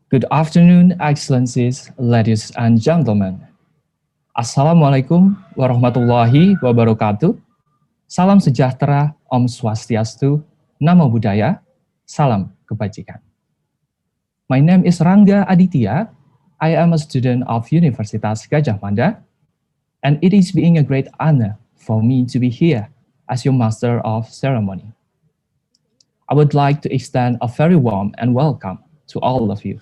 Good afternoon, Excellencies, ladies and gentlemen. Assalamualaikum warahmatullahi wabarakatuh. Salam sejahtera, Om Swastiastu, Namo Budaya, salam kebajikan. My name is Rangga Aditya. I am a student of Universitas Gadjah Mada, and it is being a great honor for me to be here as your Master of Ceremony. I would like to extend a very warm and welcome to all of you.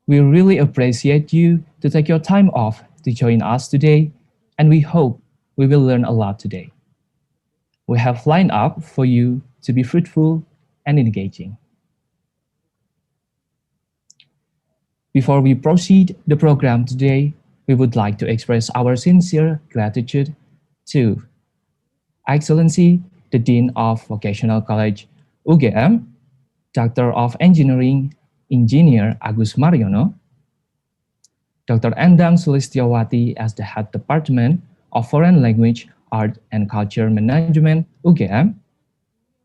We really appreciate you to take your time off to join us today, and we hope we will learn a lot today. We have lined up for you to be fruitful and engaging. Before we proceed the program today, we would like to express our sincere gratitude to Excellency, the Dean of Vocational College, UGM, Doctor of Engineering, Engineer Agus Mariono, Dr. Endang Sulistiawati as the Head Department of Foreign Language, Art and Culture Management, UGM,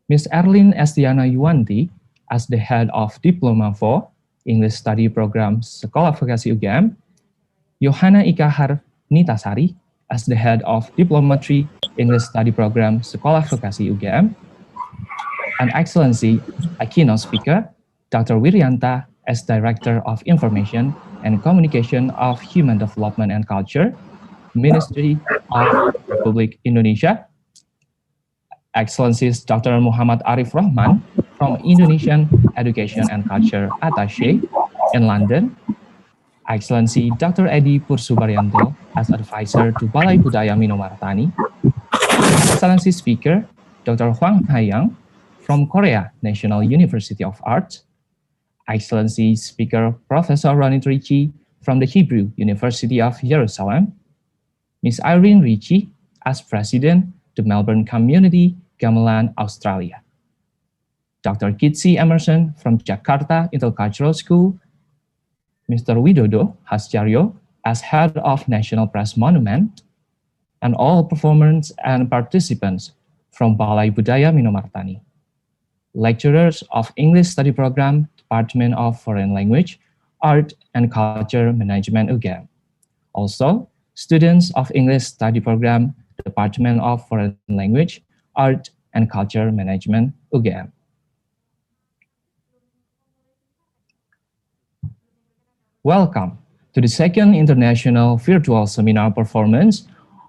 Ms. Erlin Estiana Yuwanti as the Head of Diploma 4, English Study Program, Sekolah Vokasi UGM, Yohana Ikahar Nitasari as the Head of Diploma 3, English Study Program, Sekolah Vokasi UGM, and Excellency, a keynote speaker, Dr. Wiryanta as Director of Information and Communication of Human Development and Culture, Ministry of Republic Indonesia. Excellencies Dr. Muhammad Arif Rokhman from Indonesian Education and Culture Attaché in London. Excellency Dr. Eddy Pursubaryanto as Advisor to Balai Budaya Minomartani. Excellency Speaker Dr. Hwang from Korea National University of Arts. Excellency Speaker Professor Ronit Ritchie from the Hebrew University of Jerusalem. Ms. Irene Ritchie as President the Melbourne Community Gamelan, Australia. Dr. Kitsi Emerson from Jakarta Intercultural School. Mr. Widodo Hasjaryo as Head of National Press Monument, and all performers and participants from Balai Budaya Minomartani. Lecturers of English Study Program, Department of Foreign Language, Art and Culture Management UGM. Also, students of English Study Program, Department of Foreign Language, Art and Culture Management UGM. Welcome to the second international virtual seminar performance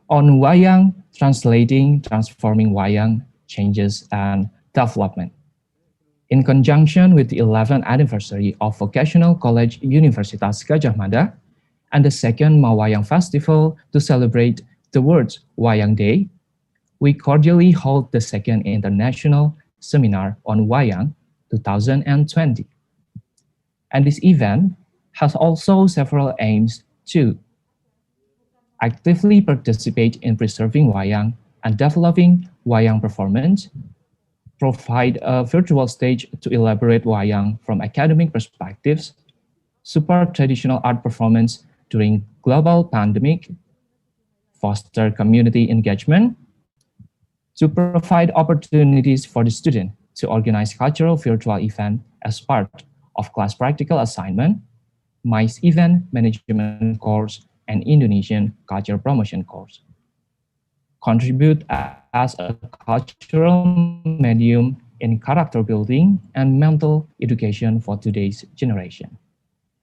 on Wayang, Translating, Transforming Wayang, Changes and Development. In conjunction with the 11th anniversary of Vocational College Universitas Gadjah Mada and the second Mawayang Festival to celebrate the world's Wayang Day, we cordially hold the second international seminar on Wayang 2020. And this event has also several aims to actively participate in preserving Wayang and developing Wayang performance, provide a virtual stage to elaborate Wayang from academic perspectives, support traditional art performance during global pandemic, foster community engagement, to provide opportunities for the student to organize cultural virtual event as part of class practical assignment, MICE event management course, and Indonesian culture promotion course. Contribute as a cultural medium in character building and mental education for today's generation,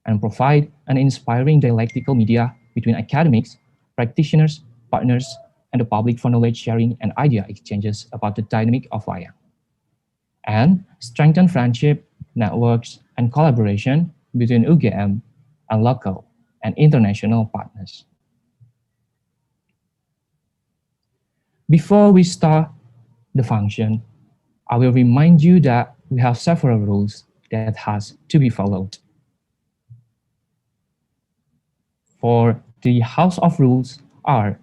and provide an inspiring dialectical media between academics, practitioners, partners, and the public for knowledge sharing and idea exchanges about the dynamic of Wayang. And strengthen friendship, networks, and collaboration between UGM and local and international partners. Before we start the function, I will remind you that we have several rules that has to be followed. For the House of Rules are: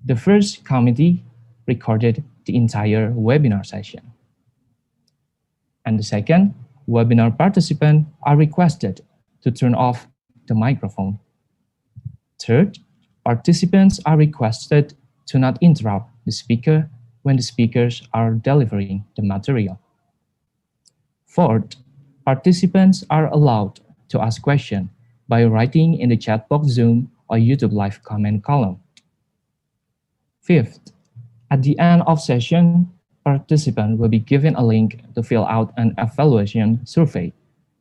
the first committee recorded the entire webinar session. And the second, webinar participants are requested to turn off the microphone. Third, participants are requested to not interrupt the speaker when the speakers are delivering the material. Fourth, participants are allowed to ask questions by writing in the chat box Zoom or YouTube live comment column. Fifth, at the end of session, participants will be given a link to fill out an evaluation survey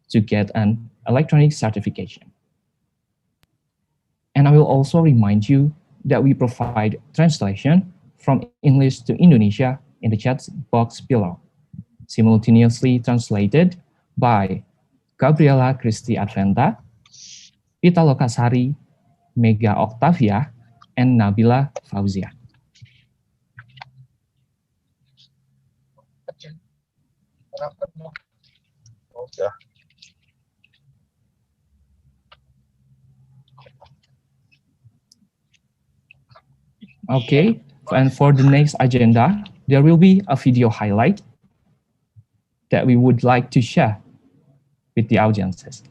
to get an electronic certification. And I will also remind you that we provide translation from English to Indonesia in the chat box below, simultaneously translated by Gabriela Christi Adventa, Pita Lokasari, Mega Octavia, and Nabila Fauzia. Okay, and for the next agenda, there will be a video highlight that we would like to share with the audiences.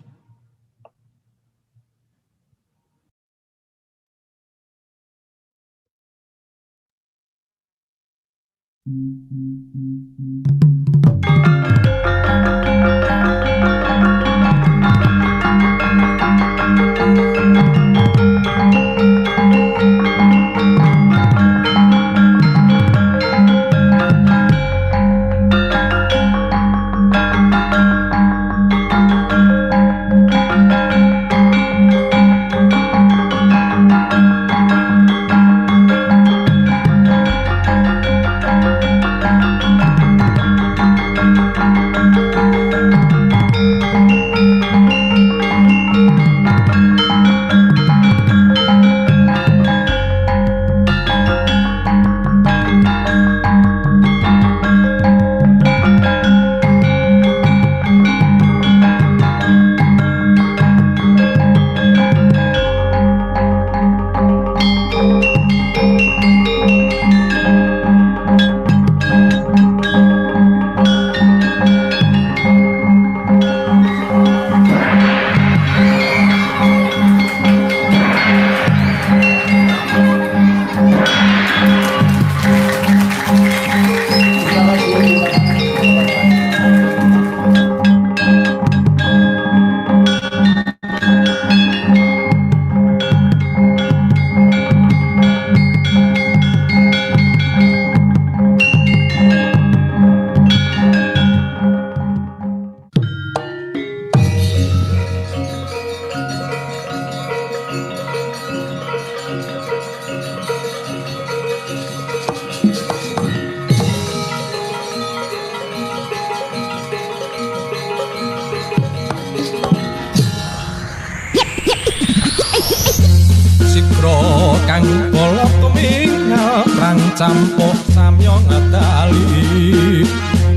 kang polok tumingal rang campuk samyong ngadali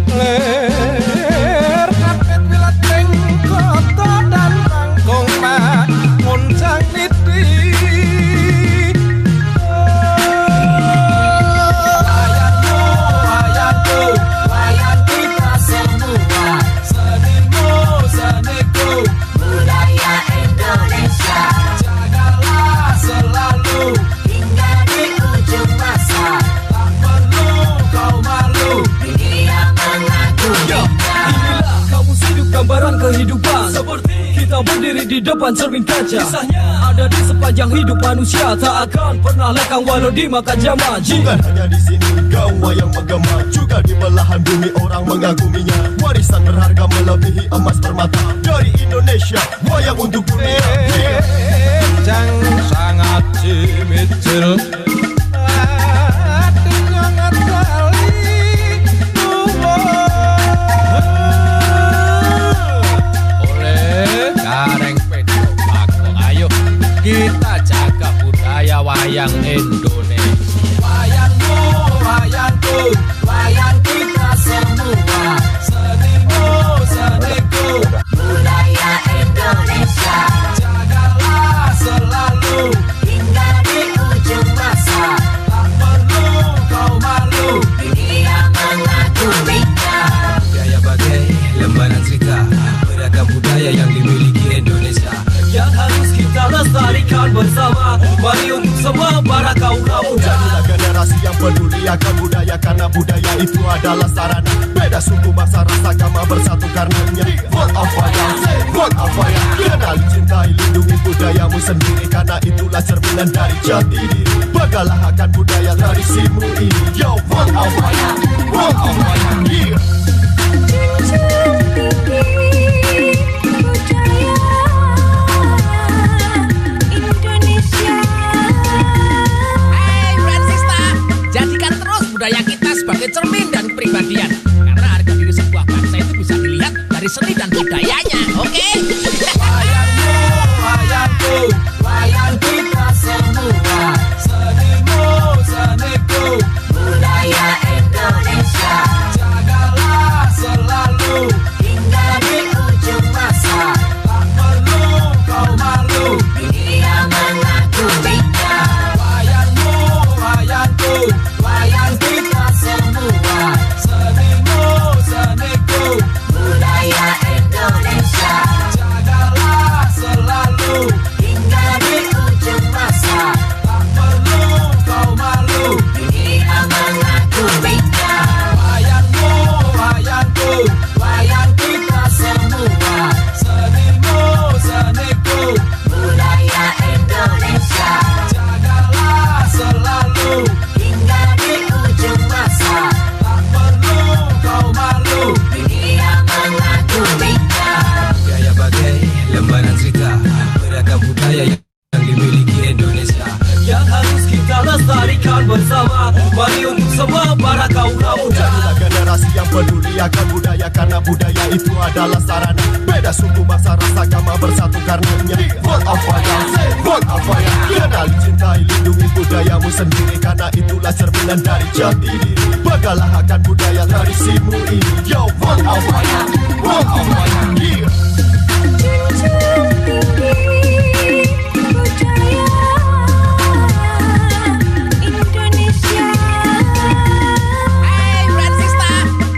ler kapet wilat ning kota dan rangkong mak muncang niti wayang kita semua senimu seniku budaya Indonesia jagalah selalu hingga di ujung masa tak perlu kau malu dunia mengaguminya. Inilah kamus hidup gambaran kehidupan seperti kita berdiri di depan cermin kaca. Kisahnya ada di sepanjang hidup manusia, tak akan pernah lekang walau dimakan zaman. Bukan hanya di sini kau wayang menggema, juga di belahan bumi orang mengaguminya. Warisan berharga melebihi emas permata dari Indonesia, wayang untuk dunia. jang sangat cimicil hatinya ngadali oleh kareng pedok bakong. Ayo kita jaga budaya wayang Indonesia. Wayangmu, wayangku, wayang kita semua senimu, seniku budaya Indonesia jagalah selalu hingga di ujung masa tak perlu kau malu dunia mengaguminya. Budaya bagai lembaran cerita beragam budaya yang dimiliki Indonesia yang harus kita lestarikan bersama. Mari untuk semua para kaum muda. Jadilah generasi yang peduli akan budaya, karena budaya itu adalah sarana beda suku, bangsa, ras, agama bersatu karenanya. Vote of Wayang, vote of Wayang. Kenali, cintai, lindungi budayamu sendiri, karena itulah cerminan dari jati diri. Bagalah akan budaya tradisimu ini. Yo, vote of Wayang, vote of Wayang. Yeah. Budaya kita sebagai cermin dan kepribadian, karena harga diri sebuah bangsa itu bisa dilihat dari seni dan budayanya. Oke? Wayangmu, wayangku, wayang kita semua senimu, seniku budaya Indonesia jagalah selalu hingga di ujung masa tak perlu kau malu dunia mengaguminya. Wayangmu, wayangku, wayang kita semua senimu, seniku budaya Indonesia jagalah selalu hingga di ujung masa tak perlu kau malu dunia mengaguminya. Wayangmu, wayangku, wayang kita semua senimu, seniku budaya Indonesia jagalah selalu hingga di ujung masa tak perlu kau malu dunia mengaguminya. Budaya bagai lembaran cerita beragam budaya yang dimiliki Indonesia yang harus kita lestarikan bersama. Mari untuk semua para kaum muda. Jadilah generasi yang peduli akan budaya, karena budaya itu adalah sarana beda suku, bangsa, ras, agama bersatu karenanya. Vote of Wayang, vote of Wayang. Kenali, cintai, lindungi budayamu sendiri, karena itulah cerminan dari jati diri. Bagalah akan budaya tradisimu ini. Yo, vote of Wayang, vote of Wayang. Yeah.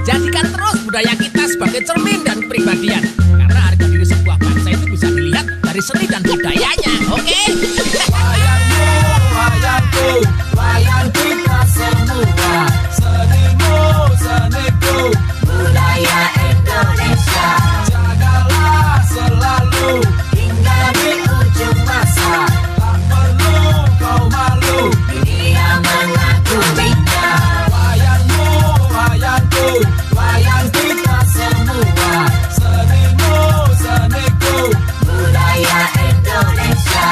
Jadikan terus budaya kita sebagai cermin dan kepribadian, karena harga diri sebuah bangsa itu bisa dilihat dari seni dan budayanya. Oke? Wayangmu, wayangku, wayang kita semua senimu, seniku budaya Indonesia jagalah selalu hingga di ujung masa tak perlu kau malu dunia mengaguminya. Wayangmu, wayangku, wayang kita semua senimu, seniku budaya Indonesia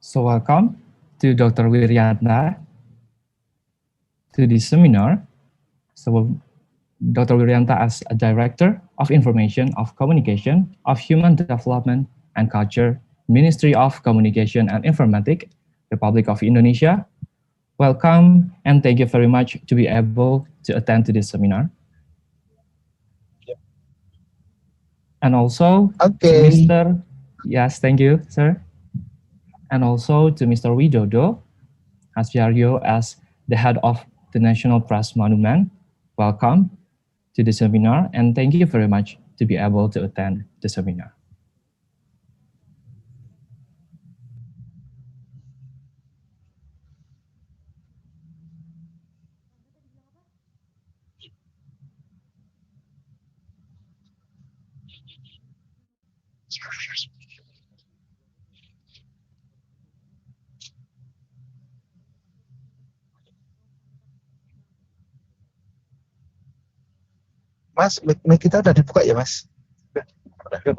So welcome to Dr. Wiryanta to this seminar. So Dr. Wiryanta as a Director of Information of Communication of Human Development and Culture, Ministry of Communication and Informatics, Republic of Indonesia. Welcome and thank you very much to be able to attend to this seminar. And also to Mr. Yes, thank you, sir. And also to Mr. Widodo Hasbiaryo as the head of the National Press Monument. Welcome to the seminar and thank you very much to be able to attend the seminar. Mas, mic kita udah dibuka ya, Mas? Udah.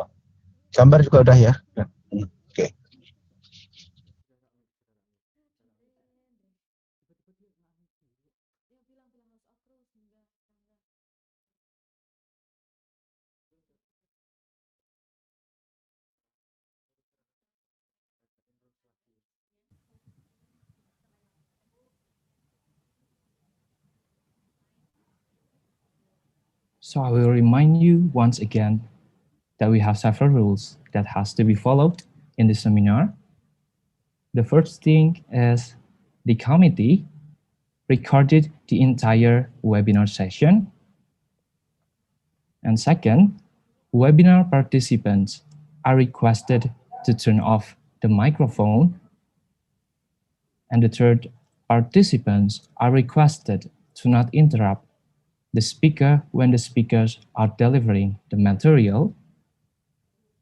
Gambar juga udah ya? Oke. So I will remind you once again that we have several rules that has to be followed in the seminar. The first thing is the committee recorded the entire webinar session. And second, webinar participants are requested to turn off the microphone. And the third, participants are requested to not interrupt the speaker when the speakers are delivering the material.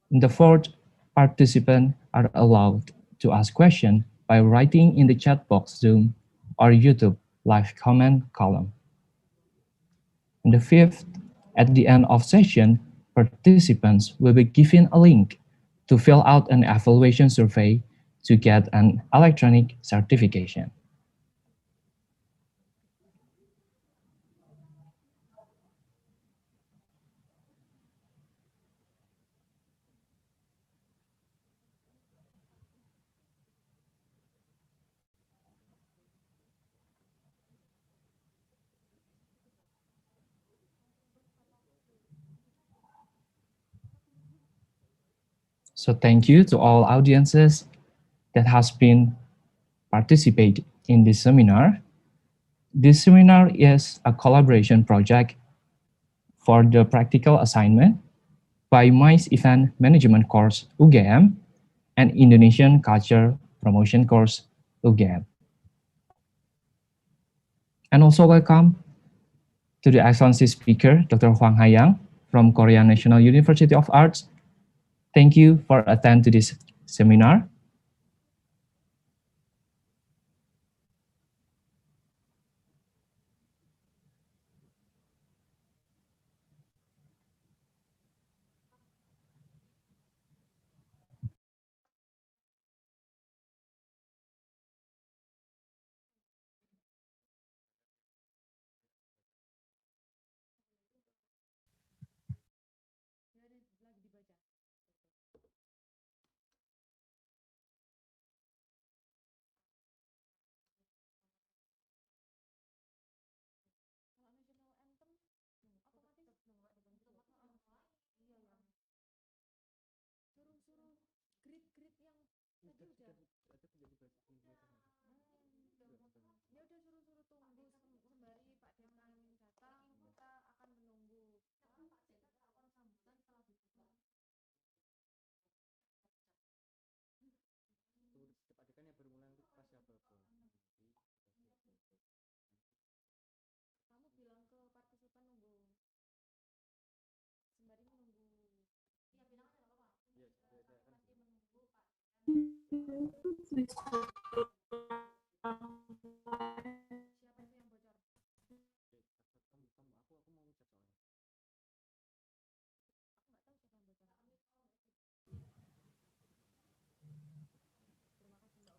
And the fourth, participants are allowed to ask questions by writing in the chat box Zoom or YouTube live comment column. And the fifth, at the end of session, participants will be given a link to fill out an evaluation survey to get an electronic certification. So thank you to all audiences that has been participate in this seminar. This seminar is a collaboration project for the practical assignment by MICE Event Management course UGM and Indonesian Culture Promotion course UGM. And also welcome to the excellency speaker, Dr. Hwang from Korea National University of Arts. Thank you for attending to this seminar.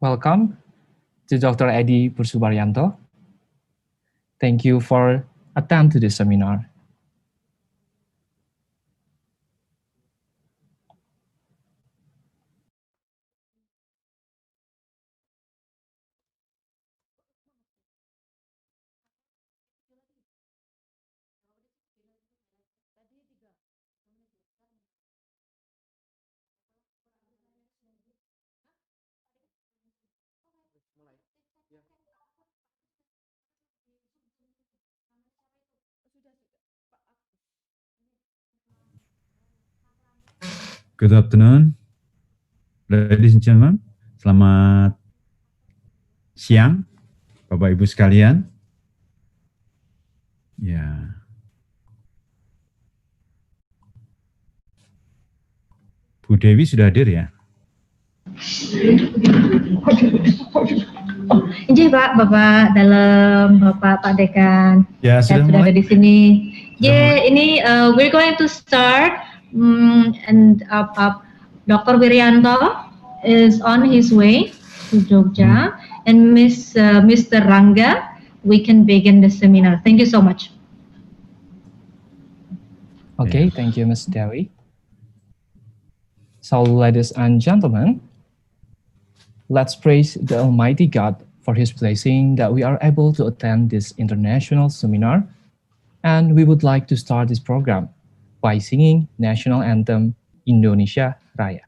Welcome to Dr. Eddy Pursubaryanto. Thank you for attending to this seminar. Good afternoon, ladies and gentlemen. Selamat siang, Bapak Ibu sekalian. Ya, Bu Dewi sudah hadir ya? Injih Pak, Bapak Dalem, Pak Dekan. Ya, sudah ada mulai. di sini. Ini we're going to start and Dr. Wiryanto is on his way to Jogja and Mr. Rangga, we can begin the seminar. Thank you so much. Okay, thank you, Ms. Dewi. So, ladies and gentlemen, let's praise the Almighty God for His blessing that we are able to attend this international seminar. And we would like to start this program by singing national anthem Indonesia Raya.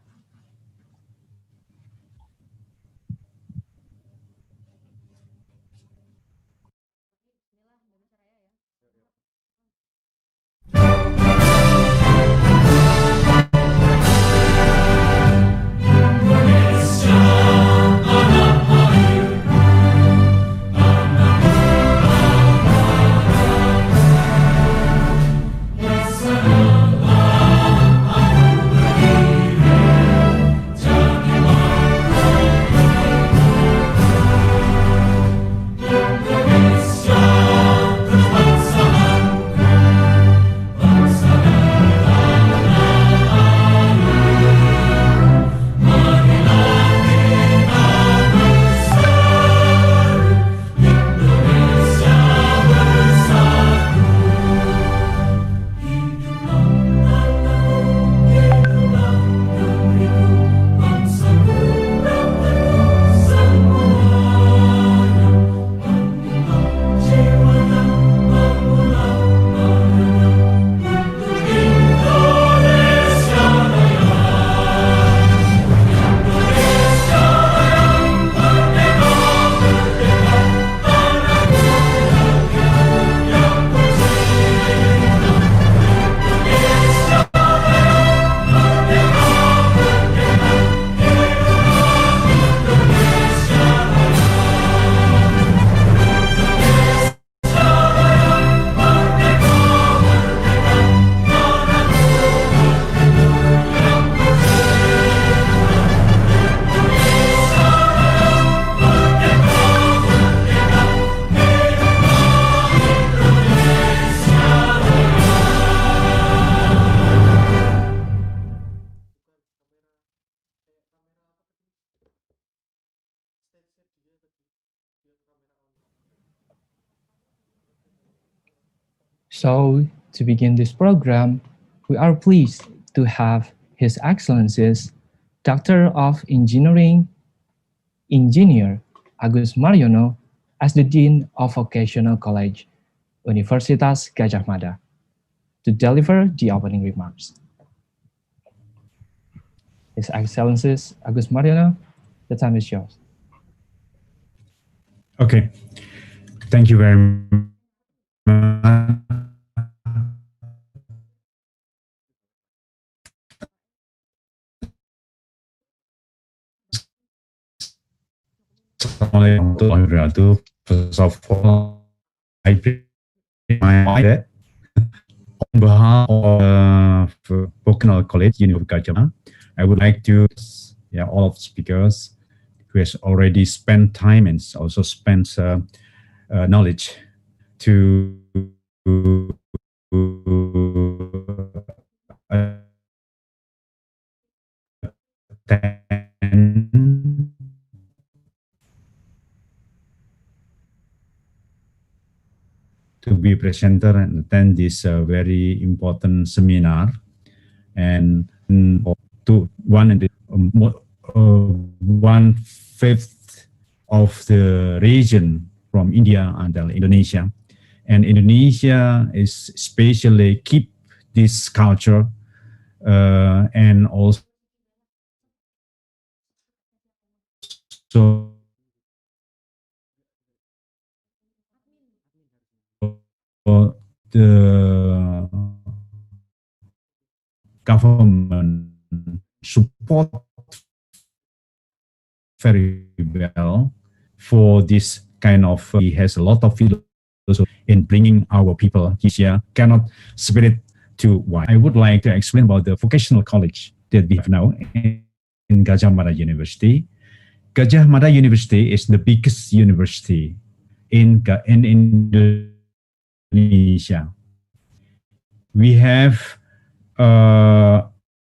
So, to begin this program, we are pleased to have His Excellencies Doctor of Engineering, Engineer Agus Mariono as the Dean of Vocational College, Universitas Gadjah Mada, to deliver the opening remarks. His Excellencies Agus Mariono, the time is yours. Okay, thank you very much. Assalamualaikum warahmatullahi wabarakatuh. First of all, I bring my mind on behalf of Vocational College, University of Gadjah, I would like to all of the speakers who has already spent time and also spent knowledge to attend to be a presenter and attend this very important seminar. And to one fifth of the region from India until Indonesia, and Indonesia is especially keep this culture and also the government support very well for this kind of, he has a lot of philosophy in bringing our people here, cannot split it to one. I would like to explain about the vocational college that we have now in Gadjah Mada University. Gadjah Mada University is the biggest university in Indonesia. We have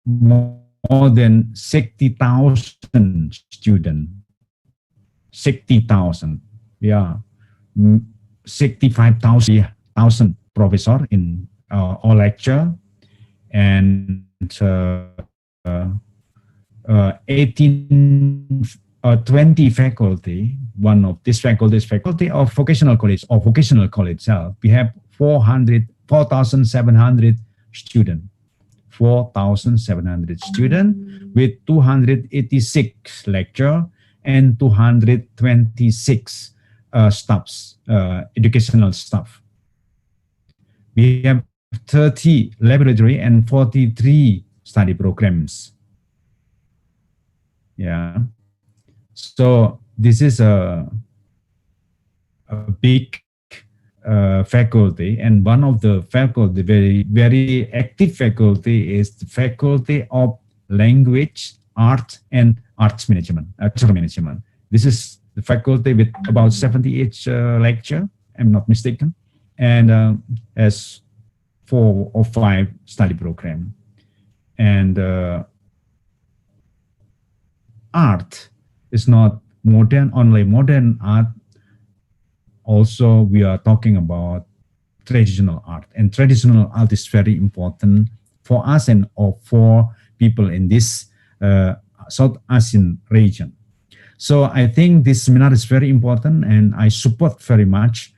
more than 60,000 students. 60,000, yeah, 65,000 professor in all lecture, and 20 faculty. One of these faculty is faculty of vocational college or vocational college itself. We have 4,700 students. 4,700 students with 286 lecture and 226 staffs, educational staff. We have 30 laboratory and 43 study programs. Yeah. So this is a big faculty, and one of the faculty, very active faculty, is the Faculty of Language, Art and Arts Management, Cultural Management. This is the faculty with about 78 lecture, I'm not mistaken, and has 4 or 5 study program. And art is not only modern art. Also, we are talking about traditional art, and traditional art is very important for us and for people in this South Asian region. So I think this seminar is very important, and I support very much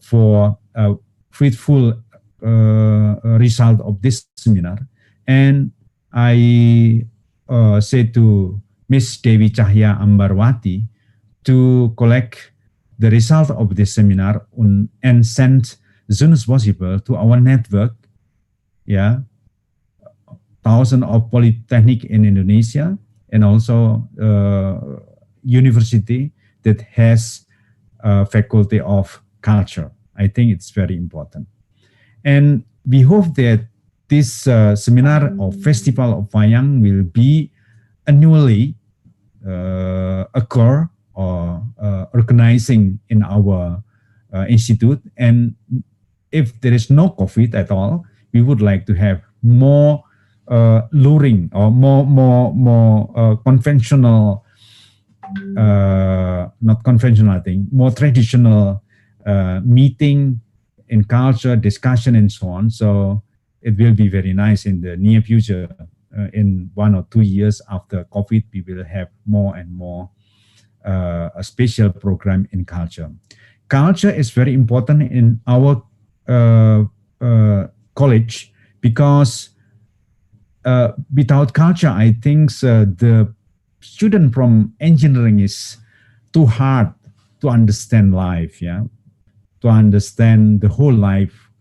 for a fruitful result of this seminar. And I say to Miss Dewi Cahya Ambarwati to collect the result of this seminar and send as soon as possible to our network, yeah, thousands of polytechnic in Indonesia, and also university that has a faculty of culture. I think it's very important. And we hope that this seminar or festival of Wayang will be annually occur or organizing in our institute. And if there is no COVID at all, we would like to have more luring or more conventional, not conventional, I think, more traditional meeting in culture, discussion, and so on. So it will be very nice in the near future. In 1 or 2 years after COVID, we will have more and more a special program in culture. Culture is very important in our college because without culture, I think the student from engineering is too hard to understand life, yeah, to understand the whole life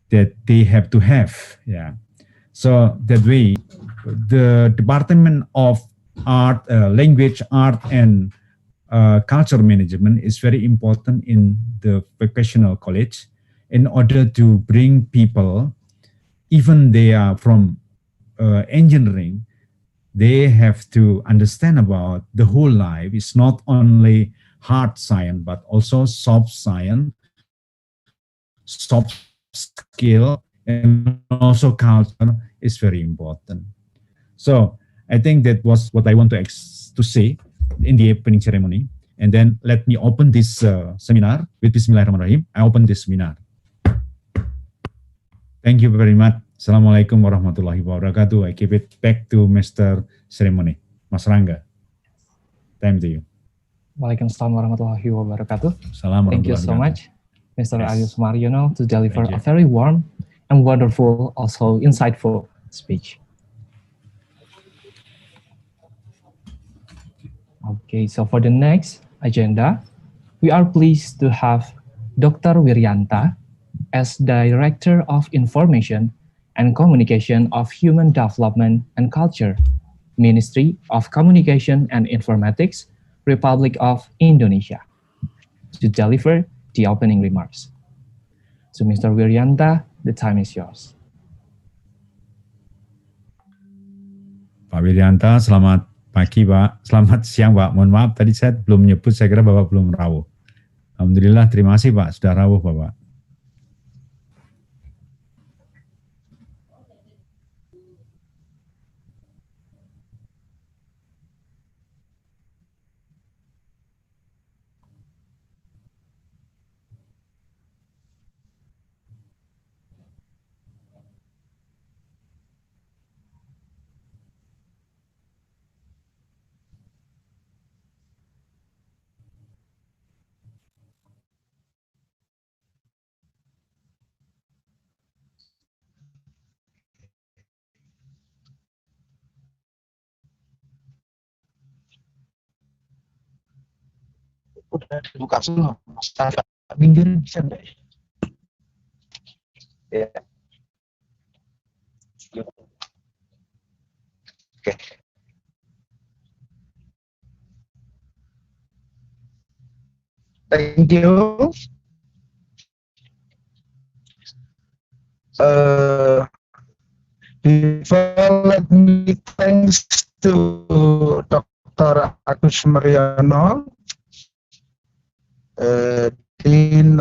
that they have to have, yeah. So that way, the Department of Art, Language, Art, and Culture Management is very important in the vocational college in order to bring people, even they are from engineering, they have to understand about the whole life. It's not only hard science, but also soft science, soft skill, and also culture is very important. So I think that was what I want to say in the opening ceremony. And then let me open this seminar with Bismillahirrahmanirrahim. I open this seminar. Thank you very much. Assalamualaikum warahmatullahi wabarakatuh. I give it back to Mr. Ceremony. Mas Rangga, time to you. Waalaikumsalam warahmatullahi wabarakatuh. Assalamualaikum. Thank you so much, Mr. Yes. Arius Mariono, to deliver Thank you. a very warm and wonderful, also insightful speech. Okay, so for the next agenda, we are pleased to have Dr. Wiryanta as Director of Information and Communication of Human Development and Culture, Ministry of Communication and Informatics, Republic of Indonesia, to deliver the opening remarks. So Mr. Wiryanta, the time is yours. Pak Wiryanta, selamat pagi Pak, selamat siang Pak. Mohon maaf tadi saya belum menyebut, saya kira Bapak belum rawuh. Alhamdulillah, terima kasih Pak, sudah rawuh Bapak. Udah dibuka semua, Mas. Minggir bisa enggak ya? Ya. Oke. Thank you. Before let me thanks to Dr. Agus Mariono, Dean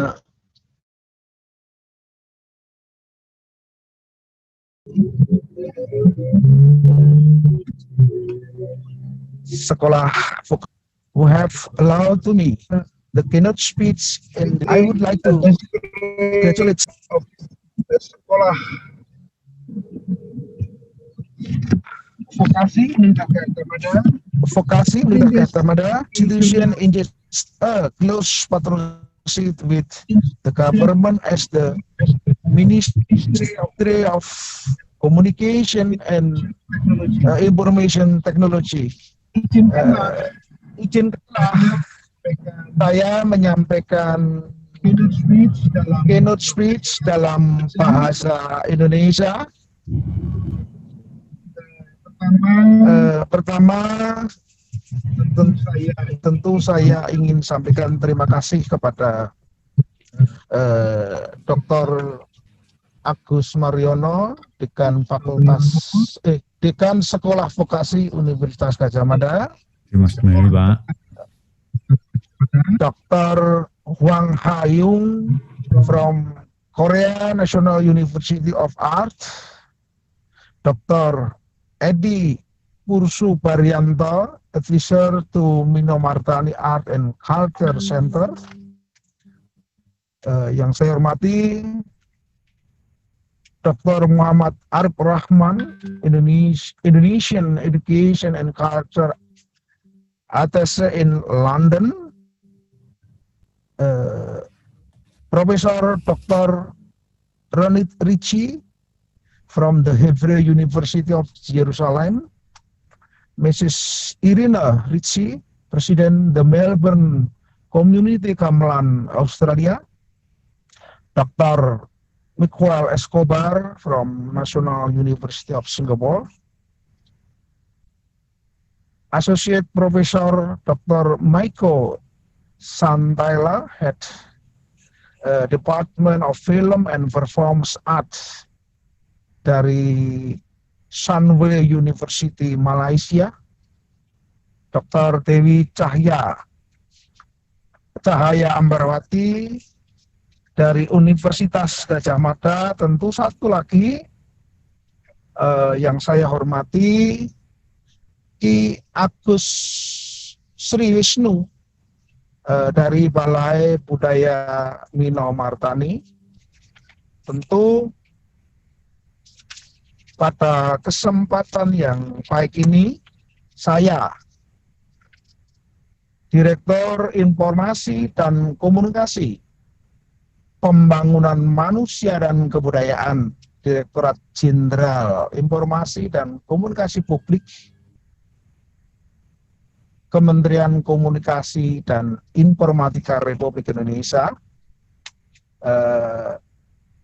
Sekolah who have allowed to me the keynote speech, and I would like to congratulate the Sekolah Vokasi Militer Mada institution in close partnership with the government as the Ministry of Communication and Information Technology. Izinkanlah saya menyampaikan keynote speech dalam bahasa Indonesia. Pertama, tentu saya ingin sampaikan terima kasih kepada Dr. Agus Mariono, Dekan Dekan Sekolah Vokasi Universitas Gadjah Mada. Terima kasih Pak. Dr. Hwang from Korea National University of Art. Dr. Eddy Pursubaryanto, advisor to Minomartani Art and Culture Center. Yang saya hormati Dr. Muhammad Arif Rokhman, Indonesian Education and Culture Attaché in London. Profesor Dr. Ronit Ritchie from the Hebrew University of Jerusalem. Mrs. Irene Ritchie, President the Melbourne Community Gamelan, Australia. Dr. Miguel Escobar from National University of Singapore. Associate Professor Dr. Mayco, Santaella, Head Department of Film and Performance Arts dari Sunway University, Malaysia. Dr. Dewi Cahya Ambarwati dari Universitas Gadjah Mada. Tentu satu lagi yang saya hormati, Ki Agus Sri Wisnu dari Balai Budaya Minomartani. Tentu pada kesempatan yang baik ini, saya, Direktur Informasi dan Komunikasi Pembangunan Manusia dan Kebudayaan, Direktorat Jenderal Informasi dan Komunikasi Publik, Kementerian Komunikasi dan Informatika Republik Indonesia.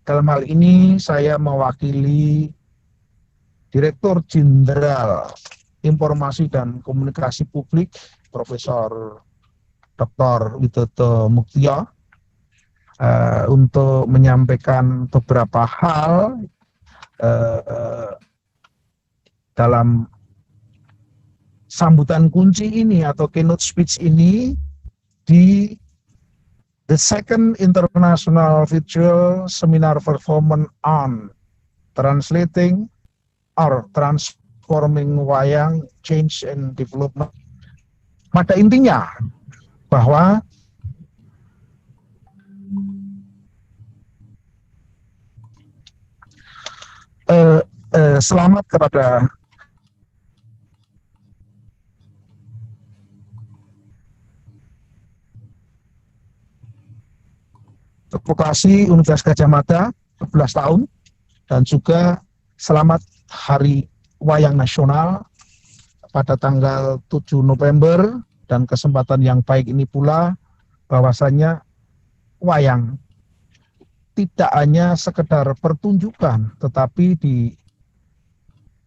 Dalam hal ini saya mewakili Direktur Jenderal Informasi dan Komunikasi Publik, Profesor Dr. Widodo Muktio, untuk menyampaikan beberapa hal dalam sambutan kunci ini atau keynote speech ini di the second international virtual seminar performance on translating or transforming wayang change and development. Pada intinya bahwa selamat kepada vokasi Universitas Gadjah Mada 11 tahun, dan juga selamat Hari Wayang Nasional pada tanggal 7 November, dan kesempatan yang baik ini pula bahwasanya wayang tidak hanya sekedar pertunjukan, tetapi di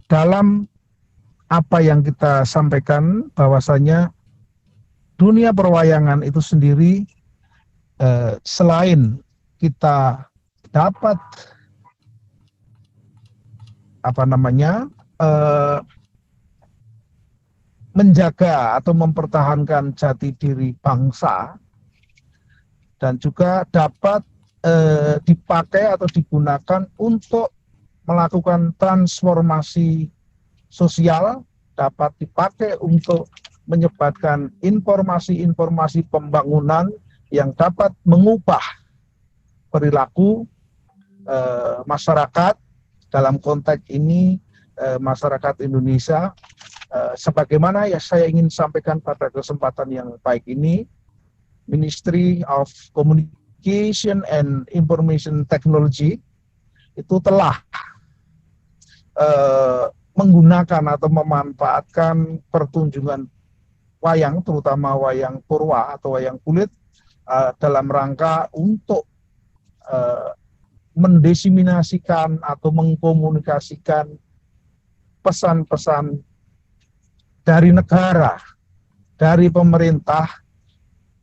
dalam apa yang kita sampaikan bahwasanya dunia perwayangan itu sendiri selain kita dapat menjaga atau mempertahankan jati diri bangsa, dan juga dapat dipakai atau digunakan untuk melakukan transformasi sosial, dapat dipakai untuk menyebarkan informasi-informasi pembangunan yang dapat mengubah perilaku masyarakat, dalam konteks ini masyarakat Indonesia. Sebagaimana ya saya ingin sampaikan pada kesempatan yang baik ini, Ministry of Communication and Information Technology itu telah menggunakan atau memanfaatkan pertunjukan wayang, terutama wayang purwa atau wayang kulit, dalam rangka untuk mendesiminasikan atau mengkomunikasikan pesan-pesan dari negara, dari pemerintah,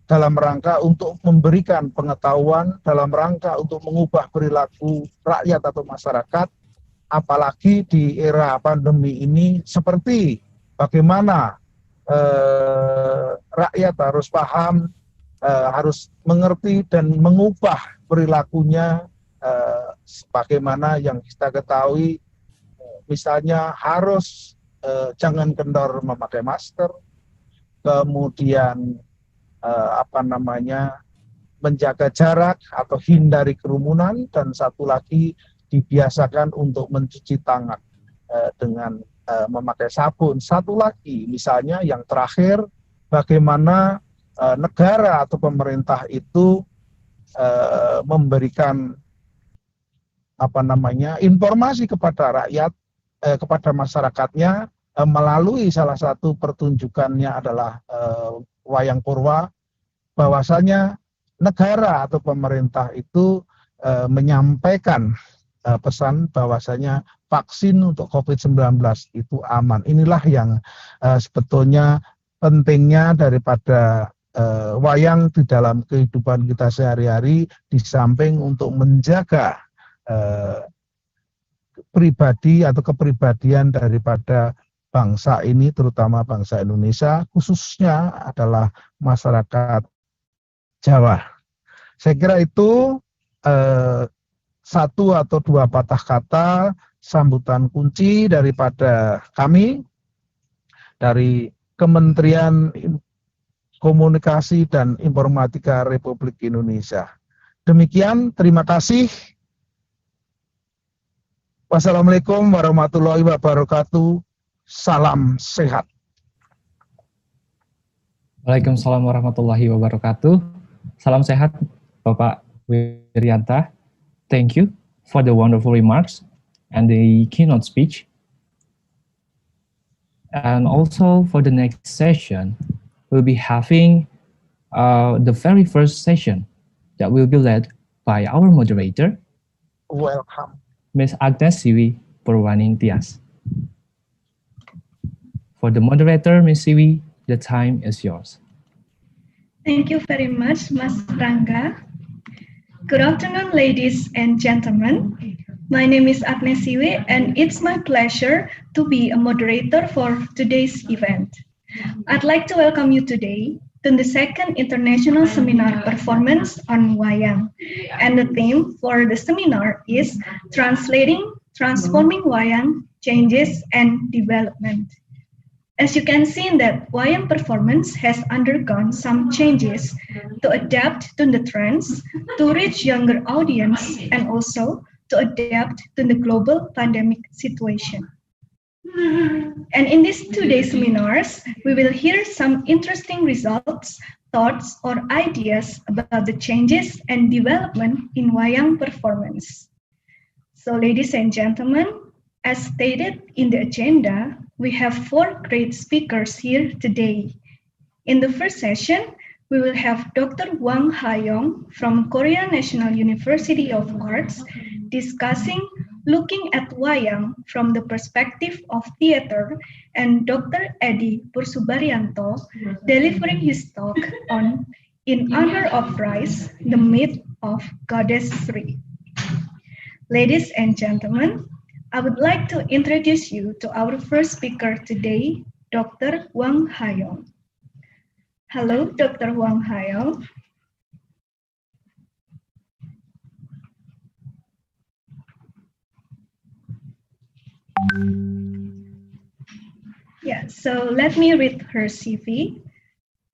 dalam rangka untuk memberikan pengetahuan, dalam rangka untuk mengubah perilaku rakyat atau masyarakat, apalagi di era pandemi ini, seperti bagaimana rakyat harus paham, harus mengerti dan mengubah perilakunya, bagaimana yang kita ketahui, misalnya harus jangan kendor memakai masker, kemudian menjaga jarak atau hindari kerumunan, dan satu lagi dibiasakan untuk mencuci tangan dengan memakai sabun. Satu lagi misalnya yang terakhir, bagaimana negara atau pemerintah itu memberikan informasi kepada rakyat, kepada masyarakatnya, melalui salah satu pertunjukannya adalah wayang purwa, bahwasanya negara atau pemerintah itu menyampaikan pesan bahwasanya vaksin untuk COVID-19 itu aman. Inilah yang sebetulnya pentingnya daripada wayang di dalam kehidupan kita sehari-hari, di samping untuk menjaga pribadi atau kepribadian daripada bangsa ini, terutama bangsa Indonesia, khususnya adalah masyarakat Jawa. Saya kira itu satu atau dua patah kata sambutan kunci daripada kami dari Kementerian Komunikasi dan Informatika Republik Indonesia. Demikian, terima kasih. Wassalamualaikum warahmatullahi wabarakatuh. Salam sehat. Waalaikumsalam warahmatullahi wabarakatuh. Salam sehat, Bapak Wiryanta. Thank you for the wonderful remarks and the keynote speech. And also for the next session, we'll be having the very first session that will be led by our moderator, Welcome. Ms. Agnes Siwi Purwaning Tias. For the moderator, Ms. Siwi, the time is yours. Thank you very much, Mas Rangga. Good afternoon, ladies and gentlemen. My name is Agnes Siwi, and it's my pleasure to be a moderator for today's event. I'd like to welcome you today to the second international seminar performance on Wayang. And the theme for the seminar is Transforming Wayang, Changes and Development. As you can see in that, Wayang performance has undergone some changes to adapt to the trends, to reach younger audience, and also to adapt to the global pandemic situation. And in these 2-day seminars, we will hear some interesting results, thoughts, or ideas about the changes and development in Wayang performance. So, ladies and gentlemen, as stated in the agenda, we have 4 great speakers here today. In the first session, we will have Dr. Hwang from Korea National University of Arts discussing looking at Wayang from the perspective of theater, and Dr. Eddy Pursubaryanto delivering his talk on In Honor of Rice, the Myth of Goddess Sri. Ladies and gentlemen, I would like to introduce you to our first speaker today, Dr. Hwang. Hello, Dr. Hwang. Yeah, so let me read her CV.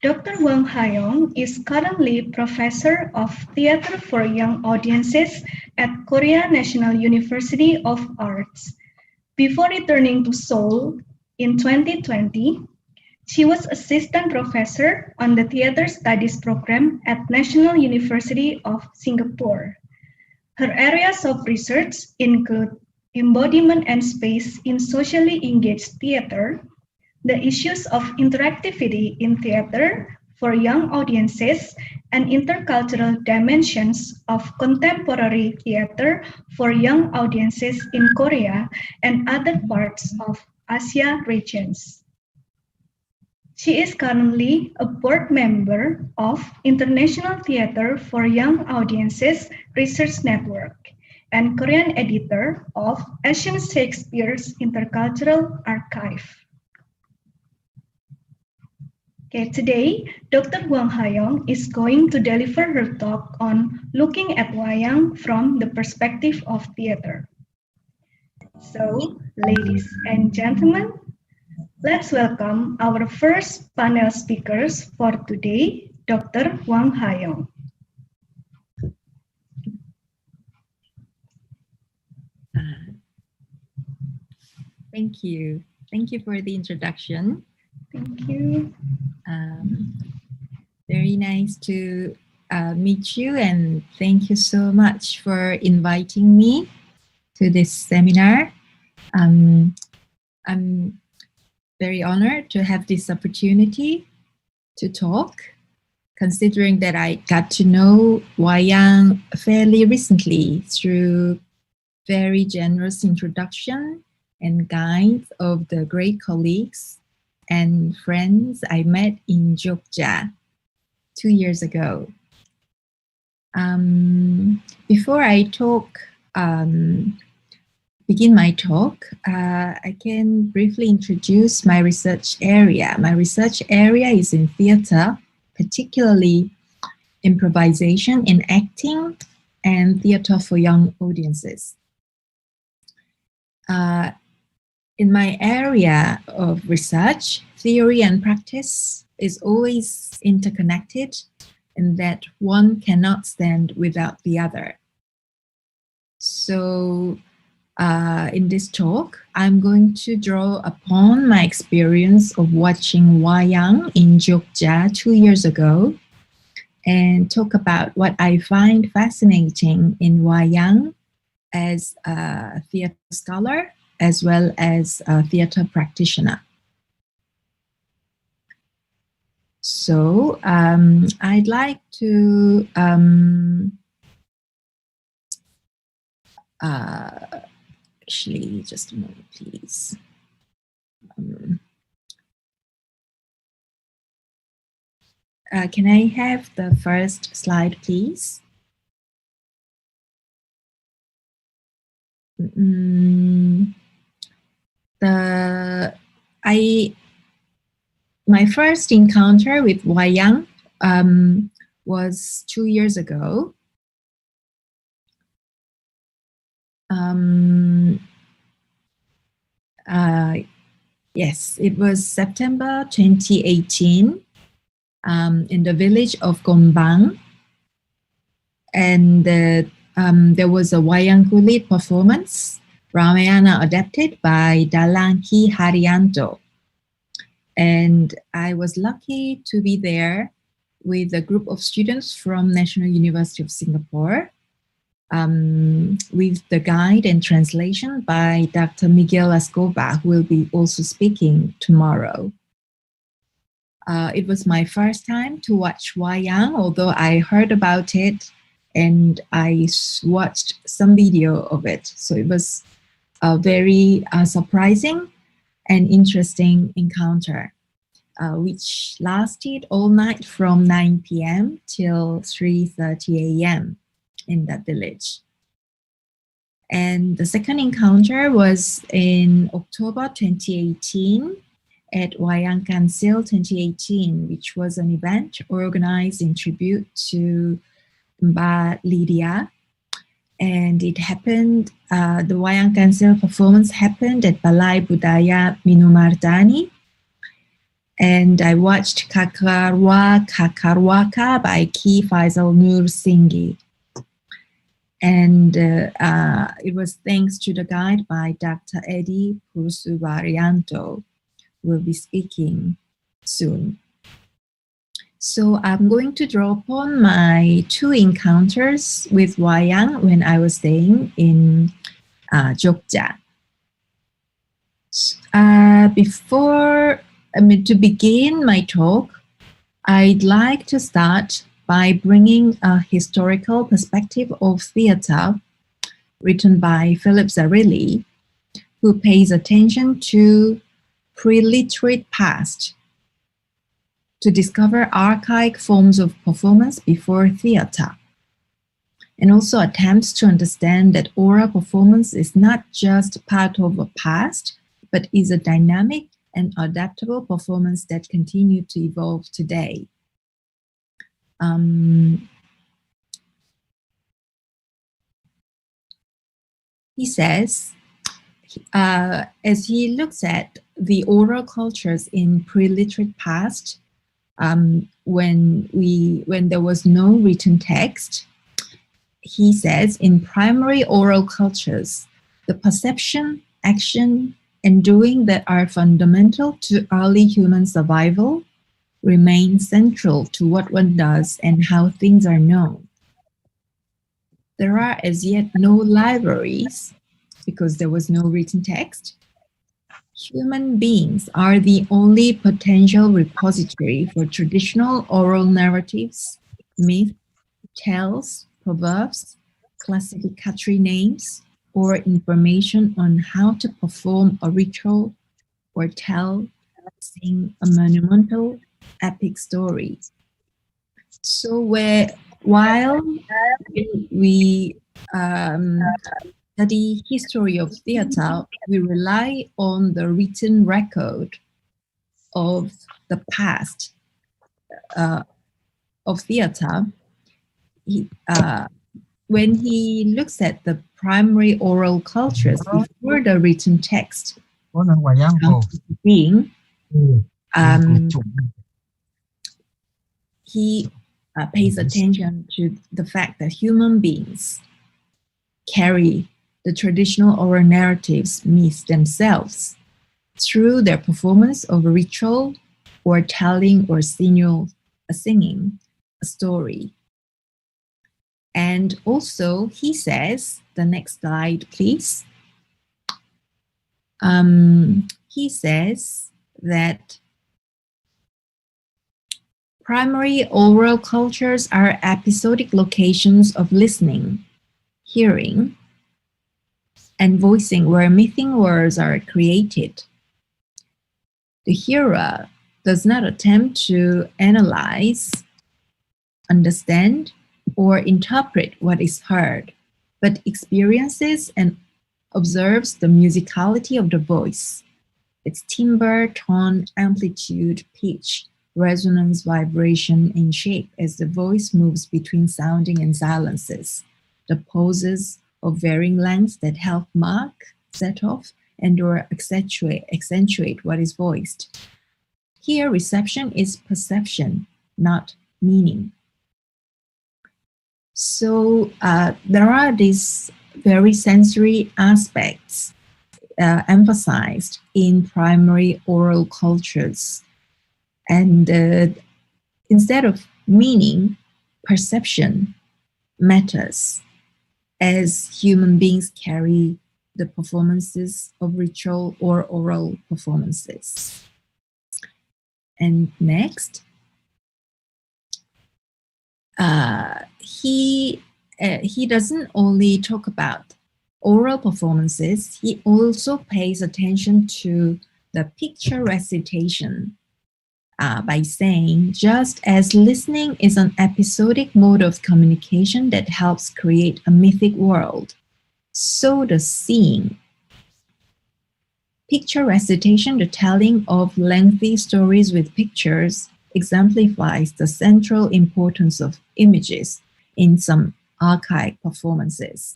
Dr. Hwang is currently Professor of Theater for Young Audiences at Korea National University of Arts. Before returning to Seoul in 2020, she was Assistant Professor on the Theater Studies program at National University of Singapore. Her areas of research include embodiment and space in socially engaged theater, the issues of interactivity in theater for young audiences, and intercultural dimensions of contemporary theater for young audiences in Korea and other parts of Asia regions. She is currently a board member of International Theater for Young Audiences Research Network and Korean editor of Asian Shakespeare's Intercultural Archive. Okay, today, Dr. Hwang is going to deliver her talk on looking at Wayang from the perspective of theater. So, ladies and gentlemen, let's welcome our first panel speakers for today, Dr. Hwang. Thank you. Thank you for the introduction. Thank you. Very nice to meet you, and thank you so much for inviting me to this seminar. I'm very honored to have this opportunity to talk, considering that I got to know Wayang fairly recently through very generous introduction and guides of the great colleagues and friends I met in Jogja 2 years ago. Before I begin my talk, I can briefly introduce my research area. My research area is in theater, particularly improvisation in acting and theater for young audiences. In my area of research, theory and practice is always interconnected, in that one cannot stand without the other. So in this talk, I'm going to draw upon my experience of watching Wayang in Jogja 2 years ago and talk about what I find fascinating in Wayang as a theater scholar as well as a theater practitioner. So I'd like to actually, just a moment, please. Can I have the first slide, please? My first encounter with Wayang was 2 years ago. Yes, it was September 2018 in the village of Gombang, and there was a Wayang Kulit performance, Ramayana adapted by Dalanki Haryanto. And I was lucky to be there with a group of students from National University of Singapore, with the guide and translation by Dr. Miguel Escobar, who will be also speaking tomorrow. It was my first time to watch Wayang, although I heard about it and I watched some video of it. So it was a very surprising and interesting encounter, which lasted all night from 9 p.m. till 3:30 a.m. in that village. And the second encounter was in October 2018 at Wayang Council 2018, which was an event organized in tribute to Mbak Lydia. And it happened, the Wayang Council performance happened at Balai Budaya Minomartani. And I watched Kakarwa Kakarwaka by Ki Faisal Nur Singhi. And it was thanks to the guide by Dr. Eddy Pursubaryanto, who will be speaking soon. So I'm going to draw upon my 2 encounters with Wayang when I was staying in Jogja. To begin my talk, I'd like to start by bringing a historical perspective of theater written by Philip Zarrilli, who pays attention to pre-literate past to discover archaic forms of performance before theater, and also attempts to understand that oral performance is not just part of a past, but is a dynamic and adaptable performance that continue to evolve today. He says, as he looks at the oral cultures in pre-literate past, when there was no written text, he says in primary oral cultures, the perception, action, and doing that are fundamental to early human survival remain central to what one does and how things are known. There are as yet no libraries because there was no written text. Human beings are the only potential repository for traditional oral narratives, myths, tales, proverbs, classificatory names, or information on how to perform a ritual or sing a monumental epic story. So while we study history of theater, we rely on the written record of the past of theater. When he looks at the primary oral cultures before the written text being, he pays attention to the fact that human beings carry the traditional oral narratives, myths themselves, through their performance of a ritual or telling or singing a story. And also, he says, the next slide, please. He says that primary oral cultures are episodic locations of listening, hearing, and voicing where mything words are created. The hearer does not attempt to analyze, understand, or interpret what is heard, but experiences and observes the musicality of the voice, its timbre, tone, amplitude, pitch, resonance, vibration, and shape as the voice moves between sounding and silences, the pauses of varying lengths that help mark, set off, and or accentuate what is voiced. Here, reception is perception, not meaning. So there are these very sensory aspects emphasized in primary oral cultures. And instead of meaning, perception matters as human beings carry the performances of ritual or oral performances. And next, he doesn't only talk about oral performances, he also pays attention to the picture recitation by saying, just as listening is an episodic mode of communication that helps create a mythic world, so does seeing. Picture recitation, the telling of lengthy stories with pictures, exemplifies the central importance of images in some archaic performances.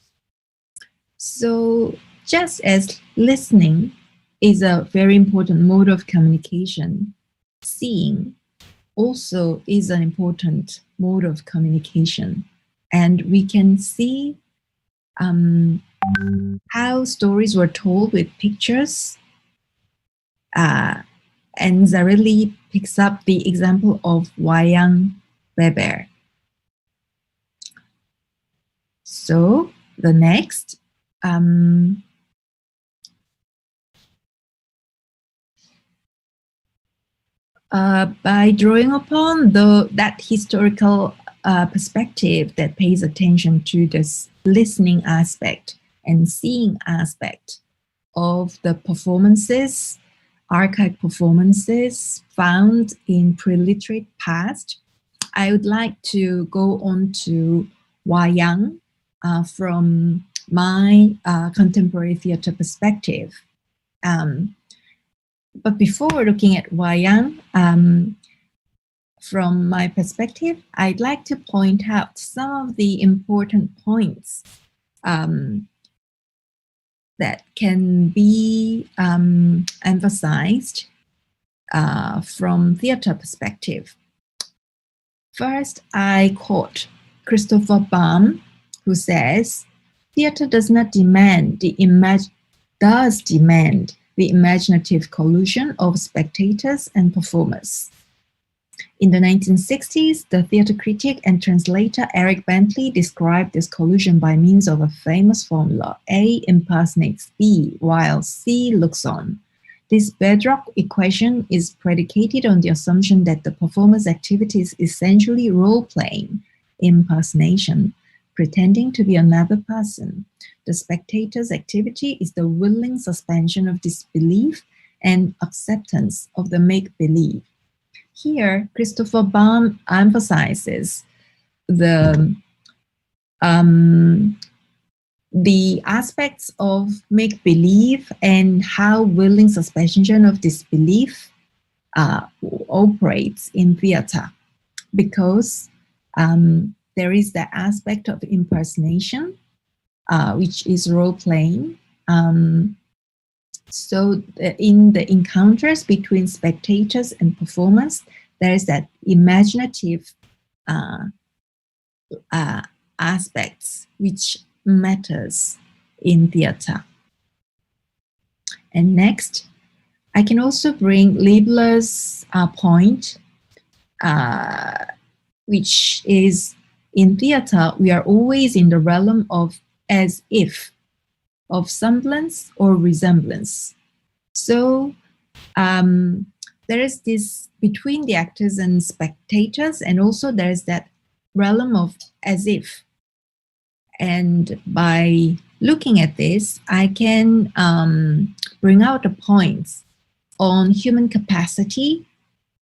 So just as listening is a very important mode of communication, seeing also is an important mode of communication. And we can see how stories were told with pictures. And Zarelli picks up the example of Wayang Beber. So the next, by drawing upon that historical perspective that pays attention to this listening aspect and seeing aspect of the performances, archaic performances found in pre-literate past, I would like to go on to Wayang from my contemporary theater perspective. But before looking at Wayang, from my perspective, I'd like to point out some of the important points that can be emphasized from theater perspective. First, I quote Christopher Baum, who says, "Theater does not demand does demand the imaginative collusion of spectators and performers." In the 1960s, the theater critic and translator Eric Bentley described this collusion by means of a famous formula: A impersonates B while C looks on. This bedrock equation is predicated on the assumption that the performer's activity is essentially role-playing, impersonation, pretending to be another person. The spectator's activity is the willing suspension of disbelief and acceptance of the make-believe. Here, Christopher Baum emphasizes the aspects of make-believe and how willing suspension of disbelief operates in theater, because there is the aspect of impersonation, which is role-playing. So in the encounters between spectators and performers, there is that imaginative aspects which matters in theater. And next, I can also bring Liebler's point, which is in theater, we are always in the realm of as if, of semblance or resemblance. So there is this between the actors and spectators, and also there's that realm of as if. And by looking at this, I can bring out the points on human capacity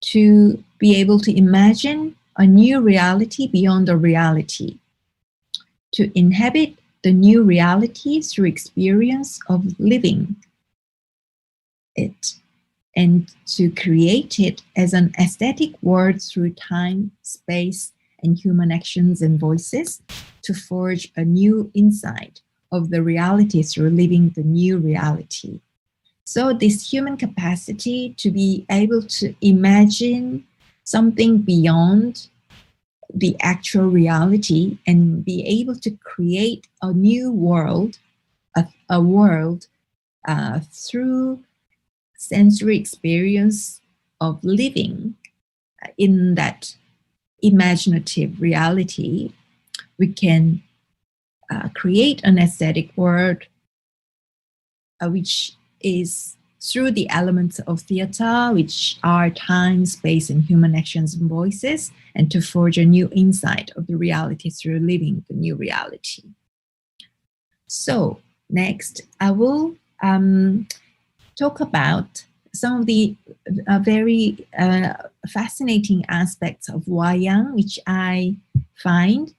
to be able to imagine a new reality beyond the reality, to inhabit the new reality through experience of living it, and to create it as an aesthetic world through time, space, and human actions and voices, to forge a new insight of the reality through living the new reality. So this human capacity to be able to imagine something beyond the actual reality and be able to create a new world, a world through sensory experience of living in that imaginative reality, we can create an aesthetic world which is through the elements of theater, which are time, space, and human actions and voices, and to forge a new insight of the reality through living the new reality. So next, I will talk about some of the very fascinating aspects of Wayang, which I find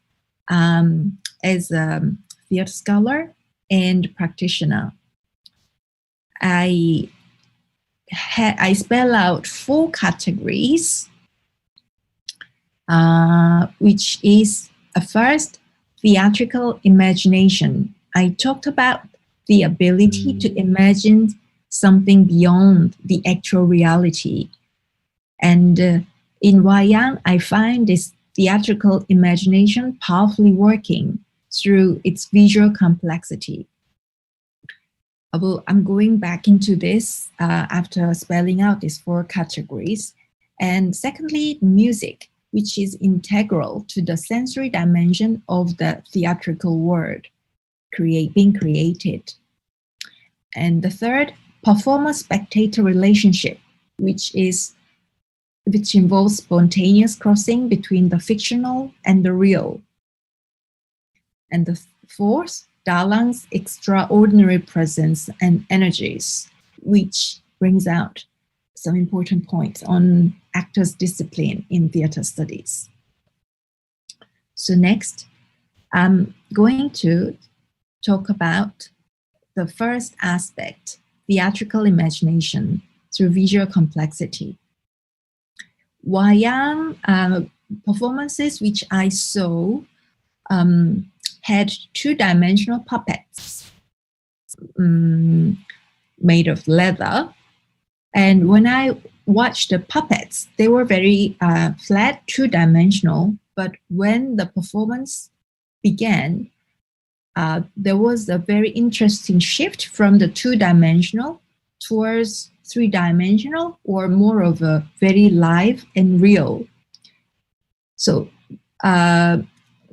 as a theater scholar and practitioner. I spell out 4 categories, which is first, theatrical imagination. I talked about the ability to imagine something beyond the actual reality. And in Wayang, I find this theatrical imagination powerfully working through its visual complexity. I'm going back into this after spelling out these 4 categories. And secondly, music, which is integral to the sensory dimension of the theatrical world being created. And the third, performer-spectator relationship, which involves spontaneous crossing between the fictional and the real. And the fourth, Dalang's extraordinary presence and energies, which brings out some important points on actors' discipline in theater studies. So next, I'm going to talk about the first aspect, theatrical imagination through visual complexity. Wayang performances which I saw had 2-dimensional puppets made of leather. And when I watched the puppets, they were very flat, 2-dimensional. But when the performance began, there was a very interesting shift from the 2-dimensional towards 3-dimensional, or more of a very live and real. So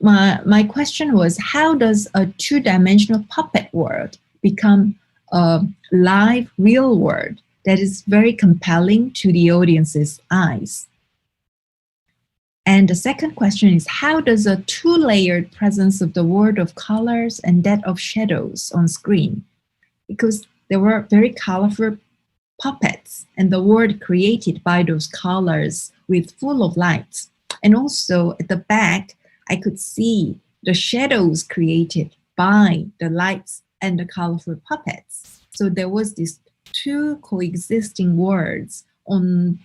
my question was, how does a 2-dimensional puppet world become a live, real world that is very compelling to the audience's eyes? And the second question is, how does a 2-layered presence of the world of colors and that of shadows on screen? Because there were very colorful puppets and the world created by those colors with full of lights. And also at the back, I could see the shadows created by the lights and the colorful puppets. So there was these 2 coexisting worlds on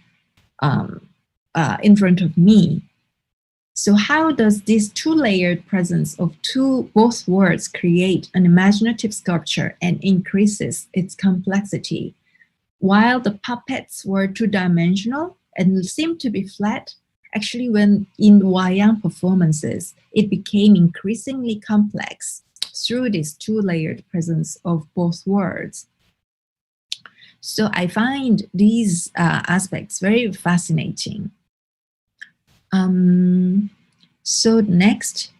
in front of me. So how does this 2-layered presence of both worlds create an imaginative sculpture and increases its complexity? While the puppets were 2-dimensional and seemed to be flat, actually when in Wayang performances, it became increasingly complex through this two-layered presence of both words. So I find these aspects very fascinating. So next,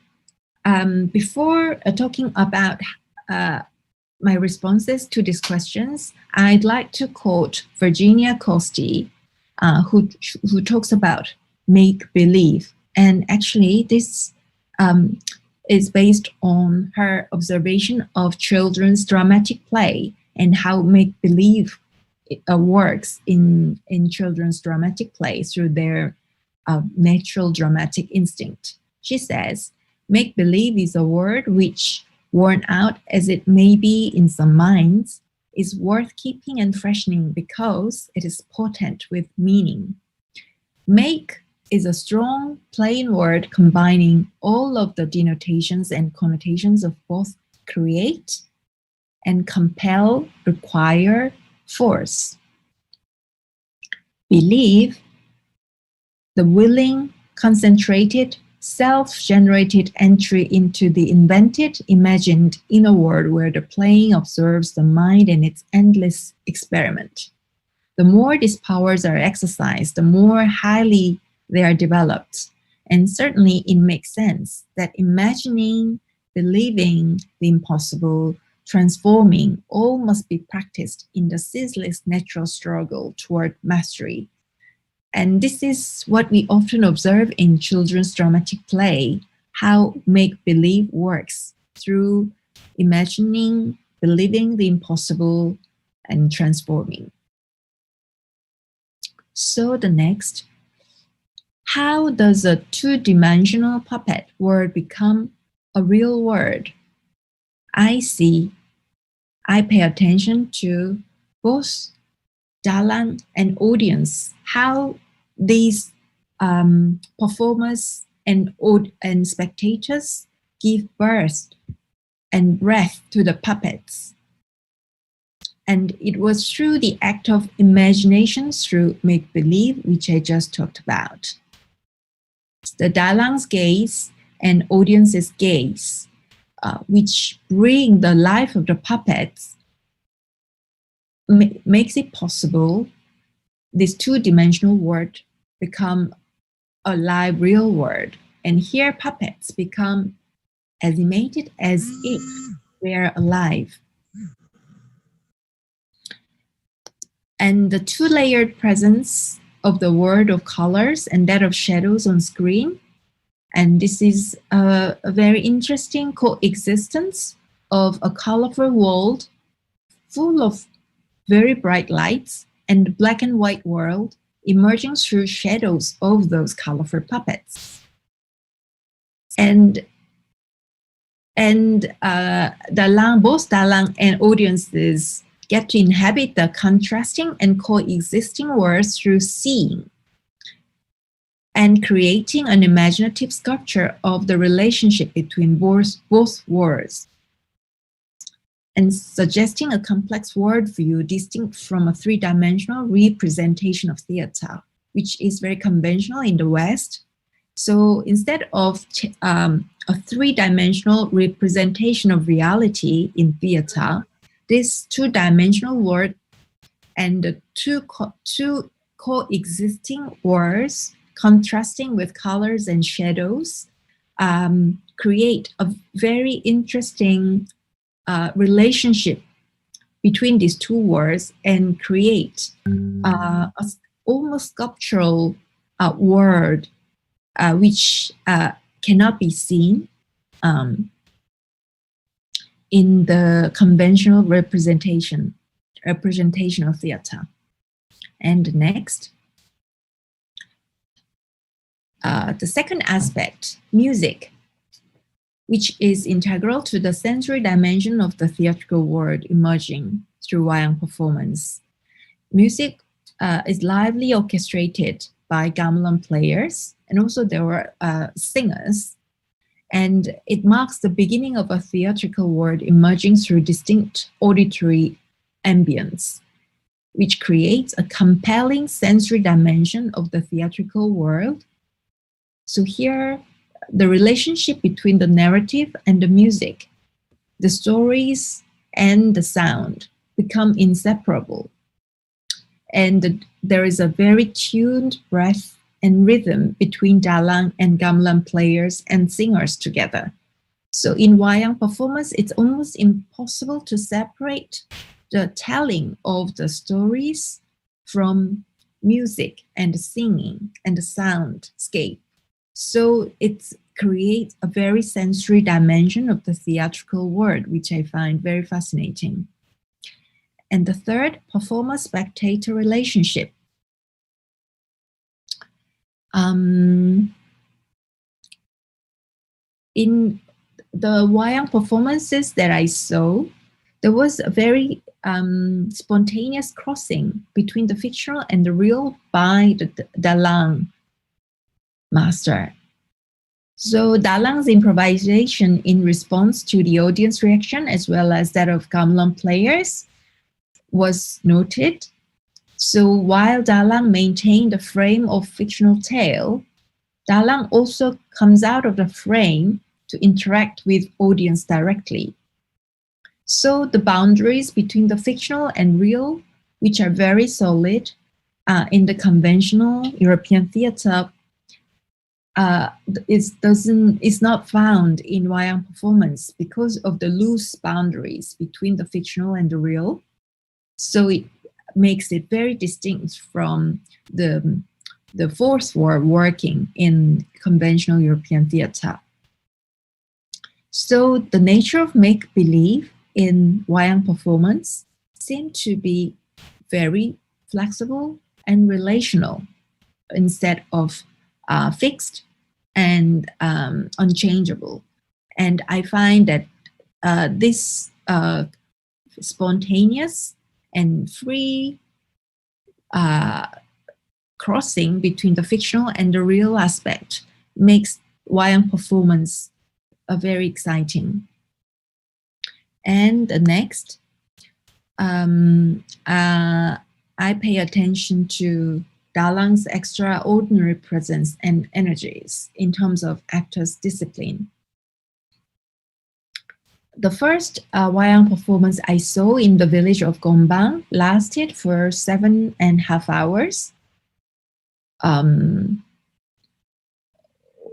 before talking about my responses to these questions, I'd like to quote Virginia Costi, who talks about make-believe. And actually, this is based on her observation of children's dramatic play and how make-believe works in children's dramatic play through their natural dramatic instinct. She says, make-believe is a word which, worn out as it may be in some minds, is worth keeping and freshening because it is potent with meaning. Make is a strong, plain word combining all of the denotations and connotations of both create and compel, require, force. Believe, the willing, concentrated, self-generated entry into the invented, imagined inner world where the playing observes the mind and its endless experiment. The more these powers are exercised, the more highly they are developed. And certainly it makes sense that imagining, believing the impossible, transforming, all must be practiced in the ceaseless natural struggle toward mastery. And this is what we often observe in children's dramatic play, how make-believe works through imagining, believing the impossible, and transforming. So the next, how does a two-dimensional puppet word become a real word? I pay attention to both dalang and audience, how these performers and spectators give birth and breath to the puppets. And it was through the act of imagination, through make-believe, which I just talked about. The dalang's gaze and audience's gaze, which bring the life of the puppets, makes it possible this two-dimensional word become a live, real word. And here puppets become animated as if they are alive. And the two-layered presence of the word of colors and that of shadows on screen. And this is a very interesting coexistence of a colorful world full of very bright lights and the black and white world emerging through shadows of those colorful puppets. And both dalang and audiences get to inhabit the contrasting and coexisting worlds through seeing and creating an imaginative sculpture of the relationship between both worlds, and suggesting a complex worldview distinct from a three-dimensional representation of theater, which is very conventional in the West. So instead of a three-dimensional representation of reality in theater, this two-dimensional world and the two coexisting worlds contrasting with colors and shadows create a very interesting relationship between these two worlds and create a almost sculptural world which cannot be seen in the conventional representation of theater. And next, the second aspect, music, which is integral to the sensory dimension of the theatrical world emerging through Wayang performance. Music is lively orchestrated by gamelan players, and also there were singers. And it marks the beginning of a theatrical world emerging through distinct auditory ambience, which creates a compelling sensory dimension of the theatrical world. So here, the relationship between the narrative and the music the stories and the sound become inseparable. And there is a very tuned breath and rhythm between dalang and gamelan players and singers together. So in wayang performance, it's almost impossible to separate the telling of the stories from music and the singing and the soundscape. So it creates a very sensory dimension of the theatrical world, which I find very fascinating. And the third, performer-spectator relationship. In the wayang performances that I saw, there was a very spontaneous crossing between the fictional and the real by the dalang master. So dalang's improvisation in response to the audience reaction as well as that of gamelan players was noted. So while dalang maintained the frame of fictional tale, dalang also comes out of the frame to interact with audience directly. So the boundaries between the fictional and real, which are very solid in the conventional European theater, is not found in wayang performance because of the loose boundaries between the fictional and the real. So it makes it very distinct from the force for working in conventional European theater. So the nature of make-believe in wayang performance seemed to be very flexible and relational instead of fixed and unchangeable. And I find that this spontaneous and free crossing between the fictional and the real aspect makes wayang performance very exciting. And the next, I pay attention to dalang's extraordinary presence and energies in terms of actors' discipline. The first wayang performance I saw in the village of Gombang lasted for 7.5 hours.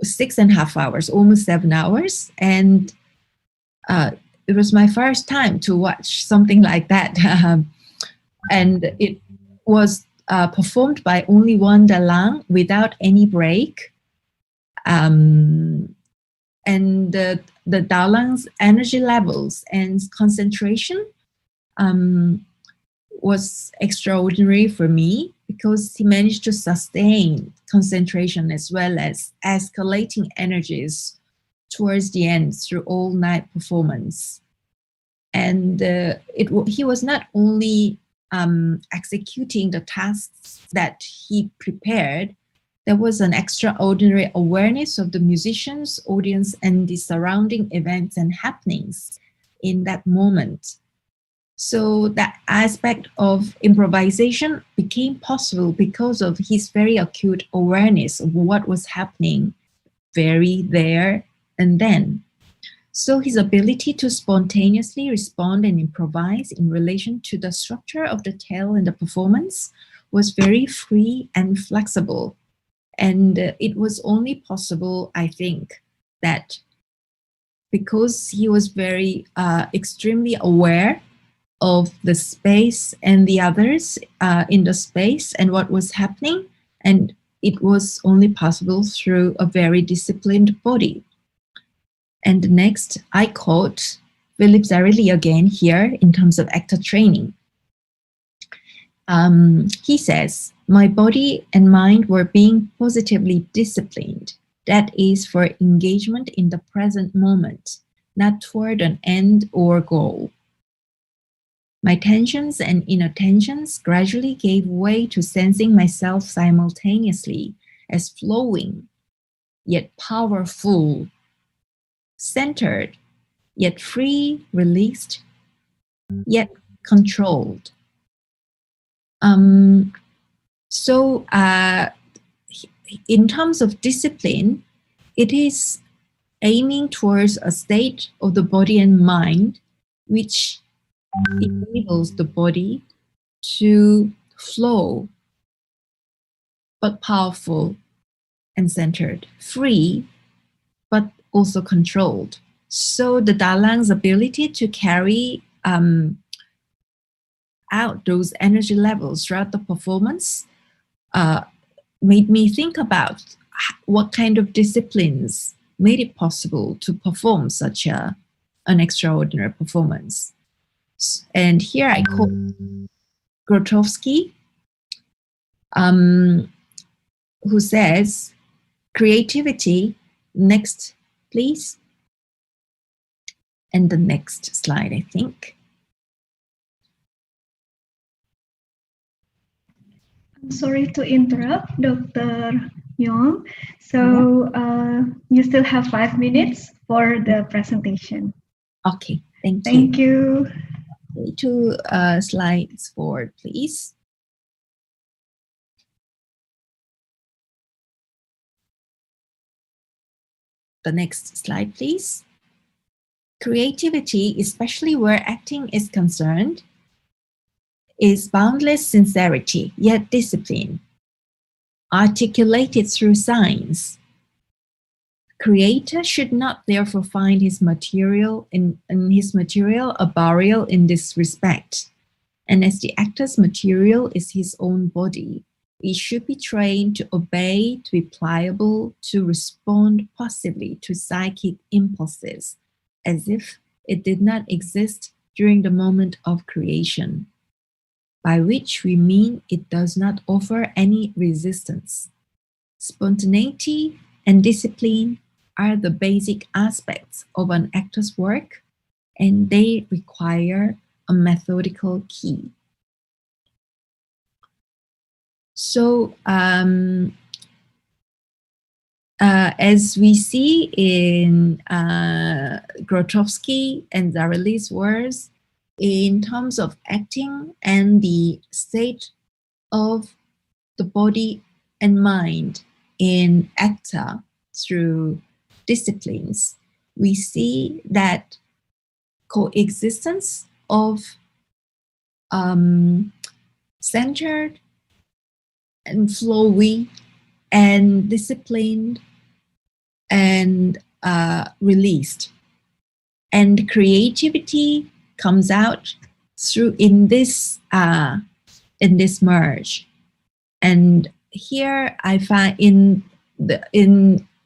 6.5 hours, almost 7 hours. And it was my first time to watch something like that. And it was performed by only one dalang without any break. And the dalang's energy levels and concentration was extraordinary for me because he managed to sustain concentration as well as escalating energies towards the end through all night performance. And he was not only executing the tasks that he prepared, there was an extraordinary awareness of the musicians, audience, and the surrounding events and happenings in that moment. So that aspect of improvisation became possible because of his very acute awareness of what was happening very there and then. So his ability to spontaneously respond and improvise in relation to the structure of the tale and the performance was very free and flexible. And it was only possible, I think, that because he was very extremely aware of the space and the others in the space and what was happening, and it was only possible through a very disciplined body. And next, I quote Philip Zarelli again here in terms of actor training. He says, "My body and mind were being positively disciplined. That is for engagement in the present moment, not toward an end or goal. My tensions and inattentions gradually gave way to sensing myself simultaneously as flowing, yet powerful, centered, yet free, released, yet controlled." In terms of discipline, it is aiming towards a state of the body and mind which enables the body to flow, but powerful and centered, free, but also controlled. So the Dalang's ability to carry out those energy levels throughout the performance made me think about what kind of disciplines made it possible to perform such an extraordinary performance. And here I quote Grotowski, who says, creativity, next please, and the next slide, I think. I'm sorry to interrupt, Dr. Yong. So you still have 5 minutes for the presentation. Okay, thank you. Thank you. Okay, 2 slides forward, please. The next slide, please. Creativity, especially where acting is concerned, is boundless sincerity, yet discipline, articulated through science. Creator should not therefore find his material a burial in this respect. And as the actor's material is his own body, he should be trained to obey, to be pliable, to respond positively to psychic impulses, as if it did not exist during the moment of creation, by which we mean it does not offer any resistance. Spontaneity and discipline are the basic aspects of an actor's work, and they require a methodical key. So, as we see in Grotowski and Zarelli's words, in terms of acting and the state of the body and mind in actor through disciplines, we see that coexistence of centered and flowy and disciplined and released, and creativity comes out through in this merge. And here I find in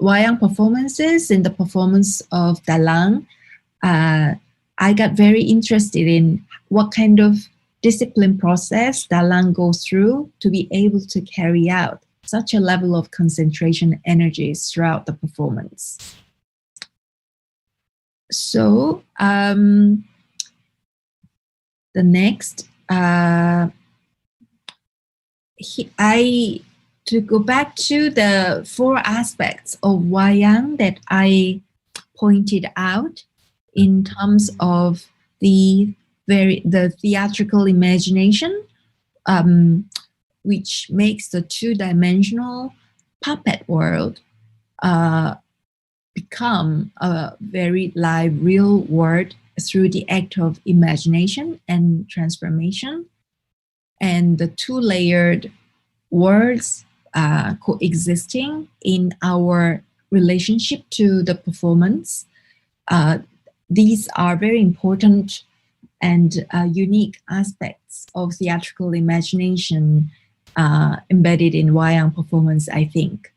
Wayang performances, in the performance of Dalang, I got very interested in what kind of discipline process Dalang goes through to be able to carry out such a level of concentration energies throughout the performance. So the next, to go back to the 4 aspects of Wayang that I pointed out in terms of the theatrical imagination, which makes the 2-dimensional puppet world become a very live, real world through the act of imagination and transformation, and the 2-layered worlds coexisting in our relationship to the performance. These are very important and unique aspects of theatrical imagination embedded in Wayang performance, I think.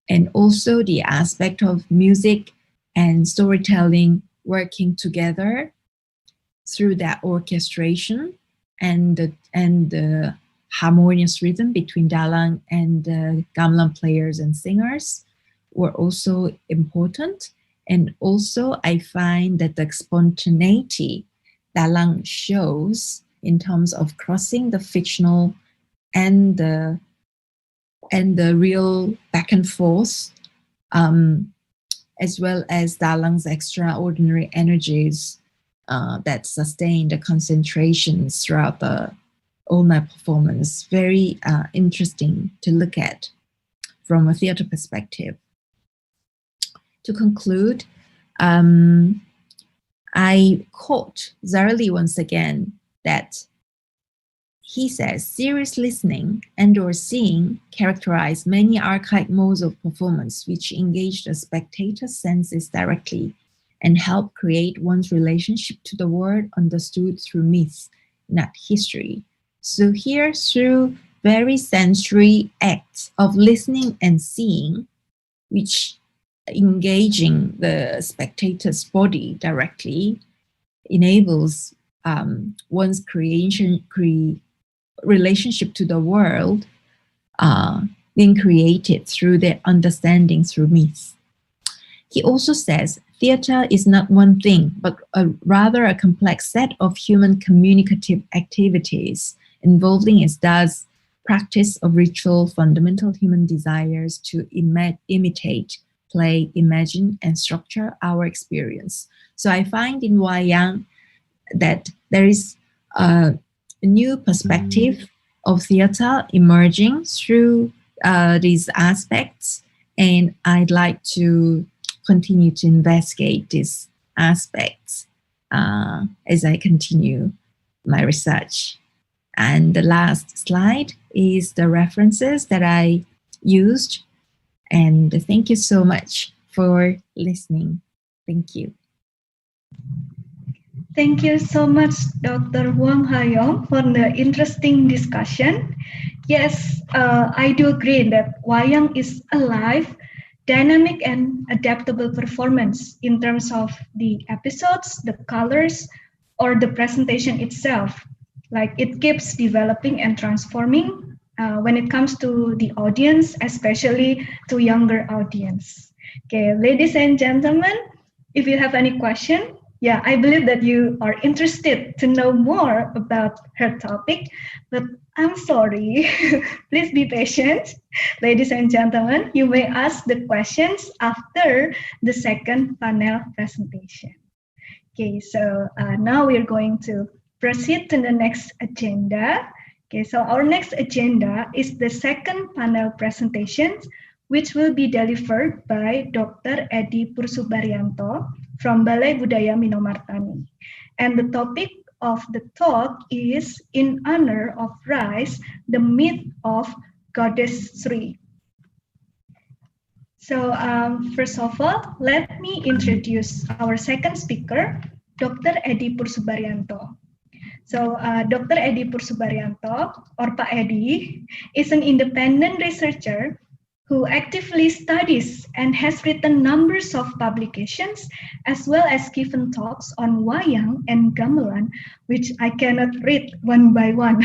And also the aspect of music and storytelling working together through that orchestration and the harmonious rhythm between Dalang and gamelan players and singers were also important. And also I find that the spontaneity Dalang shows in terms of crossing the fictional and the real back and forth, as well as Dalang's extraordinary energies that sustain the concentrations throughout the all-night performance. Very interesting to look at from a theater perspective. To conclude, I quote Zarli once again that he says, serious listening and or seeing characterize many archaic modes of performance which engage the spectator's senses directly and help create one's relationship to the world understood through myths, not history. So here, through very sensory acts of listening and seeing, which engaging the spectator's body directly enables one's relationship to the world being created through their understanding through myths. He also says theater is not one thing, but rather a complex set of human communicative activities involving its thus practice of ritual, fundamental human desires to imitate, play, imagine, and structure our experience. So I find in Wayang that there is a new perspective of theater emerging through these aspects, and I'd like to continue to investigate these aspects as I continue my research. And the last slide is the references that I used, and thank you so much for listening. Thank you. Thank you so much, Dr. Hwang for the interesting discussion. Yes, I do agree that Wayang is a live, dynamic, and adaptable performance in terms of the episodes, the colors, or the presentation itself. Like it keeps developing and transforming when it comes to the audience, especially to younger audience. Okay, ladies and gentlemen, if you have any question, yeah, I believe that you are interested to know more about her topic, but I'm sorry. Please be patient. Ladies and gentlemen, you may ask the questions after the second panel presentation. Okay, so now we're going to proceed to the next agenda. Okay, so our next agenda is the second panel presentation, which will be delivered by Dr. Eddy Pursubaryanto from Balai Budaya Minomartani. And the topic of the talk is in honor of Rice, the myth of Goddess Sri. So first of all, let me introduce our second speaker, Dr. Eddy Pursubaryanto. So Dr. Eddy Pursubaryanto, or Pak Eddy, is an independent researcher who actively studies and has written numbers of publications as well as given talks on Wayang and Gamelan, which I cannot read one by one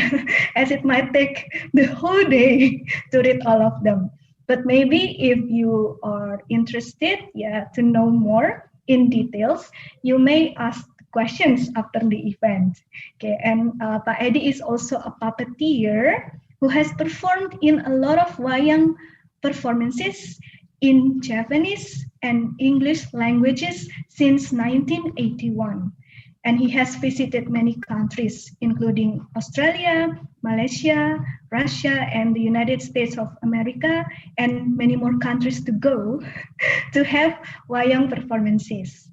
as it might take the whole day to read all of them. But maybe if you are interested to know more in details, you may ask questions after the event. Okay, and Pak Eddy is also a puppeteer who has performed in a lot of Wayang performances in Japanese and English languages since 1981. And he has visited many countries, including Australia, Malaysia, Russia, and the United States of America, and many more countries to go to have Wayang performances.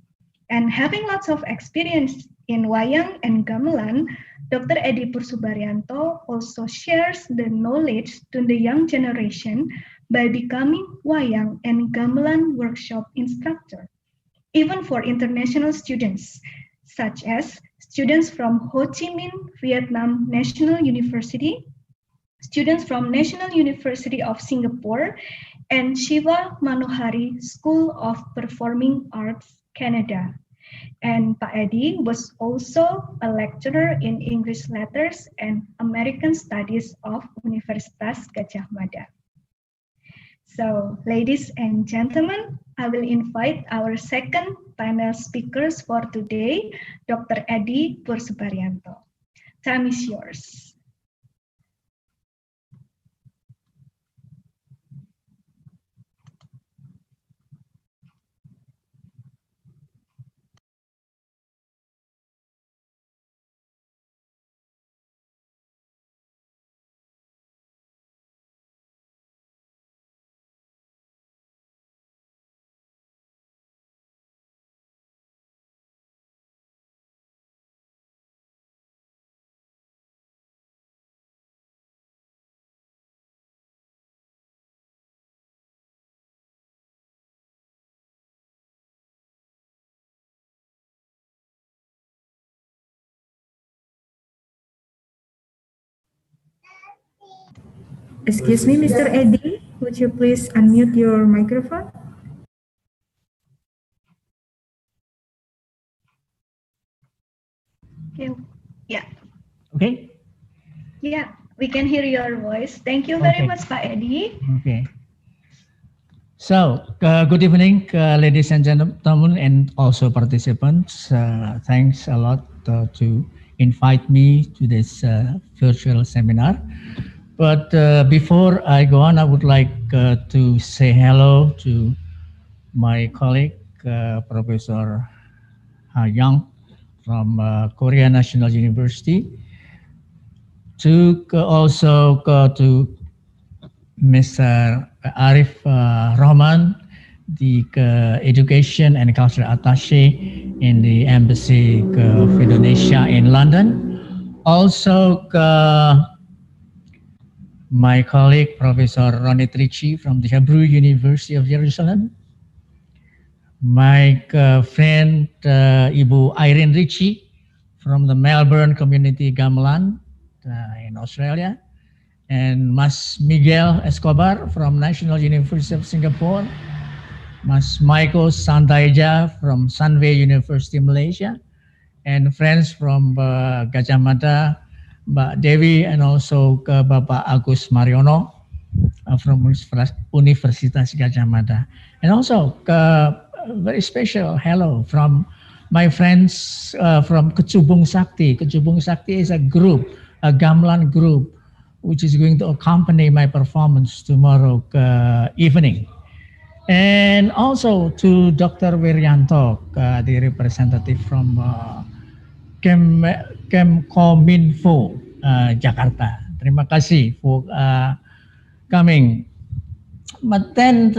And having lots of experience in Wayang and Gamelan, Dr. Eddy Pursubaryanto also shares the knowledge to the young generation by becoming Wayang and Gamelan workshop instructor, even for international students, such as students from Ho Chi Minh Vietnam National University, students from National University of Singapore, and Shiva Manohari School of Performing Arts, Canada. And Pak Eddy was also a lecturer in English Letters and American Studies of Universitas Gadjah Mada. So, ladies and gentlemen, I will invite our second panel speakers for today, Dr. Eddy Pursubaryanto. Time is yours. Excuse me, Mr. Eddy, would you please unmute your microphone? Okay. Yeah. Okay. Yeah, we can hear your voice. Thank you very Okay. much, Pak Eddy. Okay. So, good evening, ladies and gentlemen, and also participants. Thanks a lot to invite me to this virtual seminar. But before I go on, I would like to say hello to my colleague, Professor Hwang from Korea National University, to also to Mr. Arif Rokhman, the Education and Cultural Attaché in the Embassy of Indonesia in London. Also, my colleague, Professor Ronit Ritchie from the Hebrew University of Jerusalem. My friend, Ibu Irene Ritchie from the Melbourne Community Gamelan in Australia. And Mas Miguel Escobar from National University of Singapore, Mas Mayco Santaella from Sunway University, Malaysia, and friends from Gajah Mada, Mbak Dewi, and also Bapak Agus Mariono from Universitas Gajah Mada. And also very special hello from my friends from Kecubung Sakti. Kecubung Sakti is a group, a gamelan group, which is going to accompany my performance tomorrow evening. And also to Dr. Wiryanto, the representative from Kemkominfo, Jakarta. Terima kasih for coming. But then,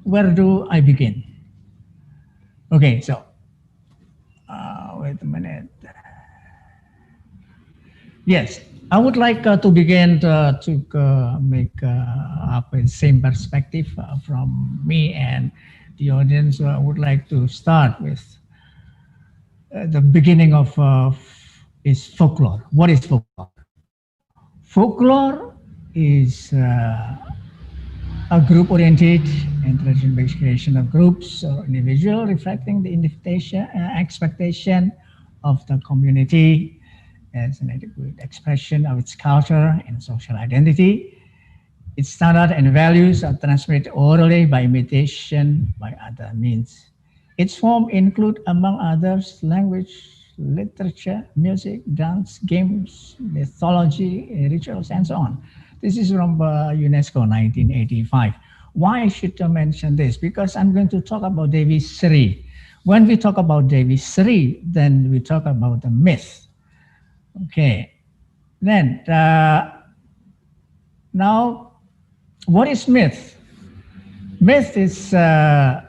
where do I begin? Okay, so, wait a minute. Yes, I would like to begin to make up a same perspective from me and the audience. I would like to start with the beginning of is folklore. What is folklore? Folklore is a group-oriented and tradition-based creation of groups or individual reflecting the expectation of the community as an adequate expression of its culture and social identity. Its standards and values are transmitted orally by imitation by other means. Its form include, among others, language, literature, music, dance, games, mythology, rituals, and so on. This is from UNESCO 1985. Why should I mention this? Because I'm going to talk about Dewi Sri. When we talk about Dewi Sri, then we talk about the myth. Okay, then now, what is myth? Myth is the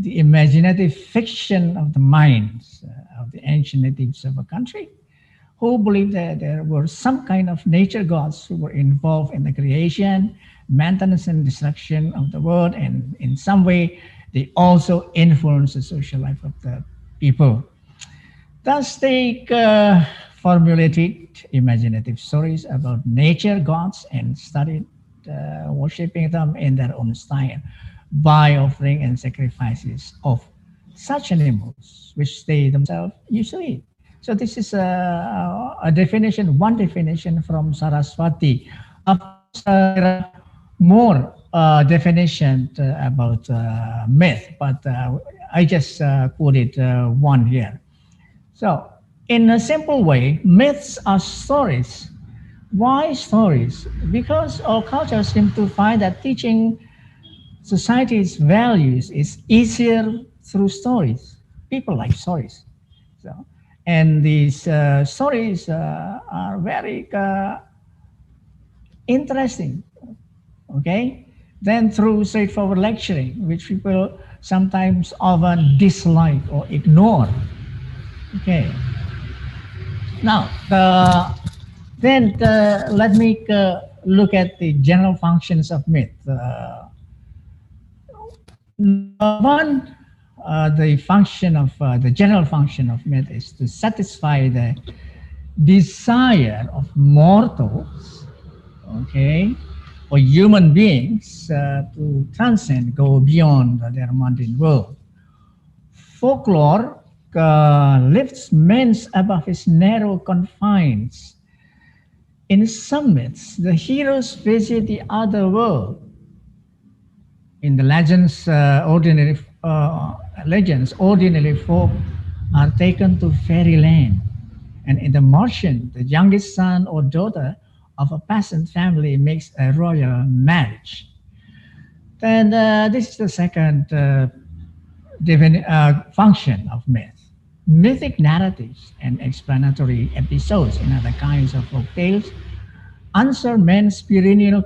imaginative fiction of the minds of the ancient natives of a country who believed that there were some kind of nature gods who were involved in the creation, maintenance, and destruction of the world, and in some way, they also influence the social life of the people. Thus, they formulated imaginative stories about nature gods and started worshipping them in their own style by offering and sacrifices of such animals, which they themselves used to eat. So this is a definition, one definition from Saraswati. Of course, there are more definition about myth, but I just quoted one here. So, in a simple way, myths are stories. Why stories? Because our culture seems to find that teaching society's values is easier through stories. People like stories. So, and these stories are very interesting, okay? Then through straightforward lecturing, which people sometimes often dislike or ignore. Okay. Now, then let me look at the general functions of myth. One, the function of the general function of myth is to satisfy the desire of mortals, okay, or human beings to transcend, go beyond their mundane world. Folklore lifts men above his narrow confines. In some myths, the heroes visit the other world. In the legends, ordinary folk are taken to fairyland. And in the Martian, the youngest son or daughter of a peasant family makes a royal marriage. Then this is the second function of myth. Mythic narratives and explanatory episodes in other kinds of folk tales answer men's perennial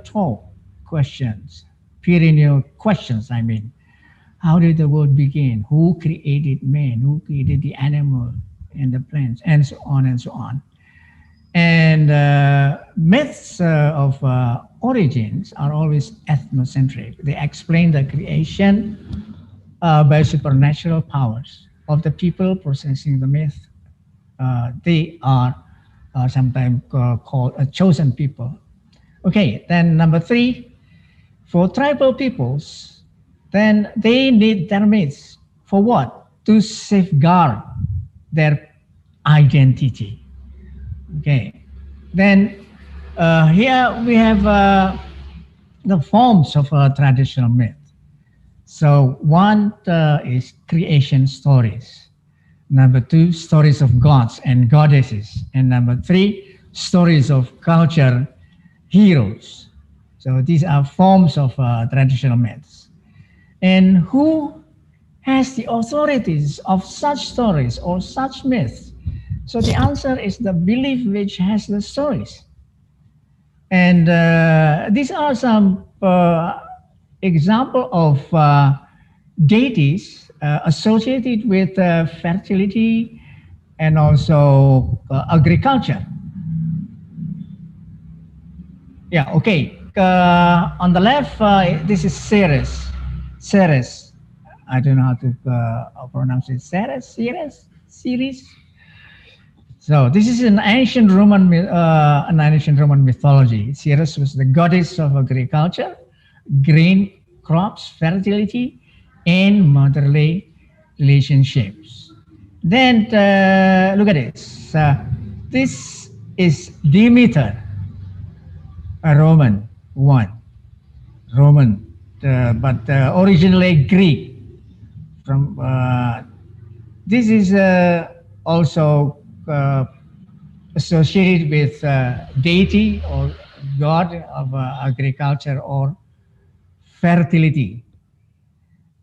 questions. Perennial questions, I mean. How did the world begin? Who created man? Who created the animal and the plants? And so on and so on. And myths of origins are always ethnocentric. They explain the creation by supernatural powers of the people processing the myth. They are sometimes called a chosen people. Okay, then number 3, for tribal peoples, then they need their myths. For what? To safeguard their identity. Okay, then here we have the forms of a traditional myth. So one is creation stories. Number 2, stories of gods and goddesses. And number 3, stories of culture heroes. So these are forms of traditional myths. And who has the authorities of such stories or such myths? So the answer is the belief which has the stories. And these are some example of deities associated with fertility and also agriculture. Yeah, okay. On the left, this is Ceres. Ceres. I don't know how to pronounce it. Ceres? Ceres? So this is an ancient Roman mythology. Ceres was the goddess of agriculture, grain crops, fertility, and motherly relationships. Then look at this. This is Demeter, a Roman one. Roman, but originally Greek. From this is also associated with deity or god of agriculture or fertility.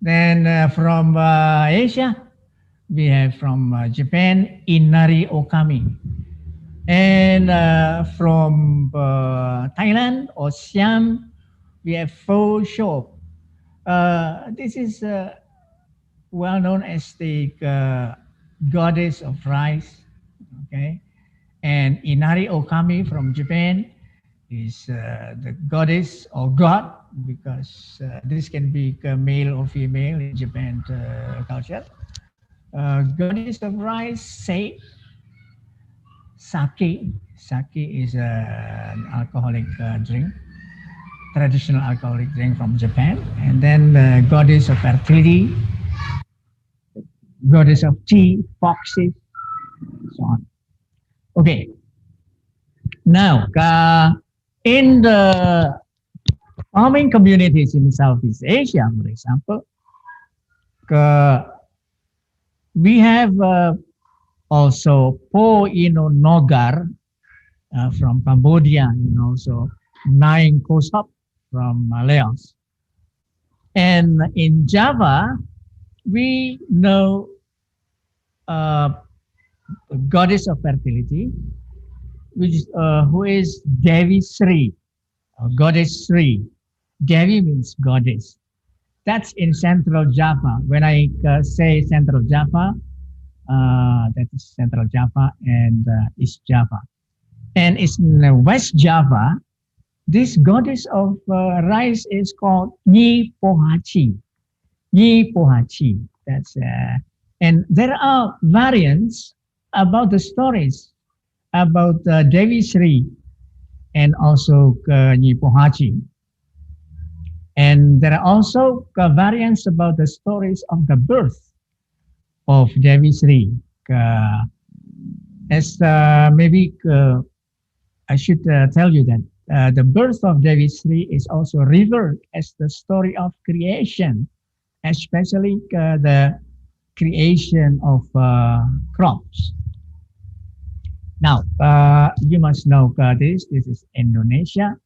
Then from Asia, we have from Japan, Inari Okami. And from Thailand or Siam, we have Pho Shop. This is well known as the goddess of rice. Okay, and Inari Okami from Japan is the goddess or god, because this can be male or female in Japan culture. Goddess of rice, say sake. Sake is an alcoholic drink, traditional alcoholic drink from Japan. And then the goddess of fertility, goddess of tea, foxes, so on. Okay. Now, in the farming communities in Southeast Asia, for example, we have also Po Ino Nogar from Cambodia, and also Naing Kosop from Laos. And in Java, we know goddess of fertility, which who is Dewi Sri, or goddess Sri. Dewi means goddess. That's in Central Java. When I say Central Java, that is Central Java and East Java. And it's in West Java. This goddess of rice is called Nyi Pohaci. Nyi Pohaci. That's and there are variants about the stories about Dewi Sri and also Nyi Pohaci. And there are also variants about the stories of the birth of Dewi Sri. As maybe I should tell you that the birth of Dewi Sri is also revered as the story of creation, especially the creation of crops. Now, you must know this is Indonesia,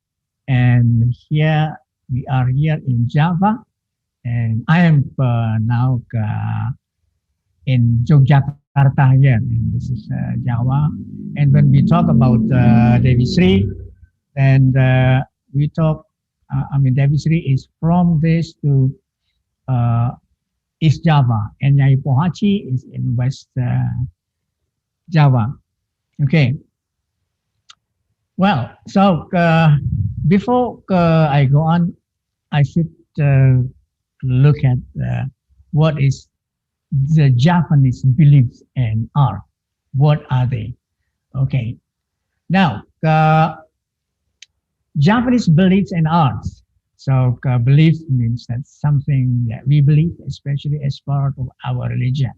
and here we are here in Java, and I am now in Yogyakarta here, and this is Java. And when we talk about Dewi Sri, and we talk, Dewi Sri is from this to East Java, and Nyai Pohaci is in West Java. Okay. Well, so before I go on, I should look at what is the Japanese beliefs and art. What are they? Okay. Now, Japanese beliefs and arts. So belief means that something that we believe, especially as part of our religion.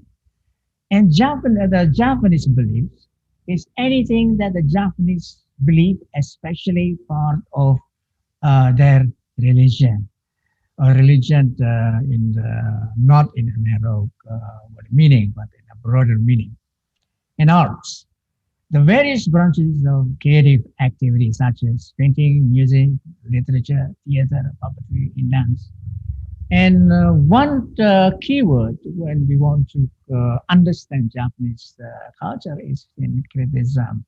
And the Japanese beliefs is anything that the Japanese believe, especially part of their religion. Or religion in the, not in a narrow meaning, but in a broader meaning. And arts. The various branches of creative activities such as painting, music, literature, theater, puppetry, and dance. And one keyword when we want to understand Japanese culture is syncretism.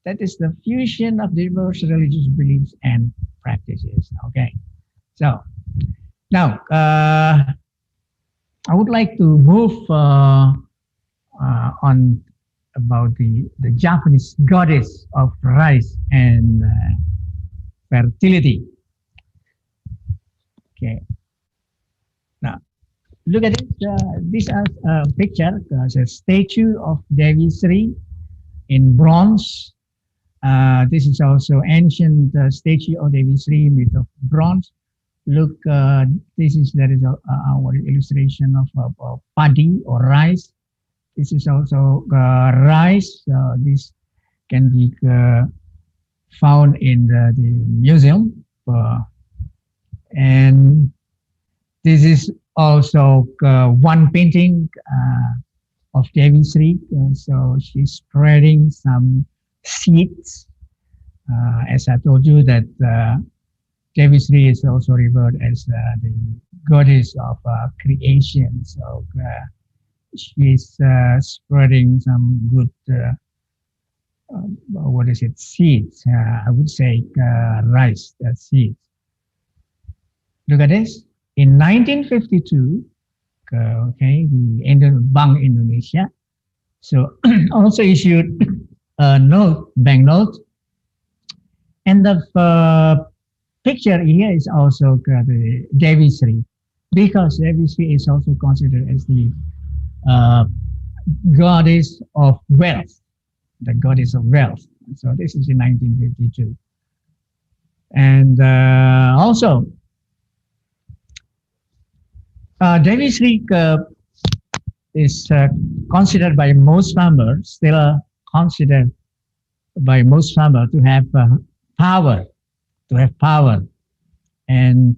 That is the fusion of diverse religious beliefs and practices. Okay, so now I would like to move on about the Japanese goddess of rice and fertility. Okay. Now, look at this. This is a picture. It's a statue of Dewi Sri in bronze. This is also ancient statue of Dewi Sri made of bronze. Look, there is our illustration of paddy or rice. This is also rice. This can be found in the museum. And this is also one painting of Dewi Sri. So she's spreading some seeds. As I told you that Dewi Sri is also revered as the goddess of creation. So she's spreading some good, seeds. I would say rice, seeds. Look at this. In 1952, okay, the Bank Indonesia so also issued a banknote, and the picture here is also the Dewi Sri, because Dewi Sri is also considered as the goddess of wealth, the goddess of wealth. So this is in 1952. And also, Dewi Sri is considered by most farmers, still considered by most farmers to have power, and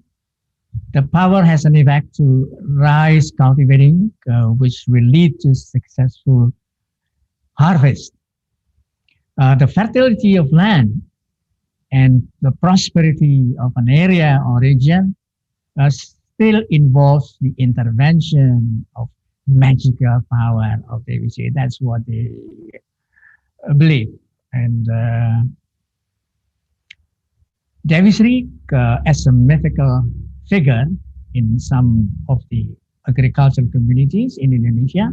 the power has an effect to rice cultivating, which will lead to successful harvest. The fertility of land and the prosperity of an area or region still involves the intervention of magical power of Dewi Sri. That's what they believe. And Dewi Sri, as a mythical figure in some of the agricultural communities in Indonesia,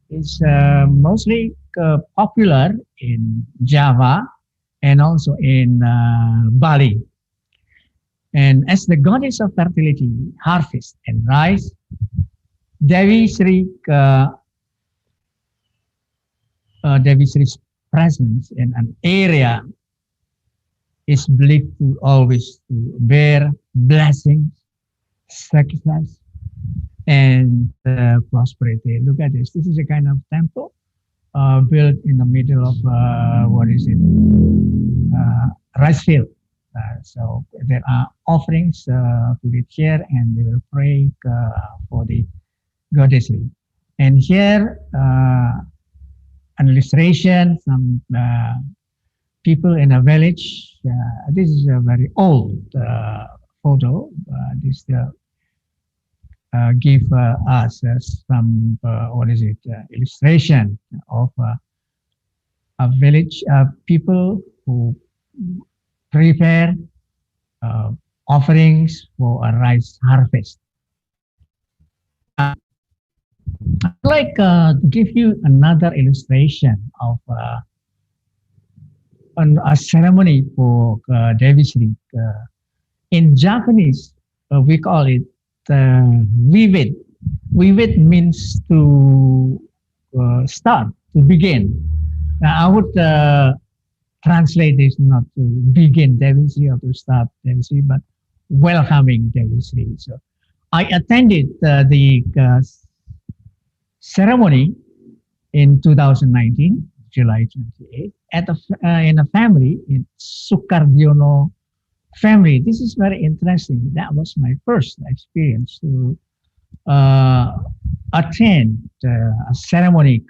is mostly popular in Java and also in Bali. And as the goddess of fertility, harvest, and rice, Dewi Sri presence in an area is believed to always to bear blessings, success, and prosperity. Look at this. This is a kind of temple built in the middle of rice field. So there are offerings to the chair, and they will pray for the goddessry. And here, an illustration, some people in a village. This is a very old photo. This give us some illustration of a village people who prepare offerings for a rice harvest. I'd like to give you another illustration of a ceremony for Dewi Sri. In Japanese, we call it vivid. Vivid means to start, to begin. Now, I would translate this not to begin Dewi Sri or to start Dewi Sri, but welcoming Dewi Sri. So I attended the ceremony in 2019, July 28, at in a family, in Sukardiono family. This is very interesting. That was my first experience to attend a ceremony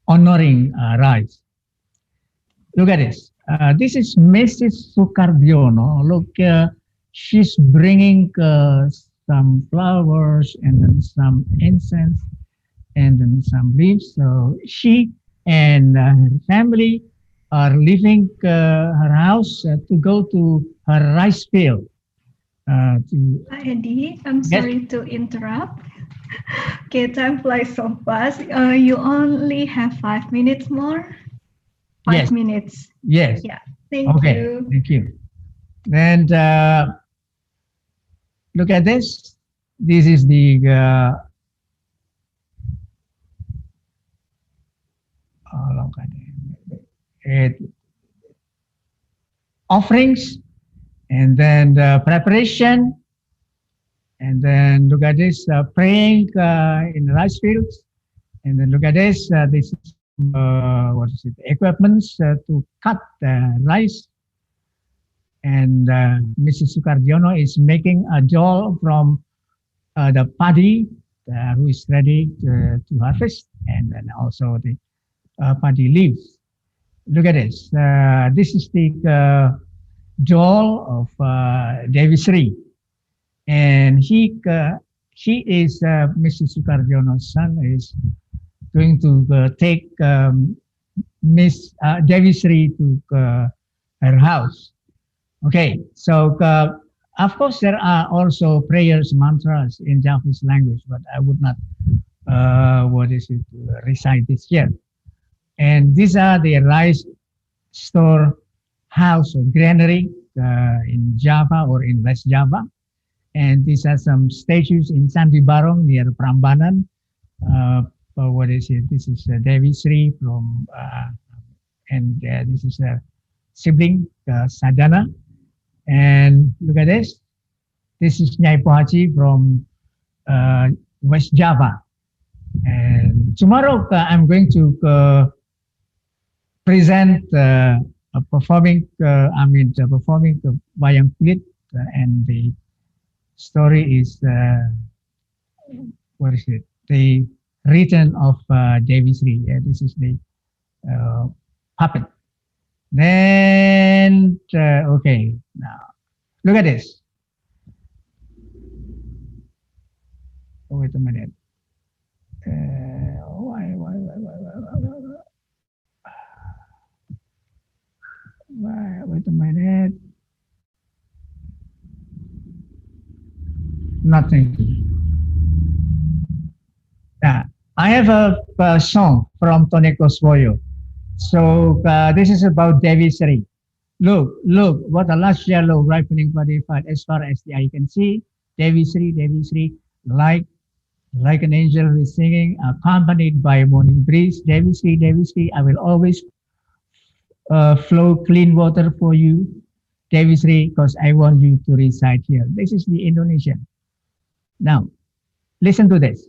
honoring rice. Look at this. This is Mrs. Sukardiono. Look, she's bringing some flowers and then some incense and then some leaves. So she and her family are leaving her house to go to her rice field. Hi, Eddy, I'm sorry to interrupt. Okay, time flies so fast. You only have 5 minutes more? 5 minutes. Yes. Yeah, thank you. Thank you. And look at this. This is the offerings, and then the preparation, and then look at this, praying in the rice fields, and then look at this. This is equipments to cut the rice, and Mrs. Sukardiono is making a doll from the paddy who is ready to harvest, and then also the paddy leaves. Look at this. This is the doll of Dewi Sri, and he is Mrs. Sukardiono's son is going to take Miss Dewi Sri to her house. Okay, so of course there are also prayers, mantras in Japanese language, but I would not recite this here. And these are the rice store house or granary in Java or in West Java. And these are some statues in Sandi Barong near Prambanan. This is Dewi Sri from, and this is a sibling, Sadana. And look at this. This is Nyai Pohaci from West Java. And tomorrow I'm going to present performing the Wayang Kulit, and the story is the return of Dewi Sri. This is the puppet. Then okay, now look at this. Oh, wait a minute. Wait a minute. Nothing. I have a song from Toneko Svoyo. So this is about Dewi Sri. Look, what a lush yellow ripening body fat. As far as the eye can see, Dewi Sri, like an angel who is singing, accompanied by a morning breeze. Dewi Sri, I will always flow clean water for you, Dewi Sri, because I want you to recite here. This is the Indonesian. Now, listen to this.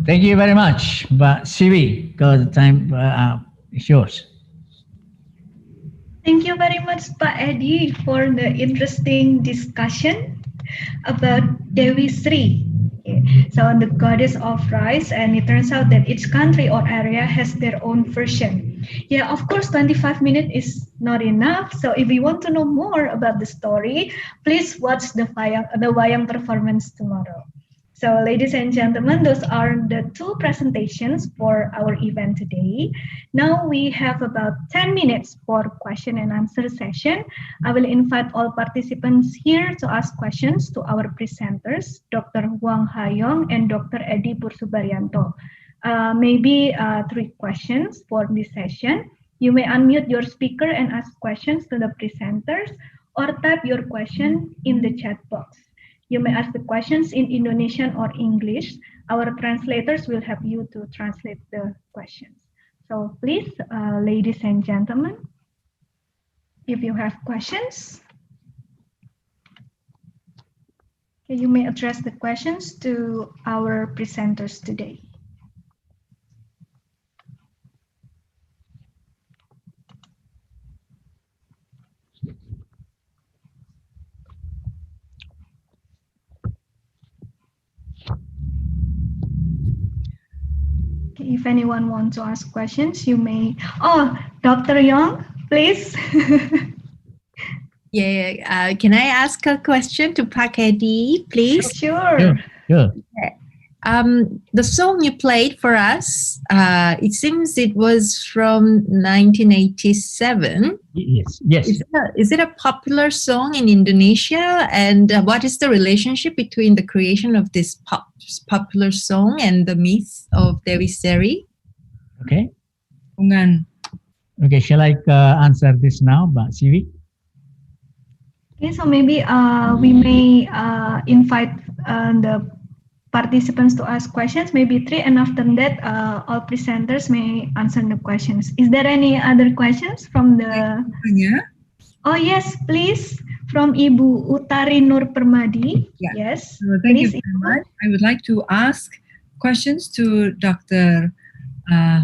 Thank you very much, Mbak Siwi, because the time is yours. Thank you very much, Pak Eddy, for the interesting discussion about Dewi Sri. So the goddess of rice, and it turns out that each country or area has their own version. Yeah, of course, 25 minutes is not enough. So if you want to know more about the story, please watch the Wayang performance tomorrow. So ladies and gentlemen, those are the two presentations for our event today. Now we have about 10 minutes for question and answer session. I will invite all participants here to ask questions to our presenters, Dr. Hwang and Dr. Eddy Pursubaryanto. Maybe 3 questions for this session. You may unmute your speaker and ask questions to the presenters or type your question in the chat box. You may ask the questions in Indonesian or English. Our translators will help you to translate the questions. So please, ladies and gentlemen, if you have questions, you may address the questions to our presenters today. If anyone wants to ask questions, you may. Oh, Dr. Young, please. Yeah, can I ask a question to Pak Eddy, please? Sure. Sure. The song you played for us, it seems it was from 1987. Yes. Is it a popular song in Indonesia? And what is the relationship between the creation of this popular song and the myth of Dewi Sri? Okay. Hwang. Okay, shall I answer this now, Mbak Siwi? Okay, so maybe we may invite the participants to ask questions, maybe 3, and after that, all presenters may answer the questions. Is there any other questions from the? Yeah. Oh yes, please, from Ibu Utari Nur Permadi. Yeah. Yes. Thank please, you very much. I would like to ask questions to Dr.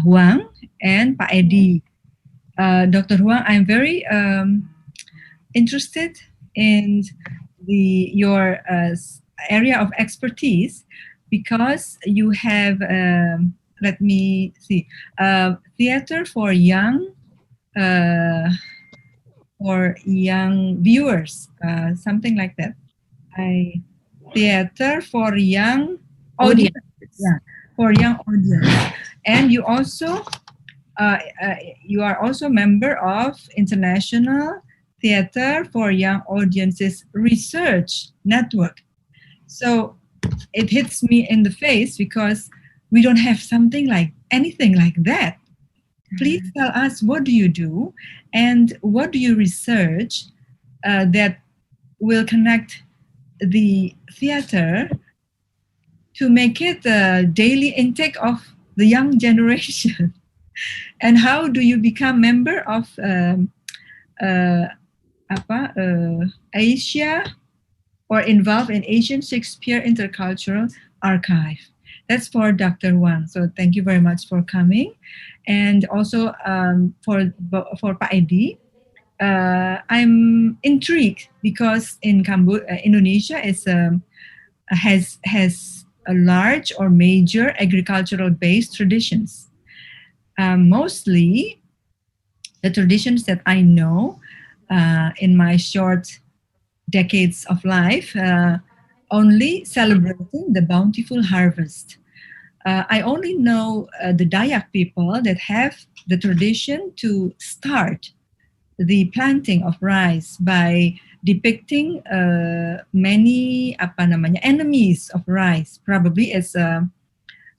Hwang and Pak Eddy. Dr. Hwang, I'm very interested in your area of expertise, because you have, let me see, theater for young viewers, something like that. Theater for young audience. Yeah, for young audience. And you also, you are also member of International Theater for Young Audiences Research Network. So it hits me in the face because we don't have something like anything like that, please tell us what do you do and what do you research that will connect the theater to make it a daily intake of the young generation. And how do you become member of Asia or involved in Asian Shakespeare Intercultural Archive? That's for Dr. Hwang. So thank you very much for coming. And also for Pak Eddy, I'm intrigued because in Indonesia has a large or major agricultural based traditions. Mostly the traditions that I know in my short decades of life, only celebrating the bountiful harvest. I only know the Dayak people that have the tradition to start the planting of rice by depicting many enemies of rice, probably as a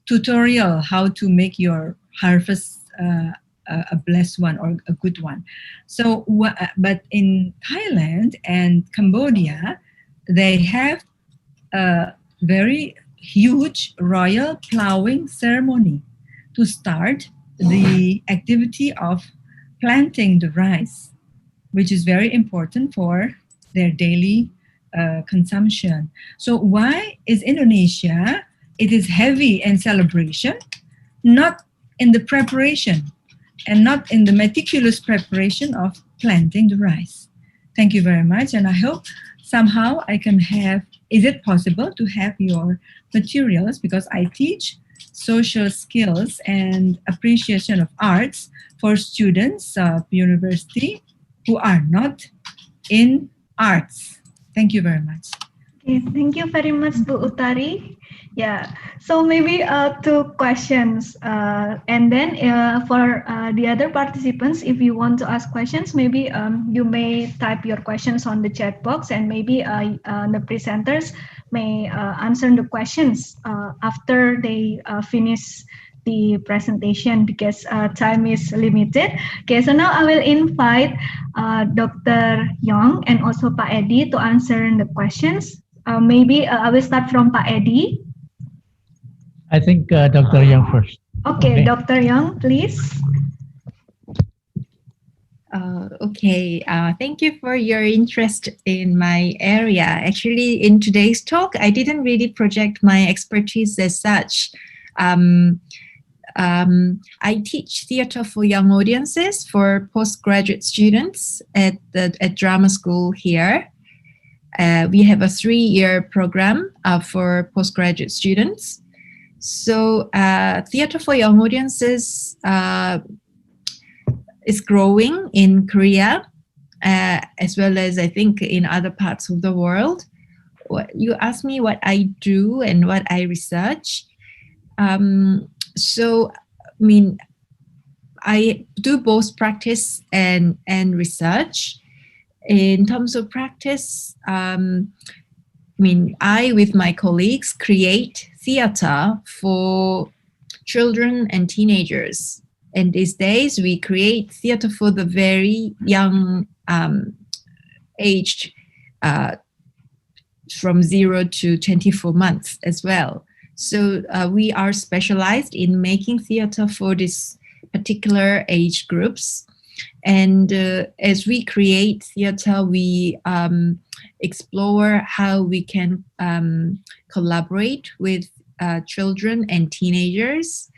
tutorial how to make your harvest a blessed one or a good one. So, but in Thailand and Cambodia, they have a very huge royal plowing ceremony to start the activity of planting the rice, which is very important for their daily consumption. So why is Indonesia, it is heavy in celebration, not in the preparation and not in the meticulous preparation of planting the rice? Thank you very much. And I hope somehow I can have, is it possible to have your materials, because I teach social skills and appreciation of arts for students of university who are not in arts. Thank you very much. Okay, thank you very much, Bu Utari. Yeah, so maybe 2 questions. And then for the other participants, if you want to ask questions, maybe you may type your questions on the chat box, and maybe the presenters may answer the questions after they finish the presentation, because time is limited. Okay, so now I will invite Dr. Hwang and also Pak Eddy to answer the questions. Maybe I will start from Pak Eddy. I think Dr. Hwang first. Okay, Dr. Hwang, please. Okay, thank you for your interest in my area. Actually, in today's talk, I didn't really project my expertise as such. I teach theater for young audiences for postgraduate students at drama school here. We have a 3-year program for postgraduate students. So theater for young audiences is growing in Korea, as well as I think in other parts of the world. You asked me what I do and what I research. So, I mean, I do both practice and research. In terms of practice, I mean, I, with my colleagues, create theater for children and teenagers. And these days, we create theater for the very young aged, from 0 to 24 months as well. So we are specialized in making theater for this particular age groups. And as we create theater, we explore how we can collaborate with children and teenagers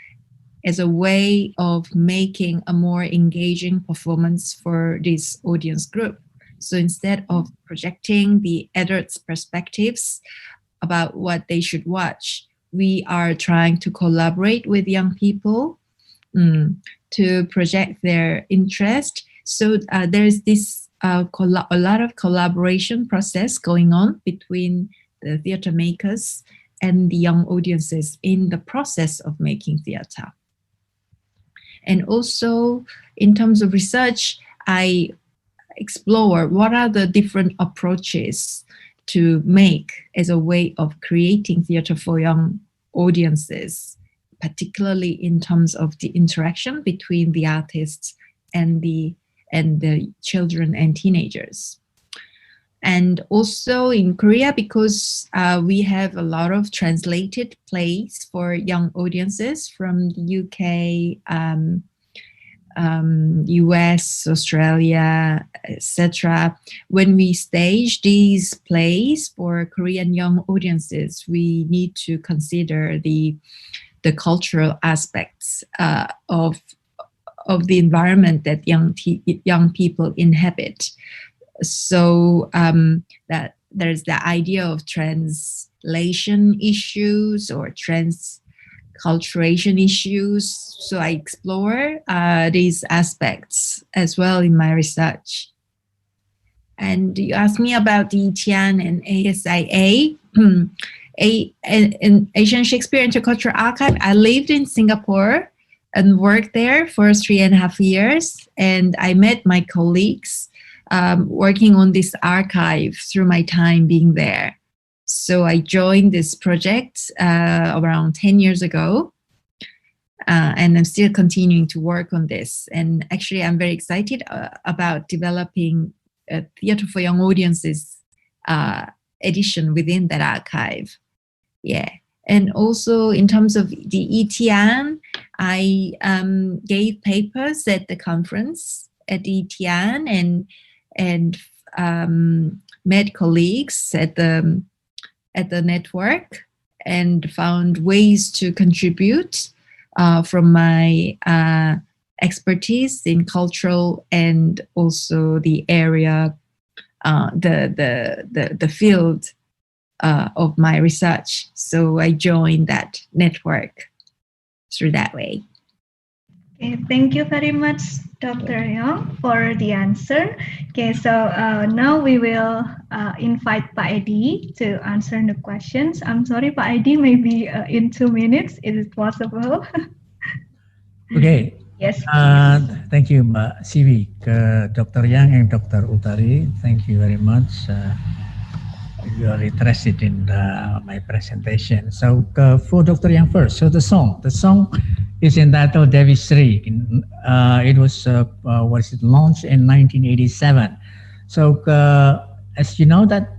as a way of making a more engaging performance for this audience group. So instead of projecting the adults' perspectives about what they should watch, we are trying to collaborate with young people to project their interest. So there's this a lot of collaboration process going on between the theater makers and the young audiences in the process of making theater. And also, in terms of research, I explore what are the different approaches to make as a way of creating theater for young audiences, particularly in terms of the interaction between the artists and the children and teenagers. And also in Korea, because we have a lot of translated plays for young audiences from the UK, US, Australia, etc. When we stage these plays for Korean young audiences, we need to consider the cultural aspects of the environment that young people inhabit. So that there's the idea of translation issues or transculturation issues. So I explore these aspects as well in my research. And you asked me about the ETN and ASIA, an Asian Shakespeare Intercultural Archive. I lived in Singapore and worked there for 3.5 years. And I met my colleagues working on this archive through my time being there. So I joined this project around 10 years ago, and I'm still continuing to work on this. And actually, I'm very excited about developing a Theatre for Young Audiences edition within that archive. Yeah. And also in terms of the ETN, I gave papers at the conference at the ETN and met colleagues at the network and found ways to contribute from my expertise in cultural and also the area, the field of my research. So I joined that network through that way. Okay, thank you very much, Dr. Young, for the answer. Okay, so now we will invite Pak Eddy to answer the questions. I'm sorry, Pak Eddy, maybe in 2 minutes, is it possible? Okay. Yes. Thank you, Mbak Siwi, Dr. Young and Dr. Utari. Thank you very much. You are interested in my presentation. So for Dr. Young first, so the song is entitled Dewi Sri. It was launched in 1987. So as you know that,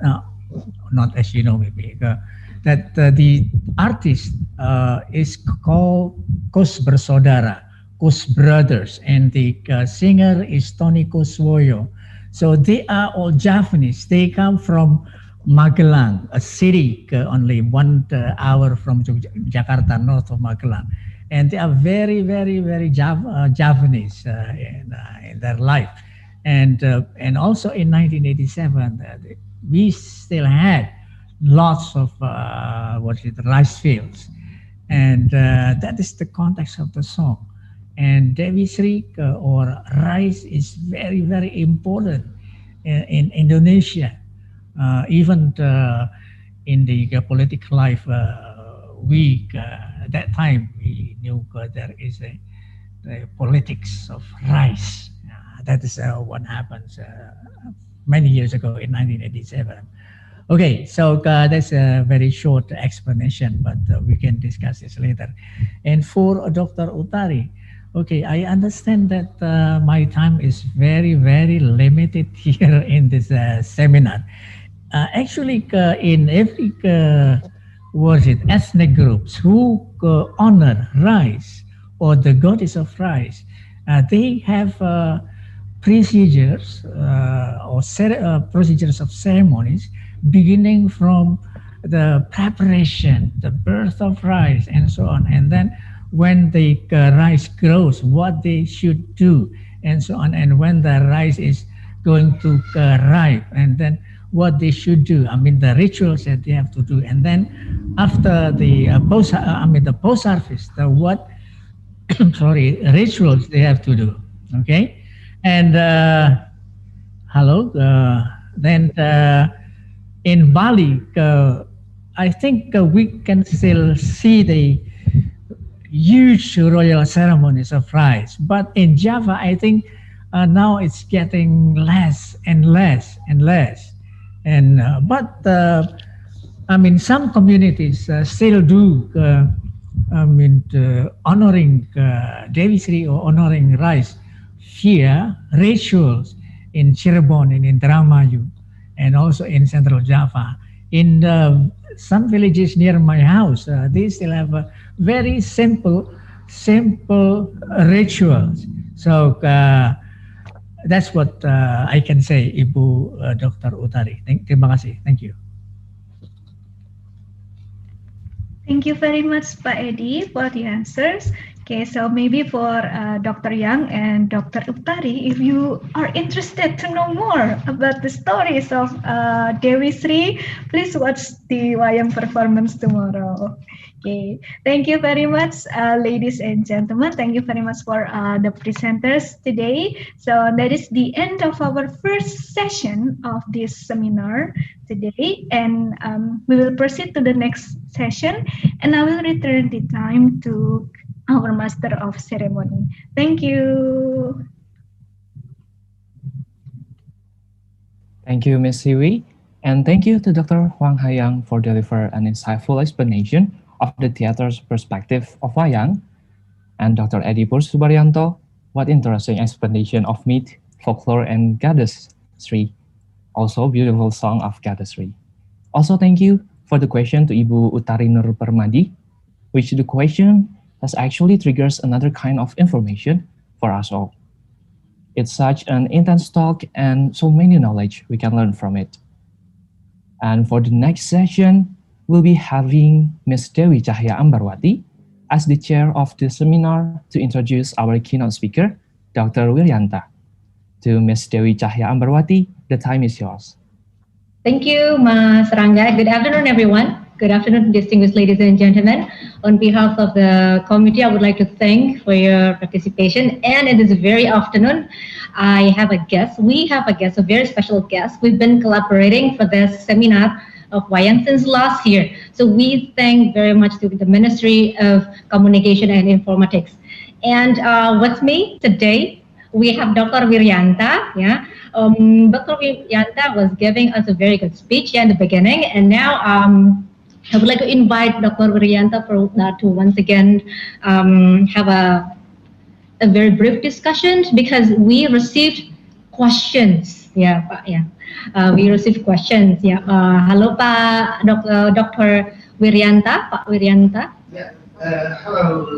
not as you know maybe, that the artist is called Kos Bersaudara, Kos Brothers, and the singer is Tony Kuswoyo. So they are all Javanese. They come from Magelang, a city only 1 hour from Jakarta, north of Magelang. And they are very, very, very Javanese in their life. And also in 1987, we still had lots of rice fields. And that is the context of the song. And Dewi Sri or rice is very, very important in Indonesia. Even in the political life, at that time we knew there is a politics of rice. That is what happens many years ago in 1987. Okay, so that's a very short explanation, but we can discuss this later. And for Dr. Utari, okay, I understand that my time is very, very limited here in this seminar. Actually, in every ethnic groups who honor rice or the goddess of rice, they have procedures procedures of ceremonies beginning from the preparation, the birth of rice, and so on. And then when the rice grows, what they should do, and so on. And when the rice is going to ripe, and then what they should do. I mean, the rituals that they have to do. And then after the post-harvest, rituals they have to do. Okay, and then in Bali, I think we can still see the huge royal ceremonies of rice. But in Java, I think now it's getting less and less and less. And but I mean, some communities still do honoring Dewi Sri or honoring rice via rituals in Cirebon and in Indramayu and also in Central Java. In some villages near my house, they still have very simple rituals. So that's what I can say, Ibu Dr. Utari. Terima kasih. Thank you. Thank you very much, Pak Eddy, for the answers. Okay, so maybe for Dr. Yang and Dr. Utari, if you are interested to know more about the stories of Dewi Sri, please watch the Wayang performance tomorrow. Okay, thank you very much, ladies and gentlemen. Thank you very much for the presenters today. So that is the end of our first session of this seminar today, and we will proceed to the next session, and I will return the time to our Master of Ceremony. Thank you. Thank you, Ms. Siwi, and thank you to Dr. Hwang for delivering an insightful explanation of the theater's perspective of Wayang, and Dr. Eddy Pursubaryanto, what interesting explanation of myth, folklore, and goddess Sri. Also, beautiful song of goddess Sri. Also, thank you for the question to Ibu Utari Nur Permadi, which the question has actually triggers another kind of information for us all. It's such an intense talk and so many knowledge we can learn from it. And for the next session, we'll be having Ms. Dewi Cahya Ambarwati as the chair of the seminar to introduce our keynote speaker, Dr. Wiryanta. To Ms. Dewi Cahya Ambarwati, the time is yours. Thank you, Mas Rangga. Good afternoon, everyone. Good afternoon, distinguished ladies and gentlemen. On behalf of the committee, I would like to thank for your participation. And in this very afternoon, I have a guest. We have a guest, a very special guest. We've been collaborating for this seminar of Wayang since last year. So we thank very much to the Ministry of Communication and Informatics. And with me today, we have Dr. Wiryanta. Yeah, Dr. Wiryanta was giving us a very good speech in the beginning, and now I would like to invite Dr. Wiryanta to once again have a very brief discussion because we received questions. Yeah, Pak. Yeah, we received questions. Yeah, hello, Pak Dr. Wiryanta, Pak Wiryanta. Yeah. Hello.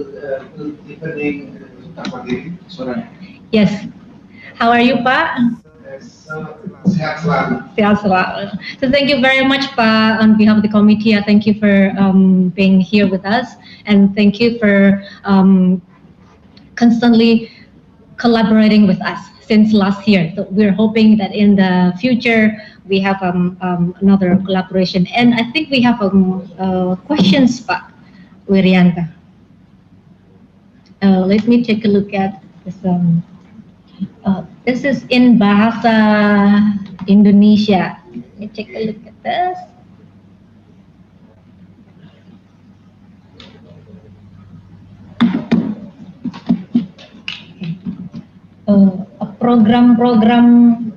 Good evening, Dr. Dewi. Sorry. Yes. How are you, Pak? Sehat selalu. Sehat selalu. So thank you very much, Pak, on behalf of the committee. Thank you for being here with us, and thank you for constantly collaborating with us since last year. So we're hoping that in the future we have another collaboration. And I think we have questions, Pak Wiryanta. Let me take a look at this. This is in Bahasa Indonesia. Let me take a look at this. Program-program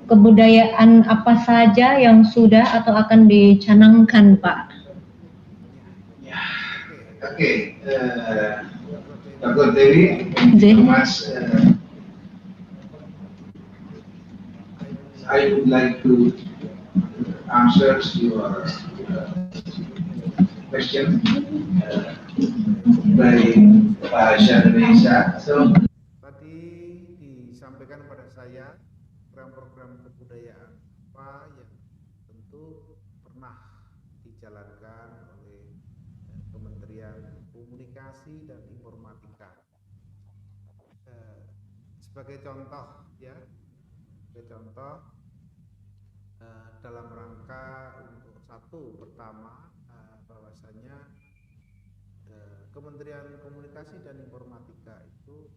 kebudayaan apa saja yang sudah atau akan dicanangkan, Pak? Okay, Dr. Dewi, thank you so much. I would like to answer your question dari bahasa Indonesia. So, tadi disampaikan pada saya program-program kebudayaan apa yang tentu pernah dijalankan oleh Kementerian Komunikasi dan Informatika. Sebagai contoh, ya, sebagai contoh. Dalam rangka untuk satu pertama bahwasanya Kementerian Komunikasi dan Informatika itu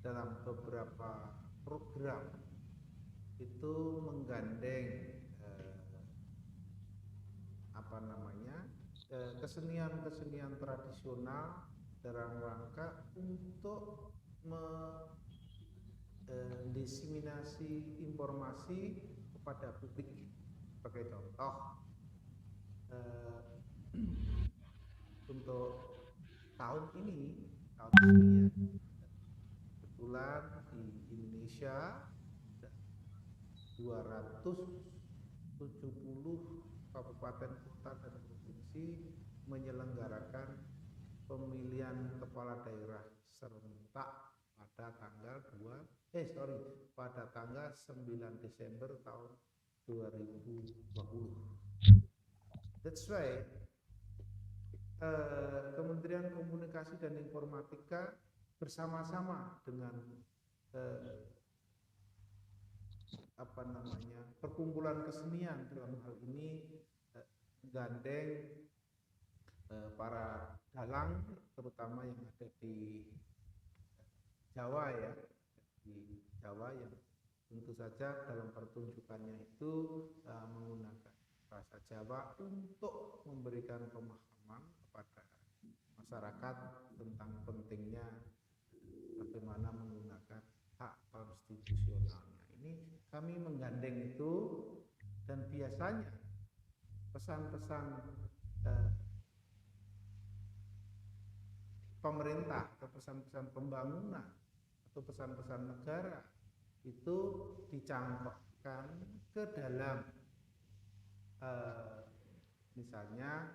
dalam beberapa program itu menggandeng kesenian-kesenian tradisional dalam rangka untuk mendiseminasi informasi kepada publik. Sebagai contoh, untuk tahun ini ya, kebetulan di Indonesia 270 kabupaten kota dan provinsi menyelenggarakan pemilihan kepala daerah serentak pada tanggal 9 Desember tahun 2020. That's why Kementerian Komunikasi dan Informatika bersama-sama dengan perkumpulan kesenian dalam hal ini menggandeng para dalang terutama yang ada di Jawa ya, di Jawa yang tentu saja dalam pertunjukannya itu menggunakan bahasa Jawa untuk memberikan pemahaman kepada masyarakat tentang pentingnya bagaimana menggunakan hak konstitusionalnya. Ini kami menggandeng itu, dan biasanya pesan-pesan pemerintah atau pesan-pesan pembangunan atau pesan-pesan negara itu dicangkokkan ke dalam misalnya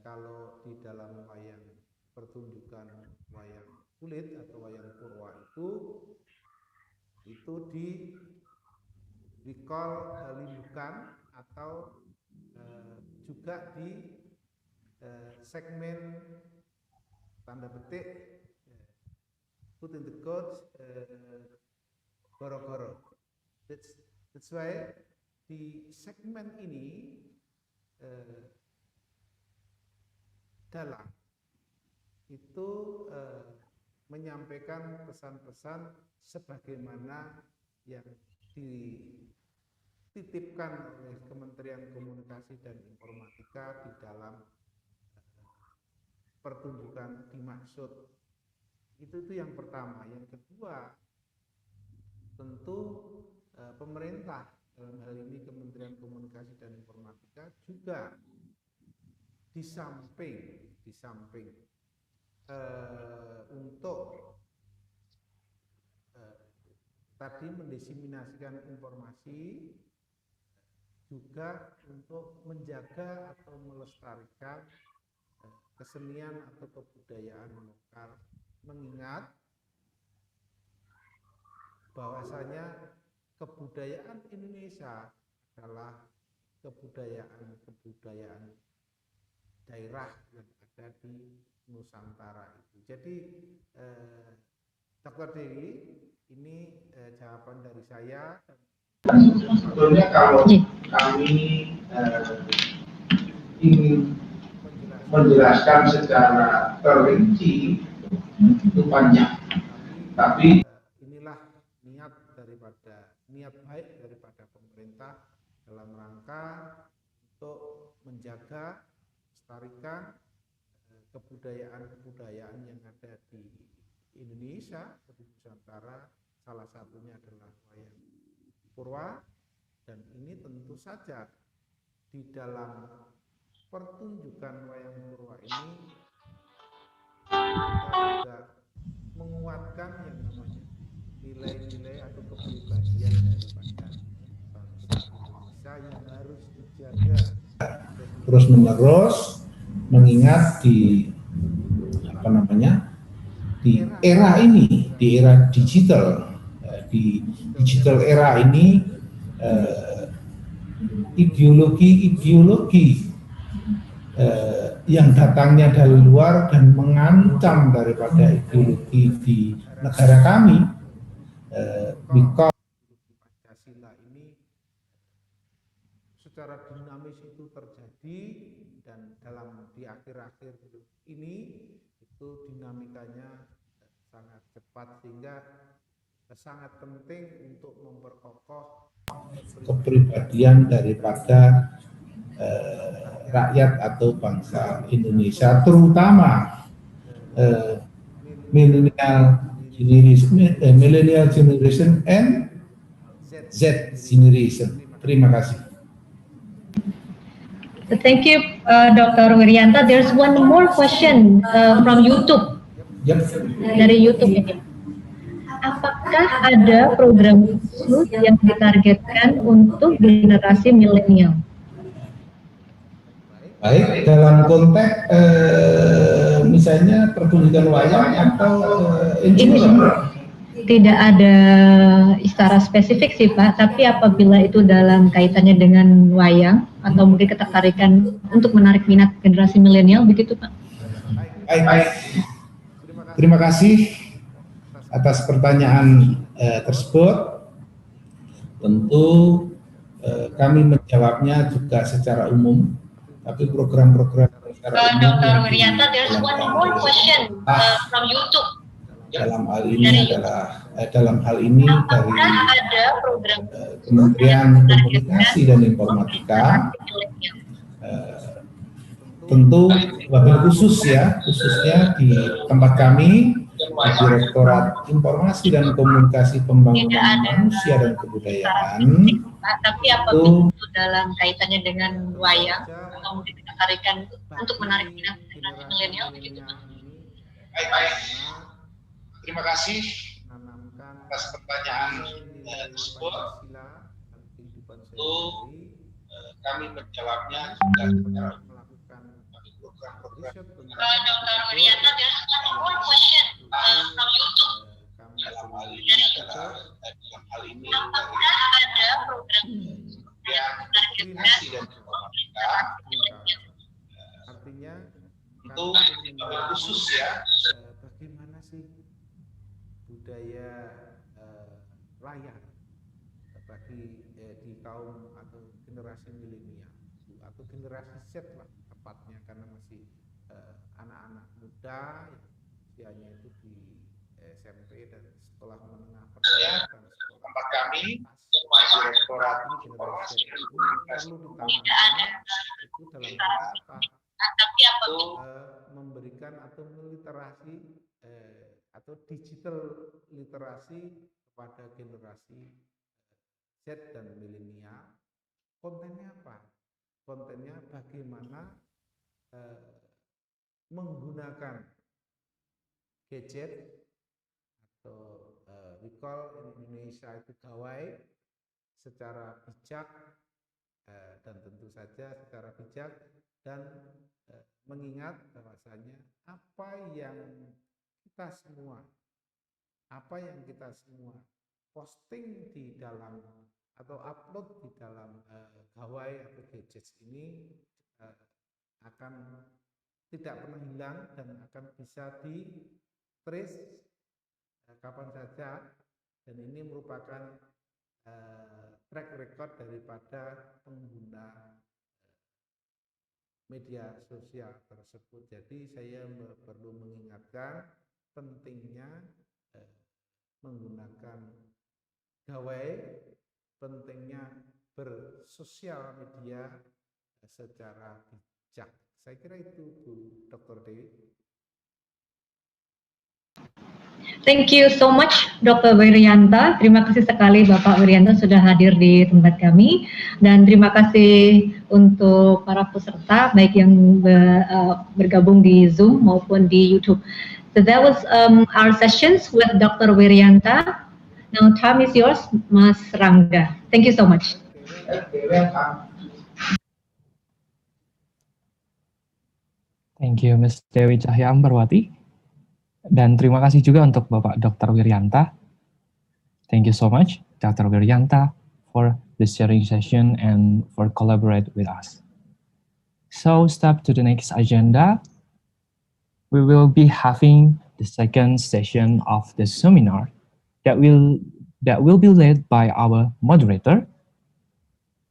kalau di dalam wayang pertunjukan wayang kulit atau wayang purwa itu di lindukan atau juga di segmen tanda petik put in the quotes goro-goro. That's why di segmen ini dalang itu menyampaikan pesan-pesan sebagaimana yang dititipkan oleh Kementerian Komunikasi dan Informatika di dalam pertunjukan dimaksud. Itu yang pertama. Yang kedua, tentu pemerintah dalam hal ini Kementerian Komunikasi dan Informatika juga di samping untuk tadi mendesiminasikan informasi, juga untuk menjaga atau melestarikan kesenian atau kebudayaan lokal, mengingat bahwasanya kebudayaan Indonesia adalah kebudayaan daerah yang ada di Nusantara itu. Jadi Dr. Dewi, ini jawaban dari saya. Sebetulnya kalau kami ingin menjelaskan secara terrinci itu panjang, tapi inilah niat baik daripada pemerintah dalam rangka untuk menjaga, melestarikan kebudayaan yang ada di Indonesia, di Nusantara. Salah satunya adalah wayang purwa, dan ini tentu saja di dalam pertunjukan wayang purwa ini kita juga menguatkan yang namanya nilai-nilai atau kepribadian daripada bangsa Indonesia yang harus dijaga terus menerus, mengingat di di era ini, di era digital, di digital era ini ideologi yang datangnya dari luar dan mengancam daripada ideologi di negara kami, Pancasila ini secara dinamis itu terjadi, dan di akhir-akhir ini itu dinamikanya sangat cepat, sehingga sangat penting untuk memperkokoh kepribadian daripada rakyat atau bangsa Indonesia, terutama millennial generation and Z generation. Terima kasih. Thank you, Dr. Wiryanta. There's one more question from YouTube. Dari YouTube ini. Apakah ada program khusus yang ditargetkan untuk generasi milenial? Baik, dalam konteks misalnya pertunjukan wayang atau Ini tidak ada secara spesifik sih Pak, tapi apabila itu dalam kaitannya dengan wayang atau mungkin ketertarikan untuk menarik minat generasi milenial begitu Pak. Baik. Terima kasih atas pertanyaan tersebut. Tentu kami menjawabnya juga secara umum, tapi program-program secara umum. Dr. Wiryanta, there's one more question from YouTube. Dalam hal ini dalam hal ini dari ada program Kementerian Komunikasi dan Informatika, tentu wabil khusus ya, khususnya di tempat kami di Direktorat Informasi dan Komunikasi Pembangunan Manusia dan Kebudayaan. Tapi apabila itu dalam kaitannya dengan wayang atau mungkin ketertarikan untuk menarik minat generasi milenial begitu Pak. Baik. Terima kasih atas pertanyaan tersebut. Tentu kami menjawabnya juga secara melakukan program-program. Dr. Wiryanta, there's one more question from YouTube. Dalam hal ini apakah ada program yang Komunikasi dan Informatika, artinya itu khusus ya. Bagaimana sih budaya layar bagi di kaum atau generasi milenial atau generasi Z lah tepatnya, karena masih anak-anak muda usianya itu di SMP dan sekolah menengah pertama tempat kami Direktorat Informasi dan Komunikasi itu dalam rangka apa? Memberikan atau meliterasi atau digital literasi kepada generasi Z dan milenial. Kontennya apa? Kontennya bagaimana menggunakan gadget atau we call in Indonesia itu gawai secara bijak dan tentu saja secara bijak dan mengingat bahwasanya apa yang kita semua posting di dalam atau upload di dalam gawai atau gadgets ini akan tidak pernah hilang dan akan bisa di trace kapan saja, dan ini merupakan track record daripada pengguna media sosial tersebut. Jadi saya perlu mengingatkan pentingnya menggunakan gawai, pentingnya bersosial media secara bijak. Saya kira itu Bu Dr. Dewi. Thank you so much Dr. Wiryanta. Terima kasih sekali Bapak Wiryanta sudah hadir di tempat kami, dan terima kasih untuk para peserta baik yang bergabung di Zoom maupun di YouTube. So that was our sessions with Dr. Wiryanta. Now time is yours, Mas Rangga. Thank you so much. Thank you, Ms. Dewi Cahya Ambarwati. Dan terima kasih juga untuk Bapak Dr. Wiryanta. Thank you so much, Dr. Wiryanta, for the sharing session and for collaborate with us. So, step to the next agenda. We will be having the second session of the seminar that will be led by our moderator,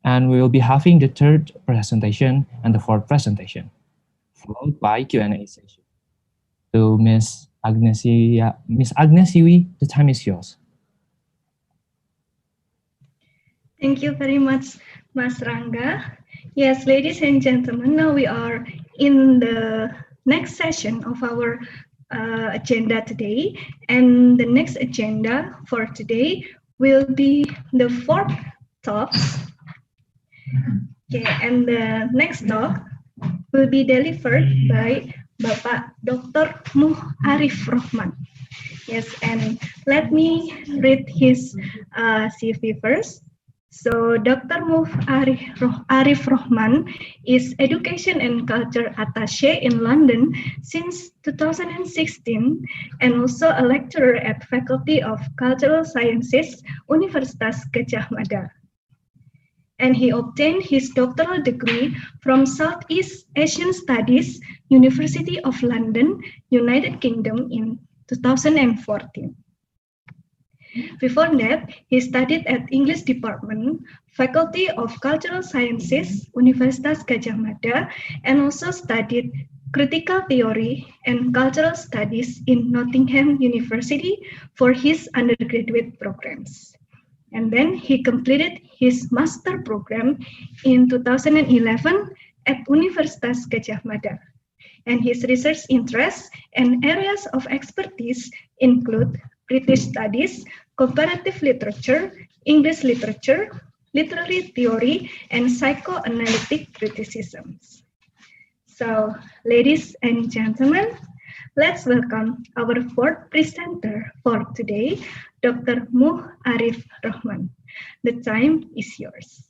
and we will be having the third presentation and the fourth presentation, followed by Q&A session. To Miss Agnesiwi, the time is yours. Thank you very much, Mas Rangga. Yes, ladies and gentlemen, now we are in the next session of our agenda today, and the next agenda for today will be the fourth talks Okay, and the next talk will be delivered by Bapak Dr. Arif Rokhman. Yes, and let me read his CV first. So, Dr. Arif Rokhman is Education and Culture Attaché in London since 2016 and also a lecturer at Faculty of Cultural Sciences, Universitas Gadjah Mada. And he obtained his doctoral degree from Southeast Asian Studies, University of London, United Kingdom in 2014. Before that, he studied at English Department, Faculty of Cultural Sciences, Universitas Gadjah Mada, and also studied Critical Theory and Cultural Studies in Nottingham University for his undergraduate programs. And then he completed his master program in 2011 at Universitas Gadjah Mada. And his research interests and areas of expertise include British studies, comparative literature, English literature, literary theory, and psychoanalytic criticisms. So, ladies and gentlemen, let's welcome our fourth presenter for today, Dr. Arif Rokhman. The time is yours.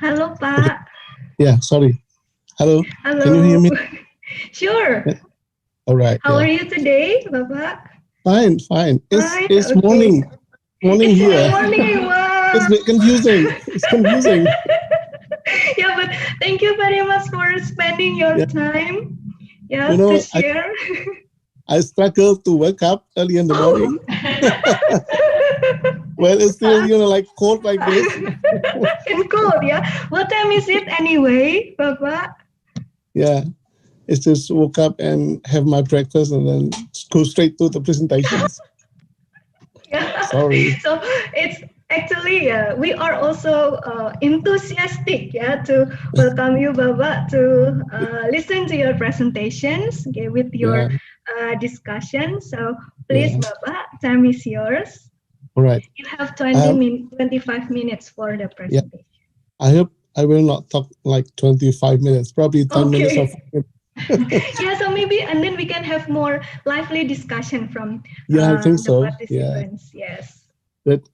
Halo, Pak. Yeah, sorry. Hello. Hello. Can you hear me? Sure. Yeah. All right. How are you today, Bapak? Fine, fine. It's okay. morning. Morning it's here. Morning, wow. It's a bit confusing. It's confusing. Yeah, but thank you very much for spending your time. Yeah, to share. I struggle to wake up early in the morning. Well, it's still, like cold like this. It's cold, yeah. What time is it anyway, Bapak? Yeah, it's just woke up and have my breakfast and then go straight to the presentations. Yeah. Sorry. So it's actually, we are also enthusiastic, to welcome you, Bapak, to listen to your presentations, with your discussion. So please, Bapak, time is yours. All right. You have 25 minutes for the presentation. Yeah. I hope I will not talk like 25 minutes, probably 10 minutes of Yeah, so maybe, and then we can have more lively discussion from I think so. participants. Yeah. Yes. But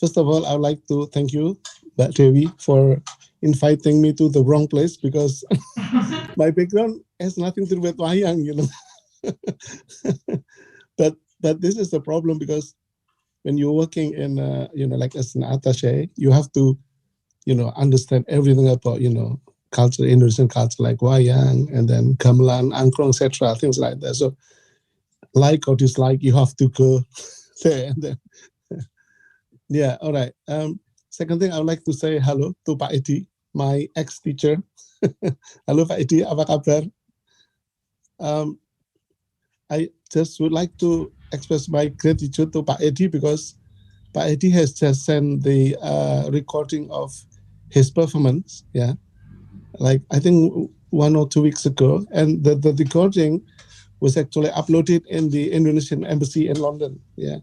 first of all, I would like to thank you, Dewi, for inviting me to the wrong place because my background has nothing to do with Wayang, But this is the problem because when you're working in, like as an attaché, you have to, understand everything about, culture, Indonesian culture, like Wayang, and then Gamelan, Angklung, etc., things like that. So, like or dislike, you have to go there. And then. Yeah, all right. Second thing, I would like to say hello to Pak Eddy, my ex-teacher. Hello, Pak Eddy, apa kabar? I just would like to express my gratitude to Pak Eddy because Pak Eddy has just sent the recording of his performance, like I think 1 or 2 weeks ago, and the recording was actually uploaded in the Indonesian embassy in London, I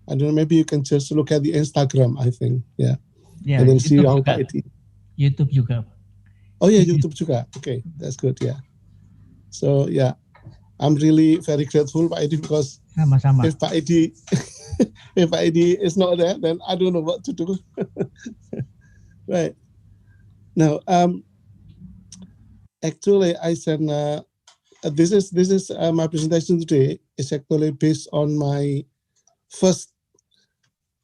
don't know, maybe you can just look at the Instagram, I think, and then YouTube see how juga. Pak Eddy. YouTube juga. Oh yeah, YouTube juga. Okay, that's good, So I'm really very grateful Pak Eddy because Sama-sama. if Pak Eddy is not there, then I don't know what to do. Right. Now, actually, I said this is my presentation today is actually based on my first,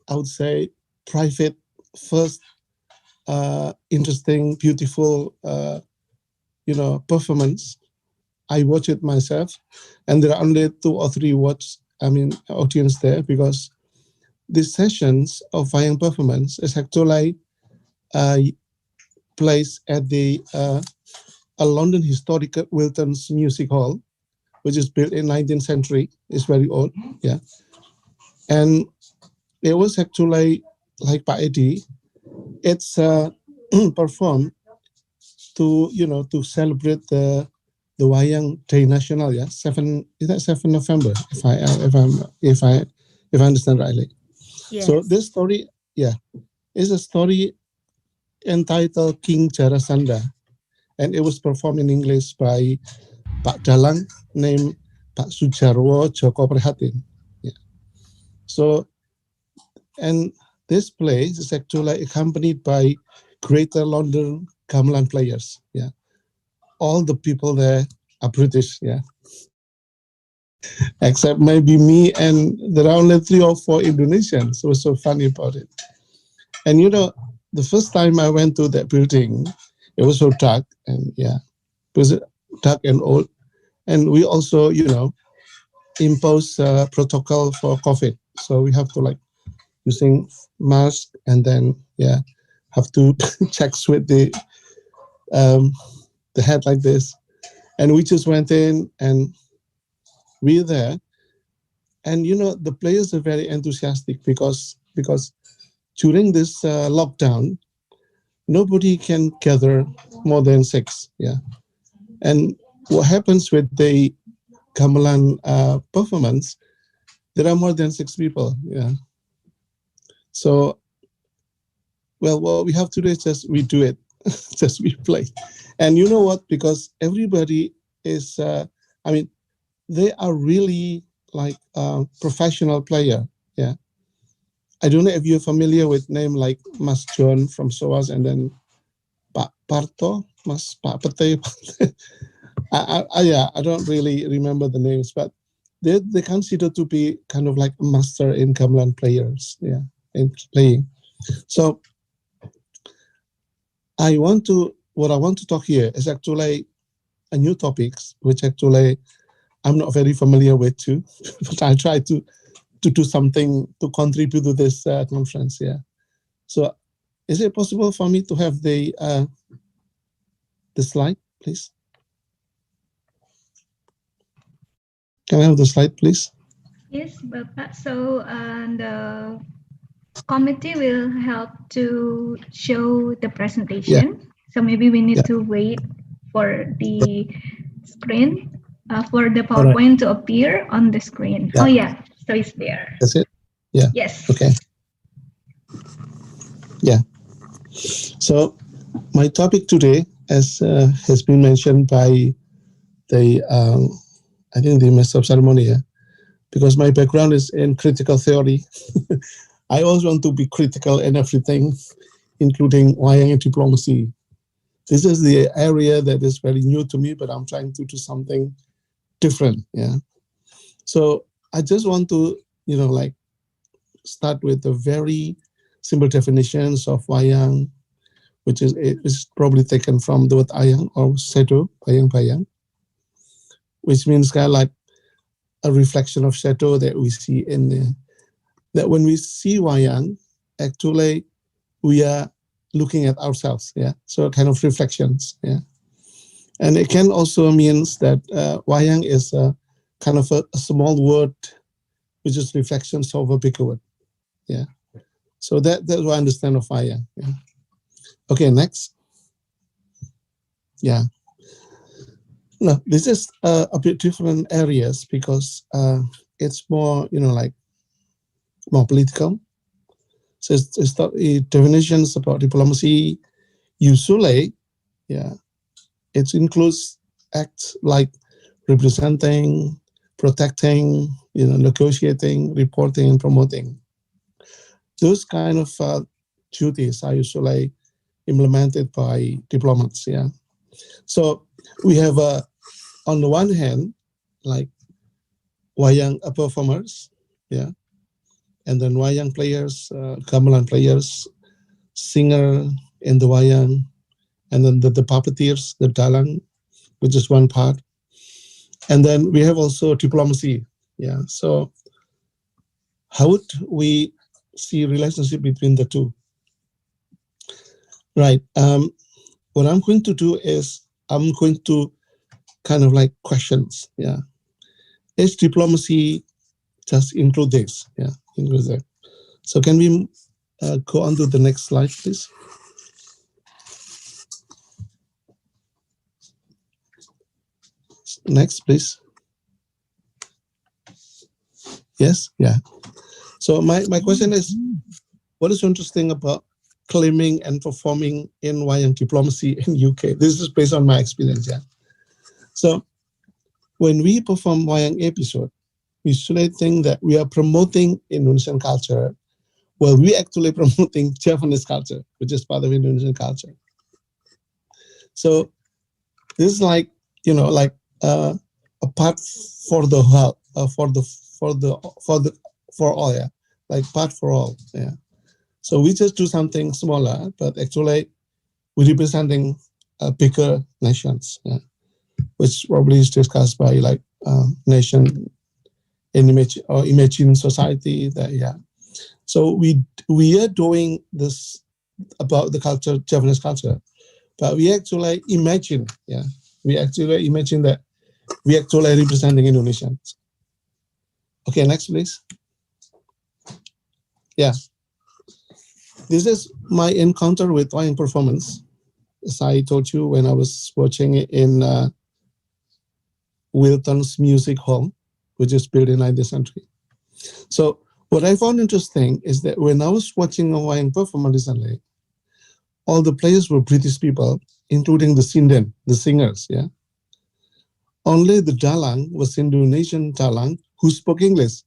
I would say, private, first interesting, beautiful, performance. I watch it myself, and there are only 2 or 3 audience there because these sessions of Wayang performance is actually placed at the a London historic Wilton's Music Hall, which is built in 19th century. It's very old, And it was actually like by Eddy, it's performed to to celebrate the Wayang Day National, 7 November, if I understand rightly. Yes. So this story, is a story entitled King Jarasandha, and it was performed in English by Pak Dalang named Pak Sujarwo Joko Prihatin. So, and this play is actually accompanied by Greater London Gamelan players. All the people there are British. Except maybe me, and there are only 3 or 4 Indonesians. So it's so funny about it. And the first time I went to that building, it was so dark, and it was dark and old. And we also, impose protocol for COVID. So we have to using mask, and then have to check with the head like this. And we just went in, and we're there. And the players are very enthusiastic because during this lockdown, nobody can gather more than 6. And what happens with the Gamelan performance, there are more than 6 people. So, well, what we have to do is just we do it, just we play. And you know what? Because everybody is, they are really like professional player. I don't know if you're familiar with name like Mas John from SOAS, and then Pak Parto, Mas Pak Pete. I don't really remember the names, but they consider to be kind of like a master in Gamelan players, in playing. So what I want to talk here is actually a new topics, which actually I'm not very familiar with too, but I try to do something to contribute to this conference. So is it possible for me to have the slide, please? Can I have the slide, please? Yes, Bapak. So the committee will help to show the presentation. So maybe we need to wait for the screen, for the PowerPoint to appear on the screen. Oh yeah, so it's there. That's it? Yes. Okay. So my topic today, as has been mentioned by the I think the master of ceremony, because my background is in critical theory. I always want to be critical in everything, including Wayang and diplomacy. This is the area that is very new to me, but I'm trying to do something different. So I just want to, start with the very simple definitions of Wayang, which is probably taken from the word ayang or shadow, bayang-bayang, which means kind of like a reflection of shadow that we see in that when we see Wayang, actually we are looking at ourselves. So kind of reflections. And it can also means that Wayang is a kind of a small word, which is reflections of a bigger word. So that's what I understand of Wayang. Okay, next. No, this is a bit different areas because it's more, more political. So it's the definitions about diplomacy. Usually, it includes acts like representing, protecting, negotiating, reporting, and promoting. Those kind of duties are usually implemented by diplomats. So we have on the one hand, like Wayang performers, and then Wayang players, Gamelan players, singer in the Wayang, and then the puppeteers, the dalang, which is one part. And then we have also diplomacy. So how would we see relationship between the two? Right. What I'm going to do is I'm going to kind of like questions. Is diplomacy just include this? inclusive. So can we go on to the next slide, please? Next, please. Yes, yeah. So my question is, what is interesting about claiming and performing in wayang diplomacy in UK? This is based on my experience, yeah. So when we perform wayang episode, we usually think that we are promoting Indonesian culture. Well, we actually promoting Japanese culture, which is part of Indonesian culture. So this is like, you know, like a part for the whole, for all, yeah, like part for all, yeah. So we just do something smaller, but actually we're representing bigger nations, yeah, which probably is discussed by like nation in imagine society, that, yeah. So we are doing this about the culture, Japanese culture, but we actually imagine, yeah, we actually imagine that we actually representing Indonesians. Okay, next please. Yeah. This is my encounter with wayang performance. As I told you when I was watching it in Wilton's Music Hall, which is built in 19th century. So what I found interesting is that when I was watching a wayang performance recently, all the players were British people, including the sinden, the singers, yeah. Only the dalang was Indonesian dalang who spoke English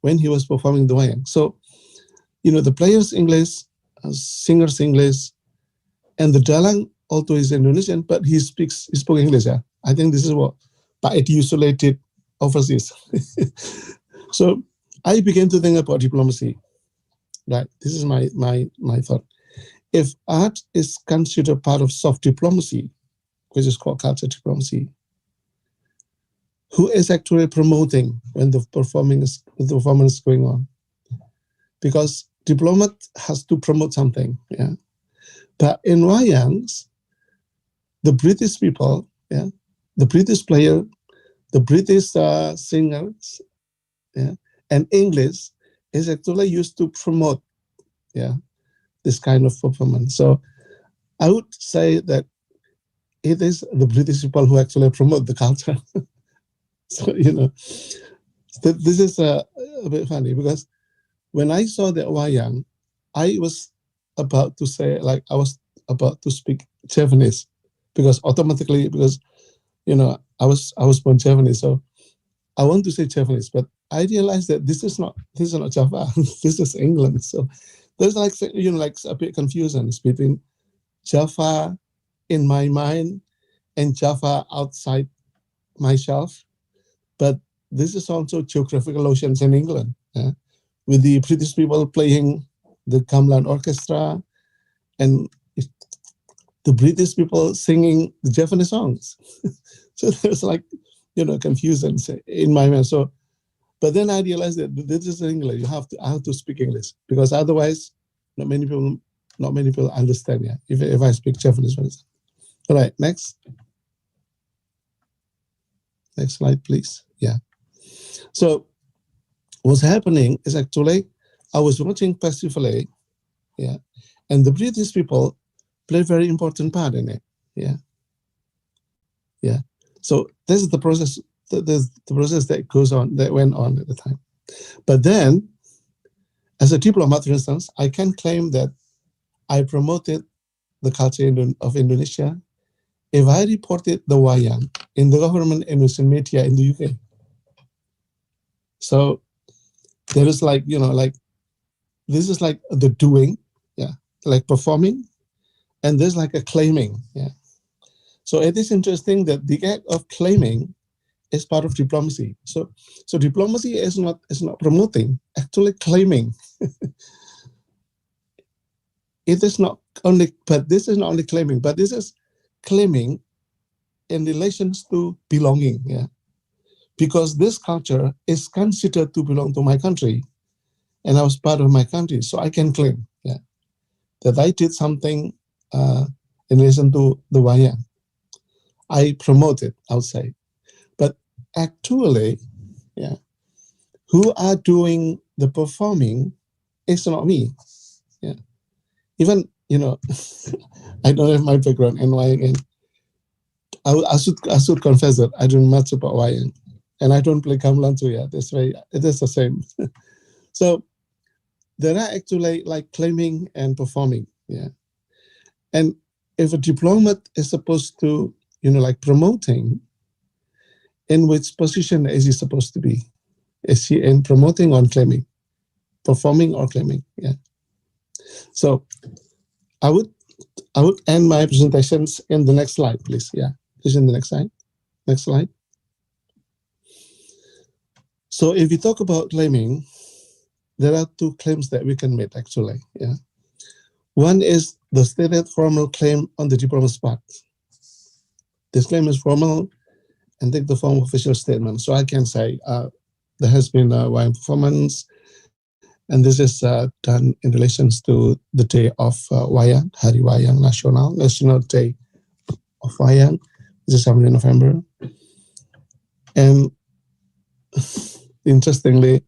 when he was performing the wayang. So, you know, the players English, singers English, and the dalang also is Indonesian, but he spoke English, yeah. I think this is what Eddy usually did overseas. So I began to think about diplomacy. Right, this is my thought. If art is considered part of soft diplomacy, which is called culture diplomacy, who is actually promoting when the performance is going on? Because diplomat has to promote something, yeah. But in wayangs, the British people, yeah, the British player, the British singers, yeah, and English is actually used to promote, yeah, this kind of performance. So I would say that it is the British people who actually promote the culture. So, you know, this is a bit funny because when I saw the wayang, I was about to say, like, I was about to speak Japanese because automatically, because, you know, I was born Japanese, so I want to say Japanese, but I realized that this is not Java, this is England. So there's like, you know, like a bit confusion between Java in my mind and Java outside myself. But this is also geographical oceans in England, yeah? With the British people playing the Gamelan orchestra and the British people singing the Japanese songs. So there's like, you know, confusion in my mind. So, but then I realized that this is English. I have to speak English because otherwise, not many people understand. Yeah, if I speak Japanese, for example. All right, next slide, please. Yeah. So what's happening is actually I was watching passively, yeah, and the British people play a very important part in it. Yeah. Yeah. So this is the process. The process that went on at the time. But then, as a diplomat, for instance, I can claim that I promoted the culture of Indonesia if I reported the wayang in the government Indonesian media in the UK. So there is like, you know, like, this is like the doing, yeah, like performing, and there's like a claiming, yeah. So it is interesting that the act of claiming is part of diplomacy. So diplomacy is not promoting, actually claiming. It is not only, but this is not only claiming, but this is claiming in relations to belonging, yeah. Because this culture is considered to belong to my country, and I was part of my country, so I can claim, yeah, that I did something in relation to the wayang. I promote it outside. But actually, yeah, who are doing the performing is not me. Yeah. Even, you know, I don't have my background in Wayang, and I should confess that I don't know much about Wayang, and I don't play Gamelan too. Yeah, that's why it is the same. So there are actually like claiming and performing. Yeah, and if a diplomat is supposed to, you know, like promoting, in which position is he supposed to be? Is he in promoting or claiming, performing or claiming? Yeah. So I would end my presentations in the next slide, please. Yeah, please in the next slide. Next slide. So if we talk about claiming, there are two claims that we can make actually. Yeah. One is the stated formal claim on the diplomat's part. This claim is formal and take the form of official statement. So I can say there has been a Wayang performance, and this is done in relation to the day of Wayang, Hari Wayang National Day of Wayang. This is 7th November. And interestingly,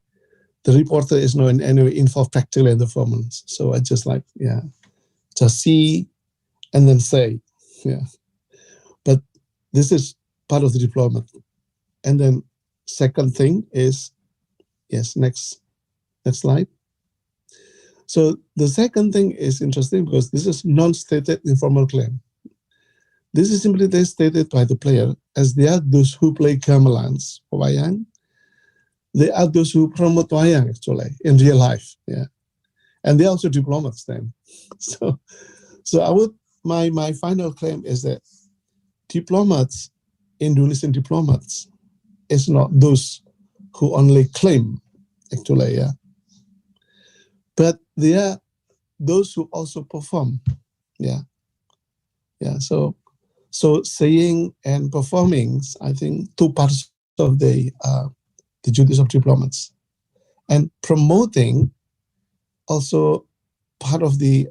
the reporter is not in any way involved practically in the performance. So I just like, yeah, just see and then say, yeah. But this is part of the diplomat. And then second thing is, yes, next slide. So the second thing is interesting because this is non-stated informal claim. This is simply stated by the player, as they are those who play gamelans for Wayang. They are those who promote Wayang actually in real life, yeah. And they are also diplomats then. So I would, my final claim is that diplomats, Indonesian diplomats, is not those who only claim actually, yeah. But they are those who also perform, yeah. Yeah, so saying and performing, I think, two parts of the duties of diplomats. And promoting, also part of the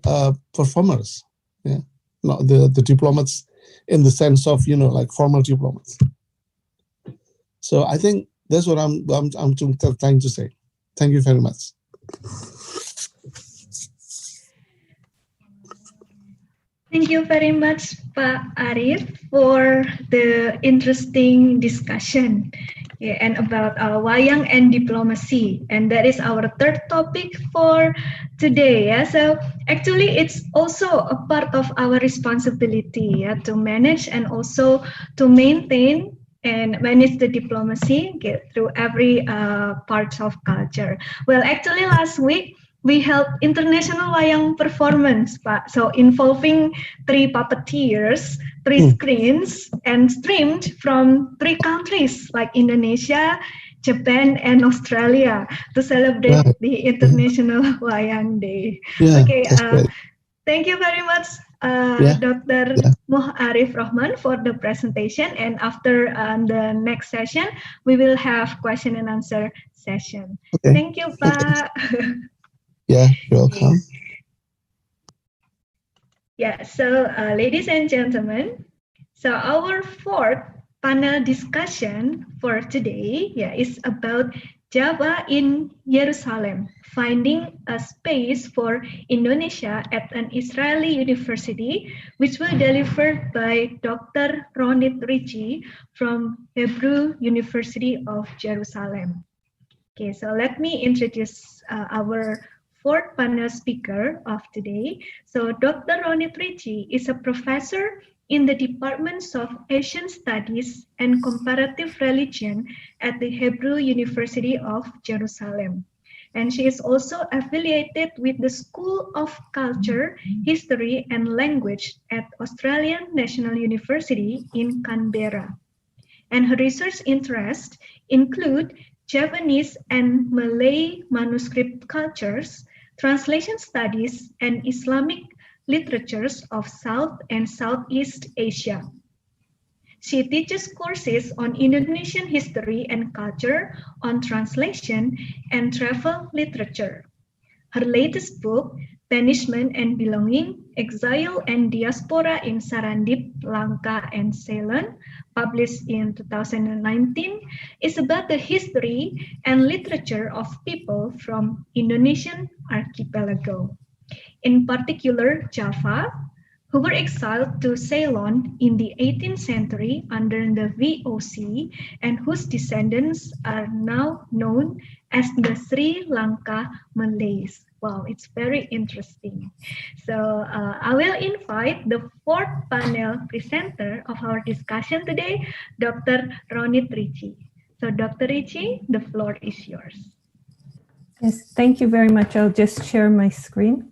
performers, yeah, not the diplomats in the sense of, you know, like formal diplomats. So I think that's what I'm trying to say. Thank you very much. Thank you very much, Pak Arif, for the interesting discussion, yeah, and about Wayang and diplomacy. And that is our third topic for today. Yeah? So actually, it's also a part of our responsibility, yeah, to manage and also to maintain and manage the diplomacy, get through every part of culture. Well, actually, last week, we held international wayang performance, Pak. So involving 3 puppeteers, 3 screens, and streamed from 3 countries like Indonesia, Japan, and Australia to celebrate the International Wayang Day. Yeah, okay, great. Thank you very much, Dr. Arif Rokhman, for the presentation. And after the next session, we will have question and answer session. Okay. Thank you, Pak. Yeah, you're welcome. Yeah, so ladies and gentlemen, so our 4th panel discussion for today, yeah, is about Java in Jerusalem, finding a space for Indonesia at an Israeli university, which will be delivered by Dr. Ronit Ritchie from Hebrew University of Jerusalem. Okay, so let me introduce our 4th panel speaker of today. So Dr. Ronit Ritchie is a professor in the Departments of Asian Studies and Comparative Religion at the Hebrew University of Jerusalem. And she is also affiliated with the School of Culture, History and Language at Australian National University in Canberra. And her research interests include Javanese and Malay manuscript cultures, translation studies, and Islamic literatures of South and Southeast Asia. She teaches courses on Indonesian history and culture, on translation, and travel literature. Her latest book, Banishment and Belonging, Exile and Diaspora in Sarandip, Lanka, and Ceylon, published in 2019, is about the history and literature of people from Indonesian archipelago, in particular Java, who were exiled to Ceylon in the 18th century under the VOC and whose descendants are now known as the Sri Lanka Malays. Wow, it's very interesting. So I will invite the fourth panel presenter of our discussion today, Dr. Ronit Ritchie. So Dr. Ritchie, the floor is yours. Yes, thank you very much. I'll just share my screen.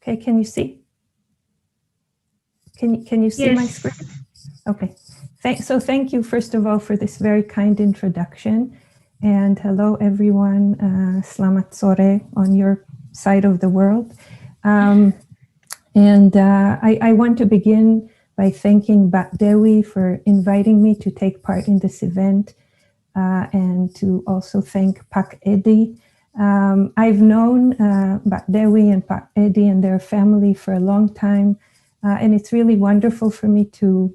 Okay, can you see? Can you see my screen? Okay. So thank you, first of all, for this very kind introduction. And hello, everyone. Selamat sore on your side of the world. I want to begin by thanking Dewi for inviting me to take part in this event, and to also thank Eddy. I've known Dewi and Eddy and their family for a long time, and it's really wonderful for me to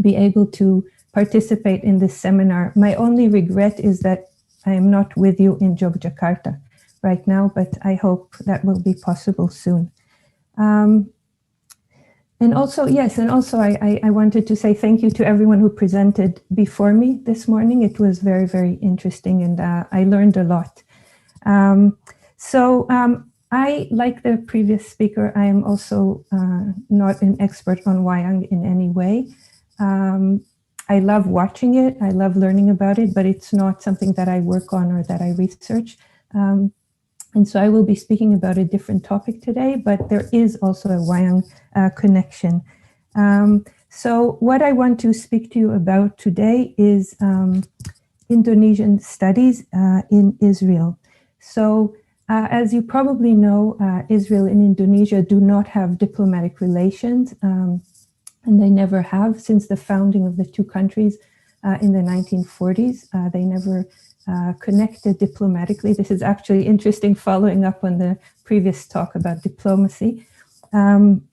be able to participate in this seminar. My only regret is that I am not with you in Yogyakarta right now, but I hope that will be possible soon. And also, I wanted to say thank you to everyone who presented before me this morning. It was very, very interesting, and I learned a lot. I, like the previous speaker, I am also not an expert on Wayang in any way. I love watching it, I love learning about it, but it's not something that I work on or that I research. And so I will be speaking about a different topic today, but there is also a Wayang connection. So what I want to speak to you about today is Indonesian studies in Israel. So as you probably know, Israel and Indonesia do not have diplomatic relations, and they never have since the founding of the two countries in the 1940s. They never connected diplomatically. This is actually interesting, following up on the previous talk about diplomacy. And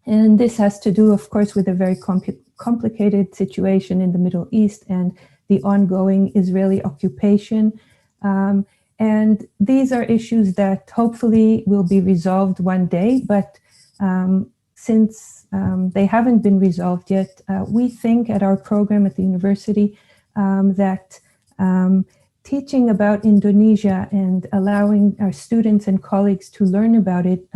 this has to do, of course, with a very complicated situation in the Middle East and the ongoing Israeli occupation. And these are issues that hopefully will be resolved one day, but since they haven't been resolved yet, we think at our program at the university that teaching about Indonesia and allowing our students and colleagues to learn about it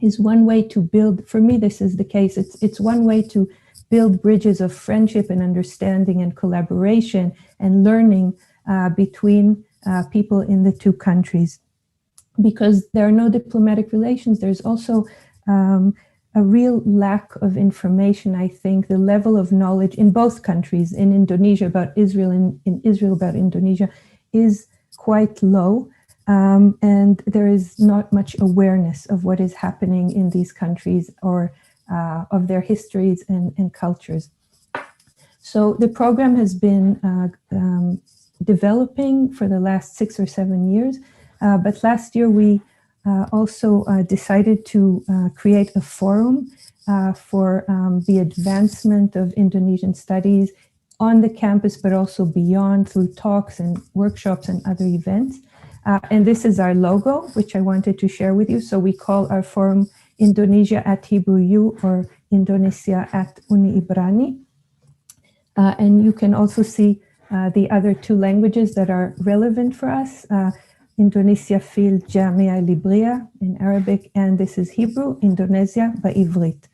is one way to build, for me this is the case, it's one way to build bridges of friendship and understanding and collaboration and learning between people in the two countries. Because there are no diplomatic relations, there's also a real lack of information. I think the level of knowledge in both countries, in Indonesia about Israel and in Israel about Indonesia, is quite low. And there is not much awareness of what is happening in these countries or of their histories and cultures. So the program has been developing for the last 6 or 7 years. But last year we also decided to create a forum for the advancement of Indonesian studies on the campus, but also beyond through talks and workshops and other events. And this is our logo, which I wanted to share with you. So we call our forum Indonesia at Hebrew U or Indonesia at Uni Ibrani. And you can also see the other two languages that are relevant for us. Indonesia fil Jamia Libria in Arabic, and this is Hebrew, Indonesia Ba'ivrit.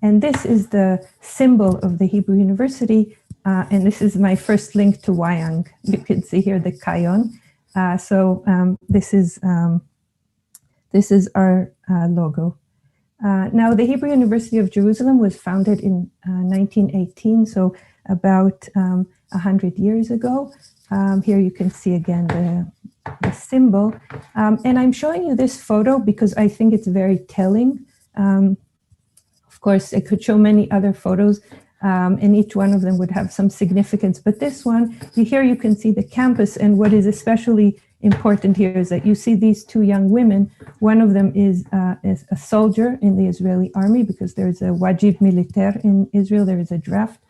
And this is the symbol of the Hebrew University, and this is my first link to Wayang. You can see here the Kayon. This is our logo. Now, the Hebrew University of Jerusalem was founded in 1918, so about 100 years ago. Here you can see again the symbol. And I'm showing you this photo because I think it's very telling. Of course, I could show many other photos, and each one of them would have some significance. But this one, here you can see the campus, and what is especially important here is that you see these two young women. One of them is a soldier in the Israeli army, because there's a wajib militaire in Israel, there is a draft.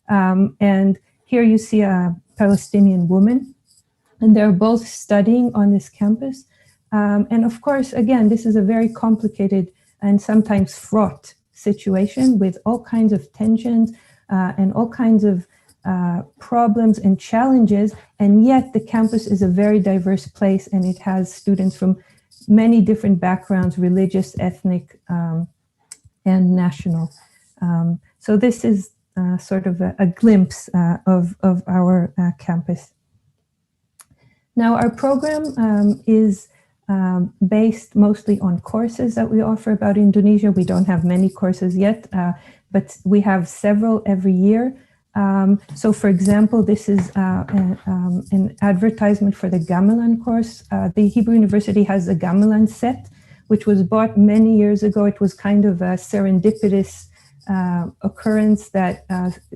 And here you see a Palestinian woman, and they're both studying on this campus. And of course, again, this is a very complicated and sometimes fraught situation with all kinds of tensions and all kinds of problems and challenges. And yet the campus is a very diverse place, and it has students from many different backgrounds, religious, ethnic, and national. So this is sort of a glimpse of our campus. Now, our program is based mostly on courses that we offer about Indonesia. We don't have many courses yet, but we have several every year. So, for example, this is an advertisement for the Gamelan course. The Hebrew University has a Gamelan set, which was bought many years ago. It was kind of a serendipitous occurrence that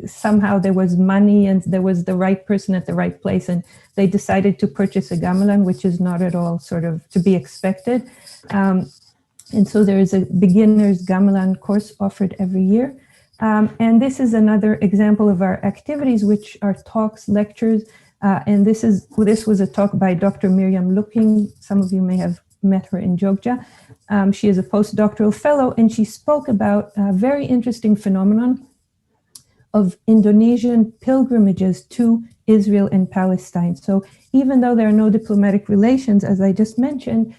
somehow there was money and there was the right person at the right place, and they decided to purchase a Gamelan, which is not at all sort of to be expected. And so there is a beginner's Gamelan course offered every year. And this is another example of our activities, which are talks, lectures, and this was a talk by Dr. Miriam Looking. Some of you may have met her in Jogja. She is a postdoctoral fellow, and she spoke about a very interesting phenomenon of Indonesian pilgrimages to Israel and Palestine. So even though there are no diplomatic relations, as I just mentioned,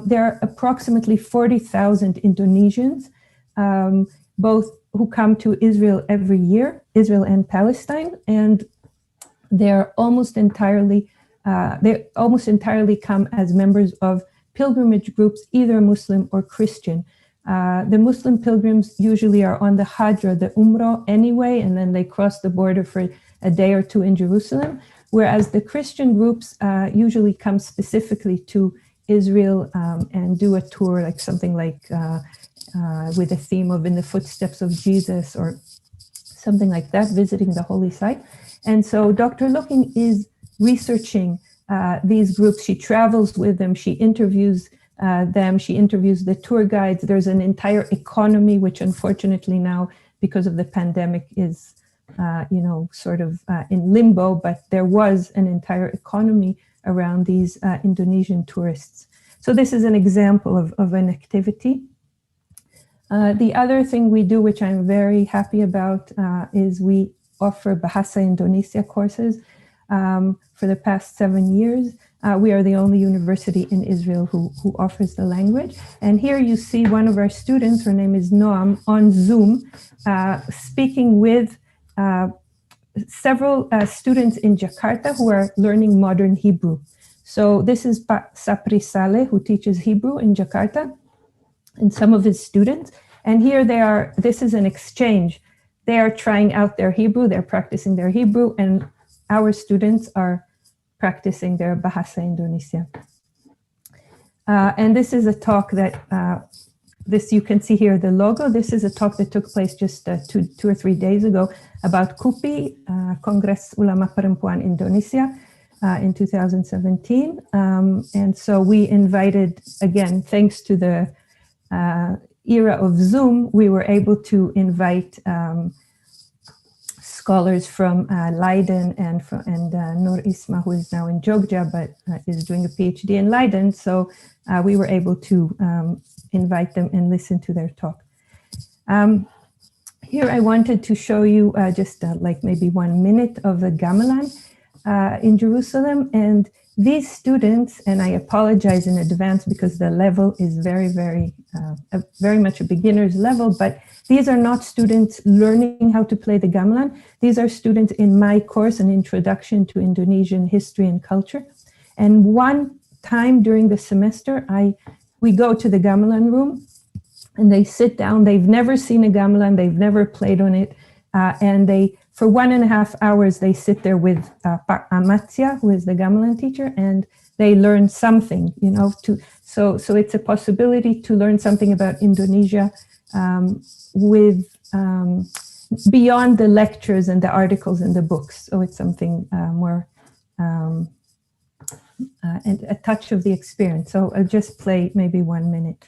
there are approximately 40,000 Indonesians, both who come to Israel every year, Israel and Palestine, and they're almost entirely come as members of pilgrimage groups, either Muslim or Christian. The Muslim pilgrims usually are on the Hajj or the Umrah anyway, and then they cross the border for a day or two in Jerusalem, whereas the Christian groups usually come specifically to Israel and do a tour, like something like with a theme of In the Footsteps of Jesus or something like that, visiting the holy site. And so Dr. Looking is researching these groups. She travels with them, she interviews them, she interviews the tour guides. There's an entire economy, which unfortunately now, because of the pandemic, is sort of in limbo, but there was an entire economy around these Indonesian tourists. So this is an example of an activity. The other thing we do, which I'm very happy about, is we offer Bahasa Indonesia courses. For the past 7 years, we are the only university in Israel who offers the language. And here you see one of our students, her name is Noam, on Zoom, speaking with several students in Jakarta who are learning modern Hebrew. So this is Pak Sapri Saleh, who teaches Hebrew in Jakarta, and some of his students. And here they are, this is an exchange. They are trying out their Hebrew, they're practicing their Hebrew, and our students are practicing their Bahasa Indonesia. And this is a talk that, you can see here the logo. This is a talk that took place just 2 or 3 days ago about KUPI, Kongres Ulama Perempuan Indonesia, in 2017. And so we invited, again, thanks to the era of Zoom, we were able to invite scholars from Leiden and Nur Isma, who is now in Jogja, but is doing a PhD in Leiden. So we were able to invite them and listen to their talk. Here I wanted to show you just like maybe 1 minute of the Gamelan in Jerusalem. And these students, and I apologize in advance because the level is very much a beginner's level, but these are not students learning how to play the gamelan. These are students in my course, an introduction to Indonesian history and culture. And one time during the semester, we go to the gamelan room and they sit down. They've never seen a gamelan, they've never played on it, and for 1.5 hours, they sit there with Pak Amatia, who is the gamelan teacher, and they learn something, so it's a possibility to learn something about Indonesia with beyond the lectures and the articles in the books. So it's something more, and a touch of the experience. So I'll just play maybe 1 minute.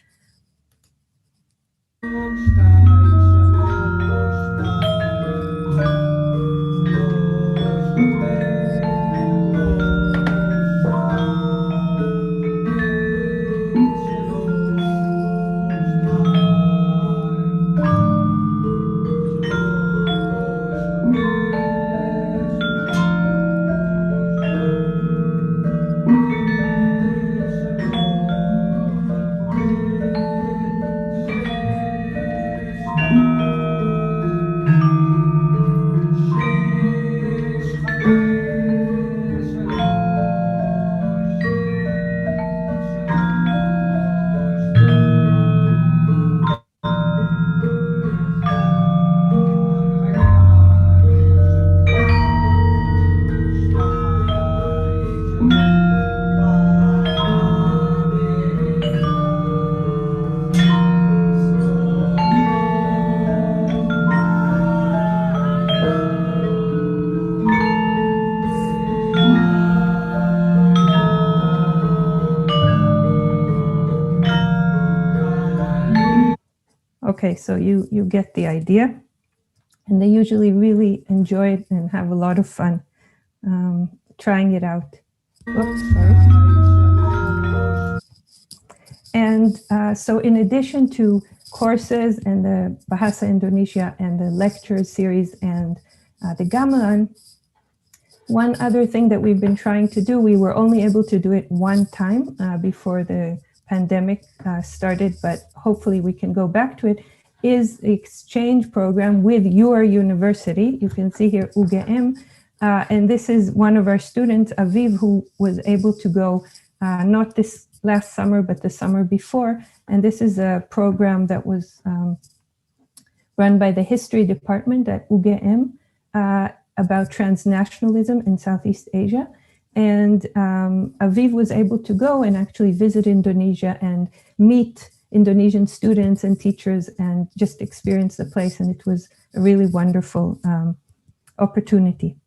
Okay, so you get the idea, and they usually really enjoy it and have a lot of fun trying it out. Oops, sorry. And so in addition to courses and the Bahasa Indonesia and the lecture series and the Gamelan, one other thing that we've been trying to do, we were only able to do it one time before the pandemic started, but hopefully we can go back to it, is the exchange program with your university. You can see here UGM, and this is one of our students, Aviv, who was able to go not this last summer, but the summer before. And this is a program that was run by the history department at UGM about transnationalism in Southeast Asia. And Aviv was able to go and actually visit Indonesia and meet Indonesian students and teachers and just experience the place. And it was a really wonderful opportunity.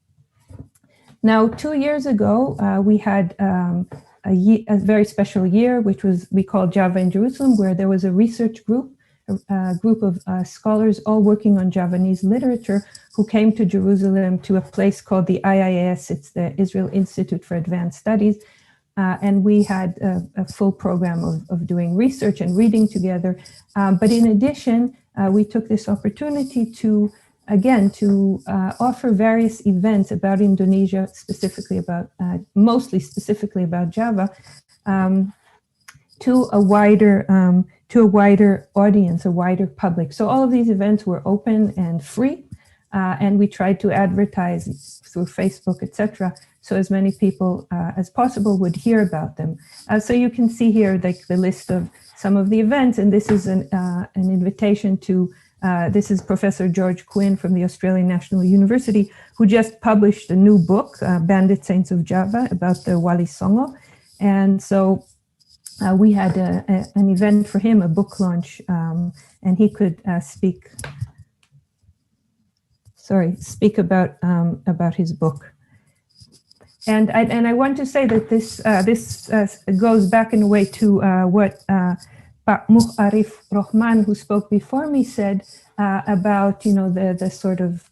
Now, 2 years ago, we had a very special year, which was we called Java in Jerusalem, where there was a research group, a group of scholars all working on Javanese literature who came to Jerusalem to a place called the IIS. It's the Israel Institute for Advanced Studies. And we had a full program of doing research and reading together. But in addition, we took this opportunity to, again, to offer various events about Indonesia, specifically about, mostly specifically about Java, to a wider audience, a wider public. So all of these events were open and free, and we tried to advertise through Facebook, etc., so as many people as possible would hear about them. So you can see here like the list of some of the events, and this is an invitation to, this is Professor George Quinn from the Australian National University, who just published a new book, Bandit Saints of Java, about the Wali Songo. And so we had an event for him, a book launch, and he could speak about his book. And I want to say that this goes back in a way to what Arif Rokhman, who spoke before me, said about the sort of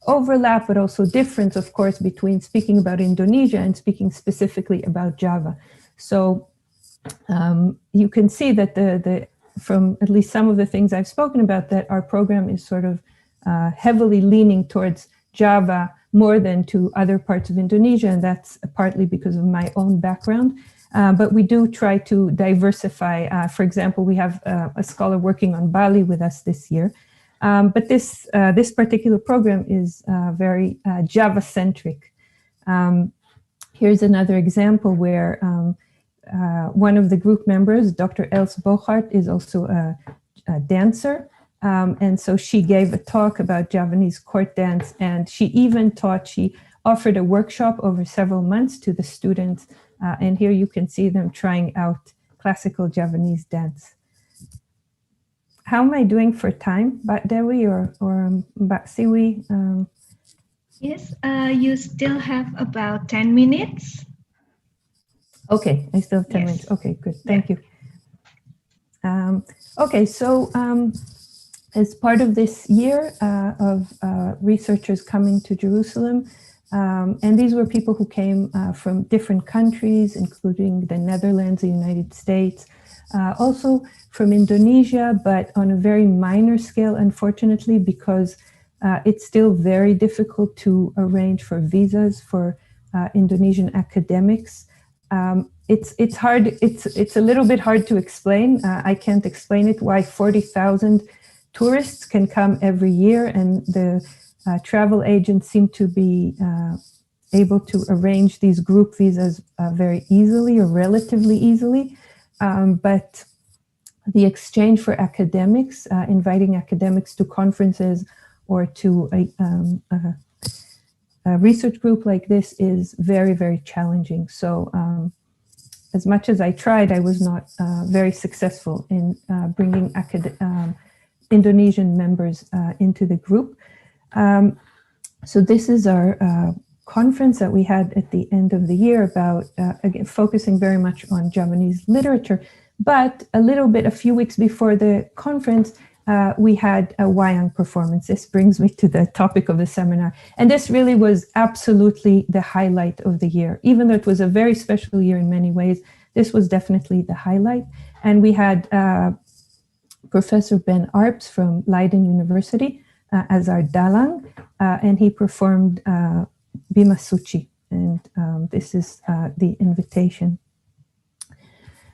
overlap, but also difference, of course, between speaking about Indonesia and speaking specifically about Java. So you can see that from at least some of the things I've spoken about, that our program is sort of heavily leaning towards Java more than to other parts of Indonesia, and that's partly because of my own background. But we do try to diversify. For example, we have a scholar working on Balai with us this year. But this particular program is very Java-centric. Here's another example where one of the group members, Dr. Els Bogaert, is also a dancer. And so she gave a talk about Javanese court dance, and she offered a workshop over several months to the students. And here you can see them trying out classical Javanese dance. how am I doing for time, Dewi or Mbak Siwi? Yes, you still have about 10 minutes. Okay, I still have 10 minutes. Okay, good. Thank you. Okay, so as part of this year of researchers coming to Jerusalem, and these were people who came from different countries, including the Netherlands, the United States, also from Indonesia, but on a very minor scale, unfortunately, because it's still very difficult to arrange for visas for Indonesian academics. It's hard. It's a little bit hard to explain. I can't explain it. Why 40,000 tourists can come every year, and the travel agents seem to be able to arrange these group visas very easily or relatively easily. But the exchange for academics, inviting academics to conferences or to a research group like this is very, very challenging. So as much as I tried, I was not very successful in bringing Indonesian members into the group. So this is our conference that we had at the end of the year about, again, focusing very much on Javanese literature. But a few weeks before the conference, we had a Wayang performance. This brings me to the topic of the seminar. And this really was absolutely the highlight of the year. Even though it was a very special year in many ways, this was definitely the highlight. And we had Professor Ben Arps from Leiden University as our dalang, and he performed Bima Suci. And this is the invitation.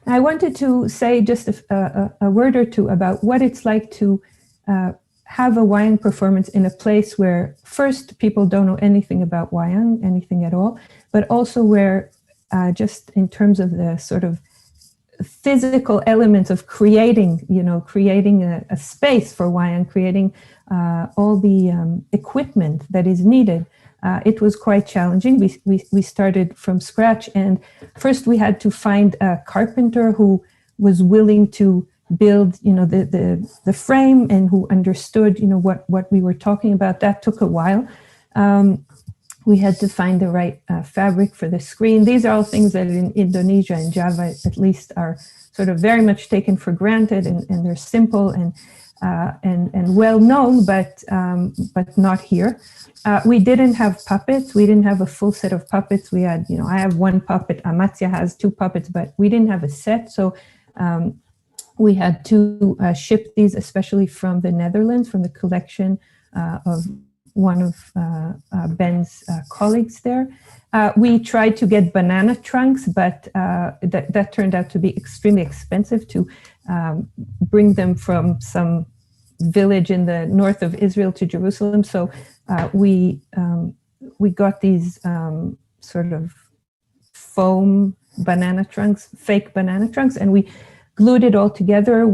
I wanted to say just a word or two about what it's like to have a Wayang performance in a place where first people don't know anything about Wayang, anything at all, but also where just in terms of the sort of physical elements of creating a space for Wayang, creating all the equipment that is needed. It was quite challenging. We started from scratch, and first we had to find a carpenter who was willing to build, the frame and who understood, what we were talking about. That took a while. We had to find the right fabric for the screen. These are all things that in Indonesia and Java, at least, are sort of very much taken for granted, and they're simple and well known, but not here. We didn't have puppets. We didn't have a full set of puppets. We had, I have one puppet. Amatia has two puppets, but we didn't have a set. So we had to ship these, especially from the Netherlands, from the collection of one of Ben's colleagues there. We tried to get banana trunks, but that turned out to be extremely expensive to bring them from some village in the north of Israel to Jerusalem. So we got these sort of foam banana trunks, fake banana trunks, and we glued it all together.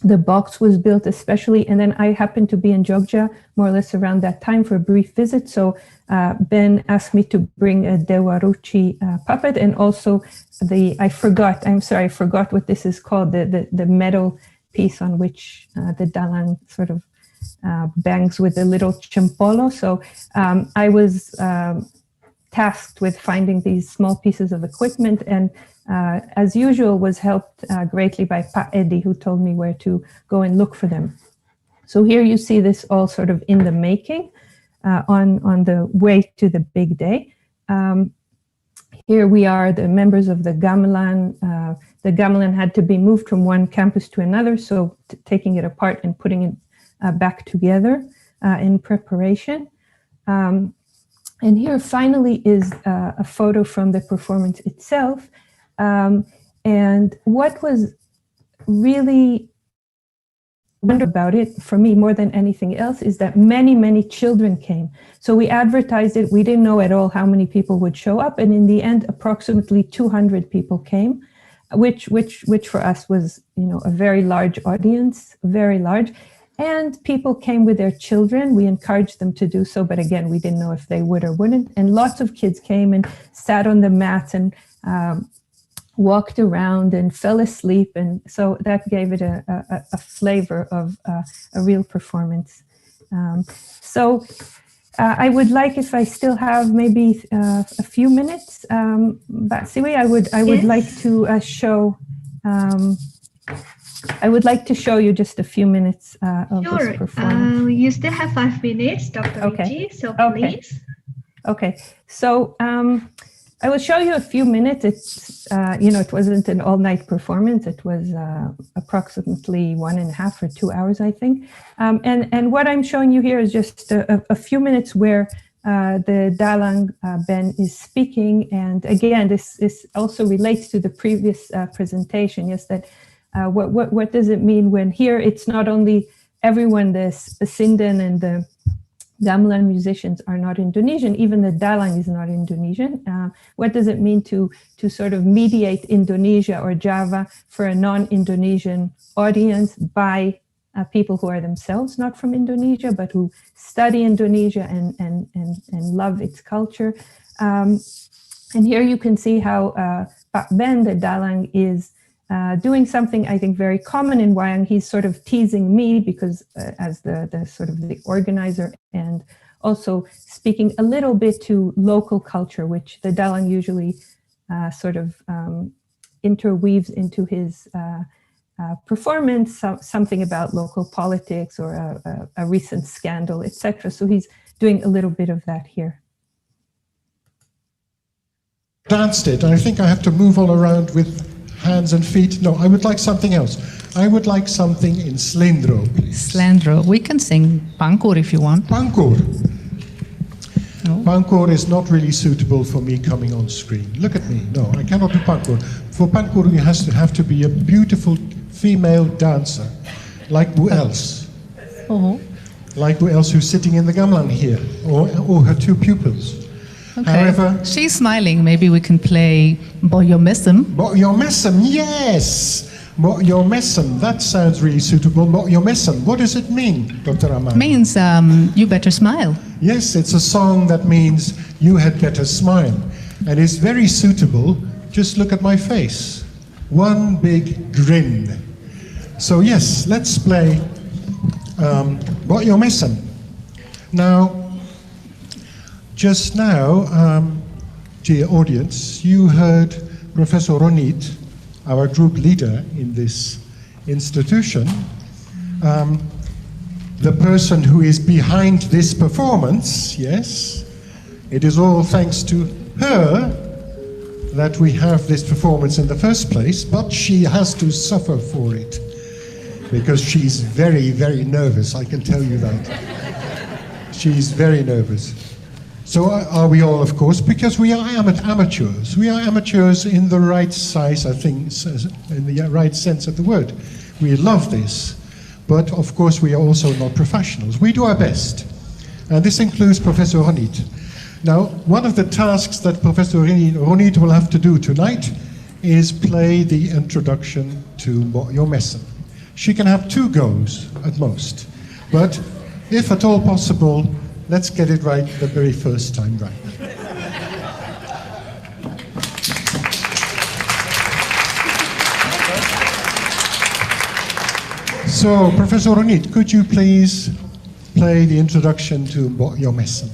The box was built especially, and then I happened to be in Jogja more or less around that time for a brief visit. So Ben asked me to bring a Dewa Ritchie puppet, and also I forgot what this is called, the metal piece on which the dalang sort of bangs with a little chimpolo. So I was tasked with finding these small pieces of equipment, and as usual was helped greatly by Eddy, who told me where to go and look for them. So here you see this all sort of in the making on the way to the big day. Here we are, the members of the Gamelan. The Gamelan had to be moved from one campus to another, so taking it apart and putting it back together in preparation. And here finally is a photo from the performance itself. And what was really wonderful about it, for me more than anything else, is that many, many children came. So we advertised it. We didn't know at all how many people would show up. And in the end, approximately 200 people came, which for us was, a very large audience, very large. And people came with their children. We encouraged them to do so, but again, we didn't know if they would or wouldn't. And lots of kids came and sat on the mats and walked around and fell asleep, and so that gave it a flavor of a real performance. So I would like, if I still have maybe a few minutes, Batsiwe, I would Yes. like to show. I would like to show you just a few minutes of Sure. this performance. You still have 5 minutes, Dr. Ritchie, so please. Okay. So I will show you a few minutes. It's it wasn't an all-night performance. It was approximately 1.5 or 2 hours, I think. And what I'm showing you here is just a few minutes where the Dalang Ben is speaking. And again, this also relates to the previous presentation. Yes, that what does it mean when here it's not only everyone, the Pasindan and the Gamelan musicians are not Indonesian, even the Dalang is not Indonesian. What does it mean to sort of mediate Indonesia or Java for a non-Indonesian audience by people who are themselves not from Indonesia, but who study Indonesia and love its culture. And here you can see how Pak Ben, the Dalang, is doing something I think very common in Wayang. He's sort of teasing me because as the sort of the organizer, and also speaking a little bit to local culture, which the Dalang usually sort of interweaves into his performance, something about local politics or a recent scandal, etc. So he's doing a little bit of that here. Danced it, and I think I have to move all around with hands and feet. No, I would like something else. I would like something in Slendro, please. Slendro. We can sing Pangkur if you want. Pangkur. No. Pangkur is not really suitable for me coming on screen. Look at me. No, I cannot do Pangkur. For Pangkur, you have to be a beautiful female dancer, like who else? Like who else who's sitting in the gamelan here, or her two pupils. Okay. However, she's smiling. Maybe we can play Boyo Mesem. Boyo Mesem, yes! Boyo Mesem, that sounds really suitable. Boyo Mesem, what does it mean, Dr. Aman? Means you better smile. Yes, it's a song that means you had better smile. And it's very suitable. Just look at my face. One big grin. So yes, let's play Boyo Mesem. Now, just now, dear audience, you heard Professor Ronit, our group leader in this institution, the person who is behind this performance. Yes, it is all thanks to her that we have this performance in the first place, but she has to suffer for it because she's very, very nervous, I can tell you that. She's very nervous. So are we all, of course, because we are amateurs. We are amateurs in the right size, I think, in the right sense of the word. We love this, but of course we are also not professionals. We do our best, and this includes Professor Ronit. Now, one of the tasks that Professor Ronit will have to do tonight is play the introduction to Boyo Mesem. She can have 2 goes at most, but if at all possible, let's get it right the very first time right. So, Professor Ronit, could you please play the introduction to Boyo Mesem?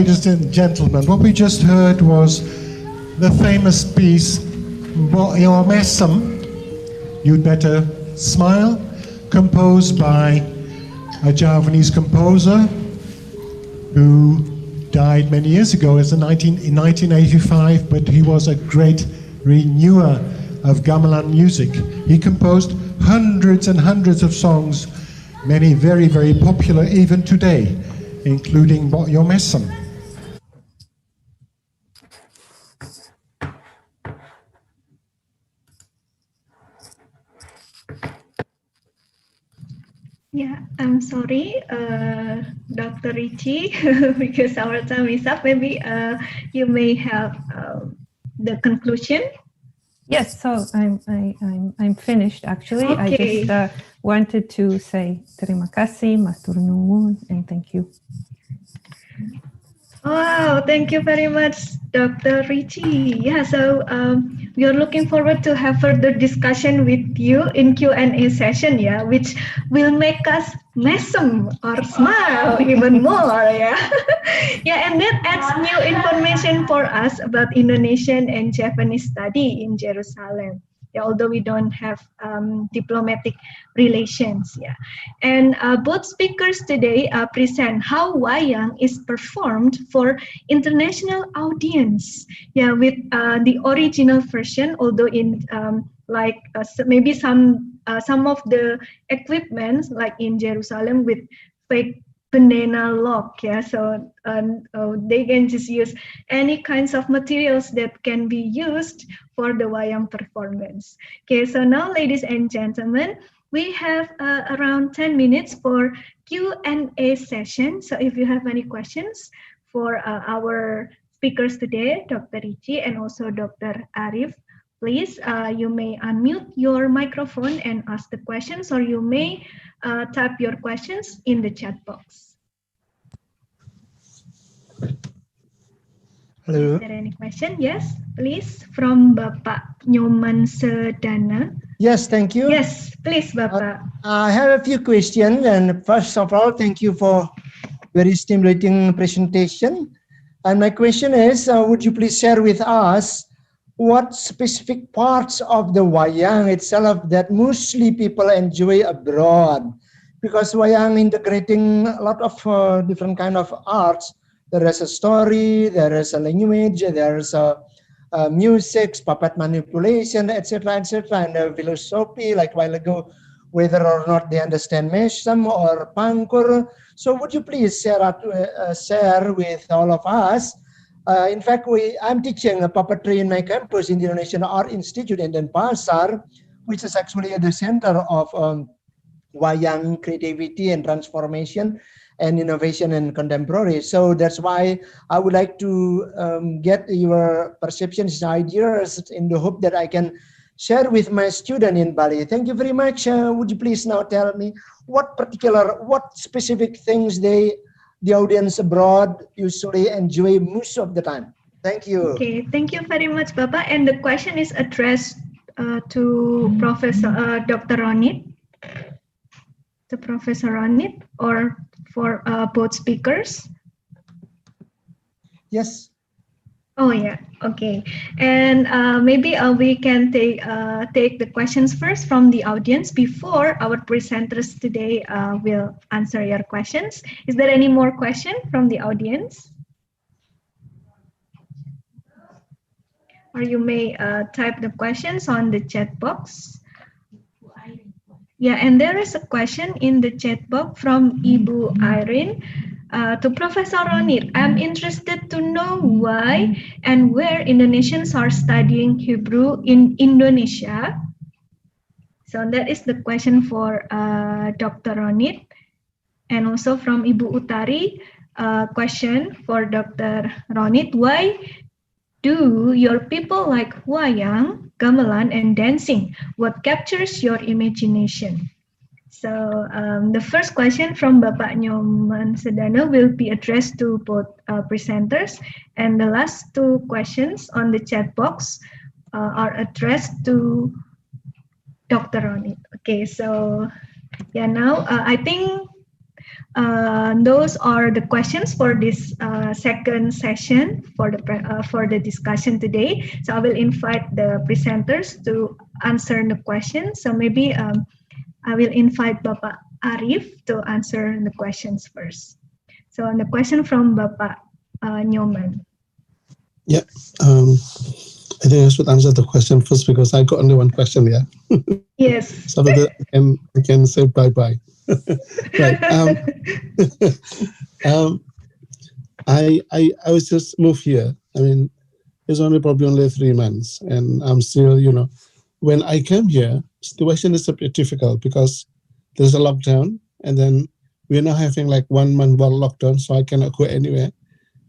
ladies and gentlemen, what we just heard was the famous piece, Your Messam, You'd Better Smile, composed by a Javanese composer who died many years ago in 1985, but he was a great renewer of gamelan music. He composed hundreds and hundreds of songs, many very, very popular even today, including Your Messam. Yeah, I'm sorry, Dr. Ritchie, because our time is up. Maybe you may have the conclusion. Yes, so I'm finished actually. Okay. I just wanted to say terima kasih, matur nuwun, and thank you. Wow, thank you very much, Dr. Ritchie. Yeah, so we are looking forward to have further discussion with you in Q&A session, yeah, which will make us mesem or smile even more, yeah. Yeah, and that adds new information for us about Indonesian and Japanese study in Jerusalem. Yeah, although we don't have diplomatic relations, yeah. And both speakers today present how Wayang is performed for international audience, yeah, with the original version, although in maybe some of the equipment, like in Jerusalem, with fake banana lock, yeah, so they can just use any kinds of materials that can be used for the Wayang performance. Okay, so now, ladies and gentlemen, we have around 10 minutes for Q&A session. So if you have any questions for our speakers today, Dr. Ritchie and also Dr. Arif, please, you may unmute your microphone and ask the questions, or you may type your questions in the chat box. Hello. Is there any question? Yes, please, from Bapak Nyoman Sedana. Yes, thank you. Yes, please, Bapak. I have a few questions, and first of all, thank you for very stimulating presentation. And my question is, would you please share with us what specific parts of the Wayang itself that mostly people enjoy abroad? Because Wayang integrating a lot of different kind of arts. There is a story, there is a language, there is a music, puppet manipulation, etc., etc., and philosophy, like a while ago, whether or not they understand Mesem or Pangkur. So would you please share with all of us? In fact, I'm teaching a puppetry in my campus in the Indonesian Art Institute in Denpasar, which is actually at the center of Wayang creativity and transformation and innovation and contemporary. So that's why I would like to get your perceptions and ideas in the hope that I can share with my student in Bali. Thank you very much. Would you please now tell me what specific things the audience abroad usually enjoy most of the time? Thank you. Okay, thank you very much, Bapak. And the question is addressed to Professor Dr. Ronit. To Professor Ronit, or for both speakers? Yes. Oh yeah, okay. And maybe we can take the questions first from the audience before our presenters today will answer your questions. Is there any more question from the audience? Or you may type the questions on the chat box. Yeah, and there is a question in the chat box from Ibu Irene to Professor Ronit. I'm interested to know why and where Indonesians are studying Hebrew in Indonesia. So that is the question for Dr. Ronit. And also from Ibu Utari, question for Dr. Ronit. Why do your people like Wayang, Gamelan, and dancing? What captures your imagination? So the first question from Bapak Nyoman Sedana will be addressed to both presenters, and the last two questions on the chat box are addressed to Dr. Ronit. Okay, so yeah, now I think Those are the questions for this second session for the discussion today. So I will invite the presenters to answer the questions. So maybe I will invite Bapak Arif to answer the questions first. So the question from Bapak Nyoman. Yeah, I think I should answer the question first because I got only one question. Yeah. Yes. So that I can say bye-bye. Right. I was just moved here. I mean, it's probably only 3 months, and I'm still, when I came here, situation is a bit difficult because there's a lockdown, and then we're now having like 1 month lockdown, so I cannot go anywhere.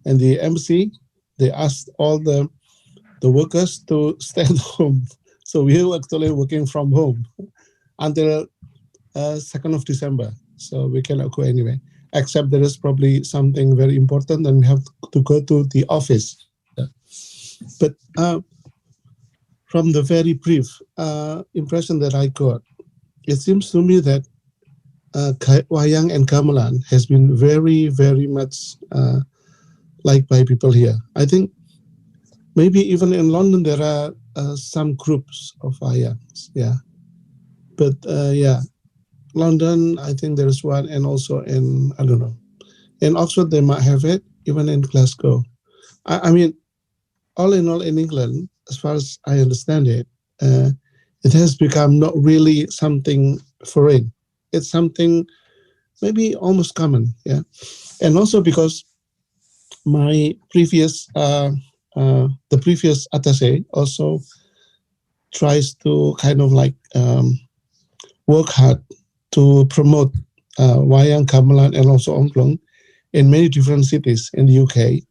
And the embassy, they asked all the workers to stay at home. So we're actually working from home until 2nd of December. So we cannot go anywhere, except there is probably something very important and we have to go to the office. But from the very brief impression that I got, it seems to me that Wayang and Gamelan has been very, very much liked by people here. I think maybe even in London there are some groups of Wayangs, yeah. But yeah, London, I think there is one, and also in, I don't know, in Oxford they might have it, even in Glasgow. I mean, all in all in England, as far as I understand it, it has become not really something foreign. It's something maybe almost common, yeah. And also because my previous, the previous attaché also tries to kind of like work hard to promote Wayang, Gamelan, and also Angklung in many different cities in the UK.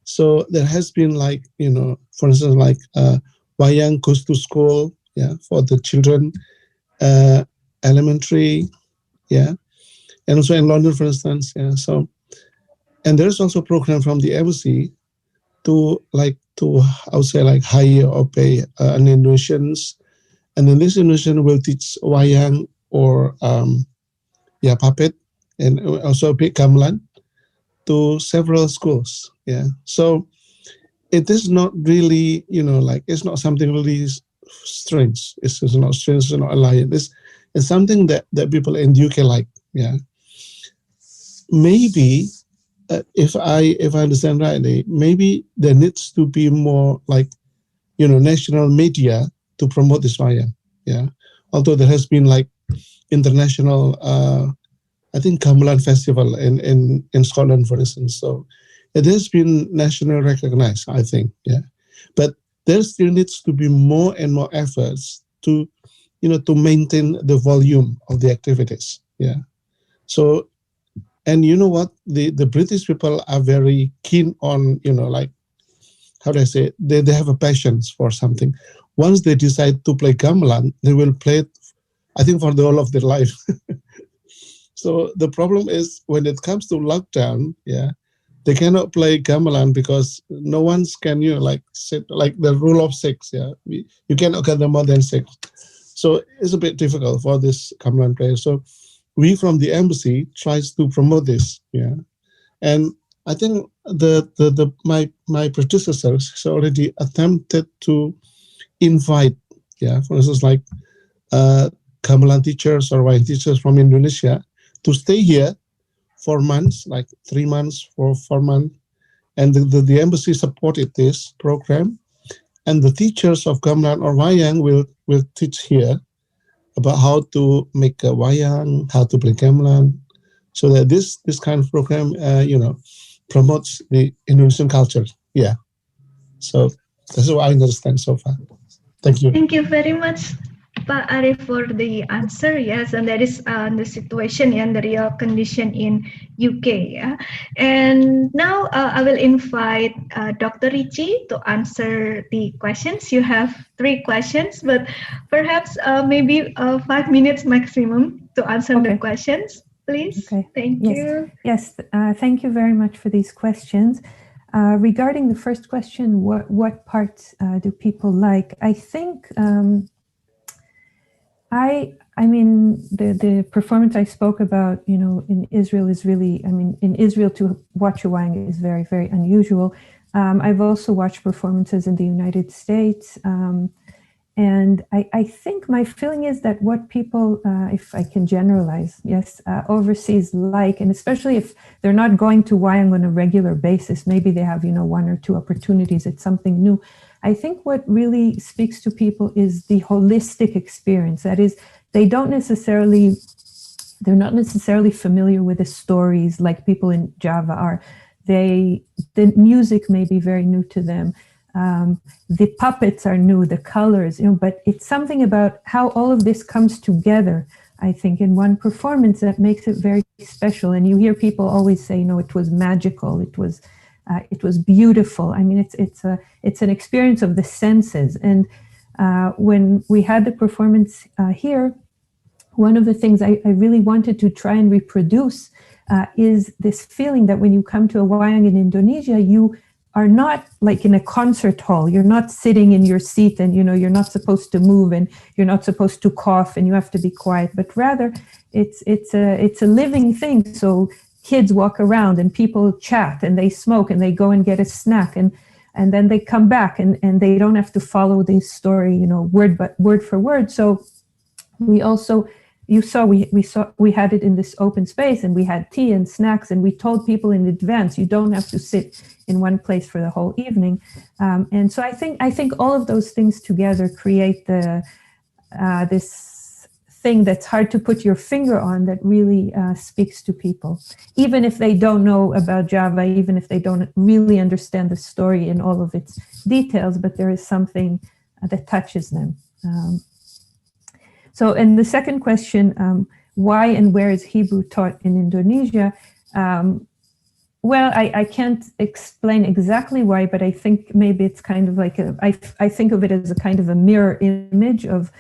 So there has been like, for instance, like Wayang goes to school, yeah, for the children, elementary, yeah, and also in London, for instance, yeah. So, and there is also a program from the embassy to I would say like hire or pay an Indonesians, and then this Indonesian will teach Wayang or puppet, and also a big Gamelan to several schools, yeah. So it is not really, it's not something really strange. It's not strange, it's not alien. It's something that people in the UK like, yeah. Maybe if I understand rightly, maybe there needs to be more like, national media to promote this Wayang, yeah. Although there has been like international, I think Gamelan festival in Scotland, for instance. So it has been nationally recognized, I think, yeah. But there still needs to be more and more efforts to, to maintain the volume of the activities, yeah. So, and you know what, the British people are very keen on, like, how do I say it? They have a passion for something. Once they decide to play Gamelan, they will play it, I think, for the whole of their life. So the problem is when it comes to lockdown, yeah, they cannot play Gamelan because no one can, sit like the rule of 6, yeah. You cannot gather more than 6. So it's a bit difficult for this Gamelan players. So we from the embassy tries to promote this, yeah. And I think my predecessors has already attempted to invite, yeah, for instance, like Gamelan teachers or Wayang teachers from Indonesia to stay here for months, like 3 months or 4 months. And the embassy supported this program. And the teachers of Gamelan or Wayang will teach here about how to make a Wayang, how to play Gamelan, so that this kind of program, promotes the Indonesian culture. Yeah. So that's what I understand so far. Thank you. Thank you very much, Pak Arif, for the answer. Yes, and that is the situation and the real condition in UK. Yeah? And now I will invite Dr. Ritchie to answer the questions. You have 3 questions, but perhaps maybe 5 minutes maximum to answer the questions, please. Okay. Thank you. Yes, thank you very much for these questions. Regarding the first question, what parts do people like? I think I mean, the performance I spoke about, you know, in Israel is really, I mean, in Israel to watch a Wayang is very, very unusual. I've also watched performances in the United States. And I think my feeling is that what people, if I can generalize, yes, overseas like, and especially if they're not going to Wayang on a regular basis, maybe they have, you know, 1 or 2 opportunities, it's something new. I think what really speaks to people is the holistic experience. That is, they're not necessarily familiar with the stories like people in Java are. The music may be very new to them. The puppets are new, the colors, you know, but it's something about how all of this comes together, I think, in one performance that makes it very special. And you hear people always say, you know, it was magical, it was beautiful. I mean, it's an experience of the senses. And when we had the performance here, one of the things I really wanted to try and reproduce is this feeling that when you come to a Wayang in Indonesia, you are not like in a concert hall. You're not sitting in your seat and, you know, you're not supposed to move and you're not supposed to cough and you have to be quiet, but rather it's a living thing. So kids walk around and people chat and they smoke and they go and get a snack and then they come back and they don't have to follow this story, you know, word for word. So we also, you saw, we had it in this open space and we had tea and snacks and we told people in advance, you don't have to sit in one place for the whole evening. And so I think all of those things together create this thing that's hard to put your finger on that really speaks to people, even if they don't know about Java, even if they don't really understand the story in all of its details, but there is something that touches them. So, and the second question, why and where is Hebrew taught in Indonesia? Well, I can't explain exactly why, but I think maybe it's kind of like I think of it as a kind of a mirror image of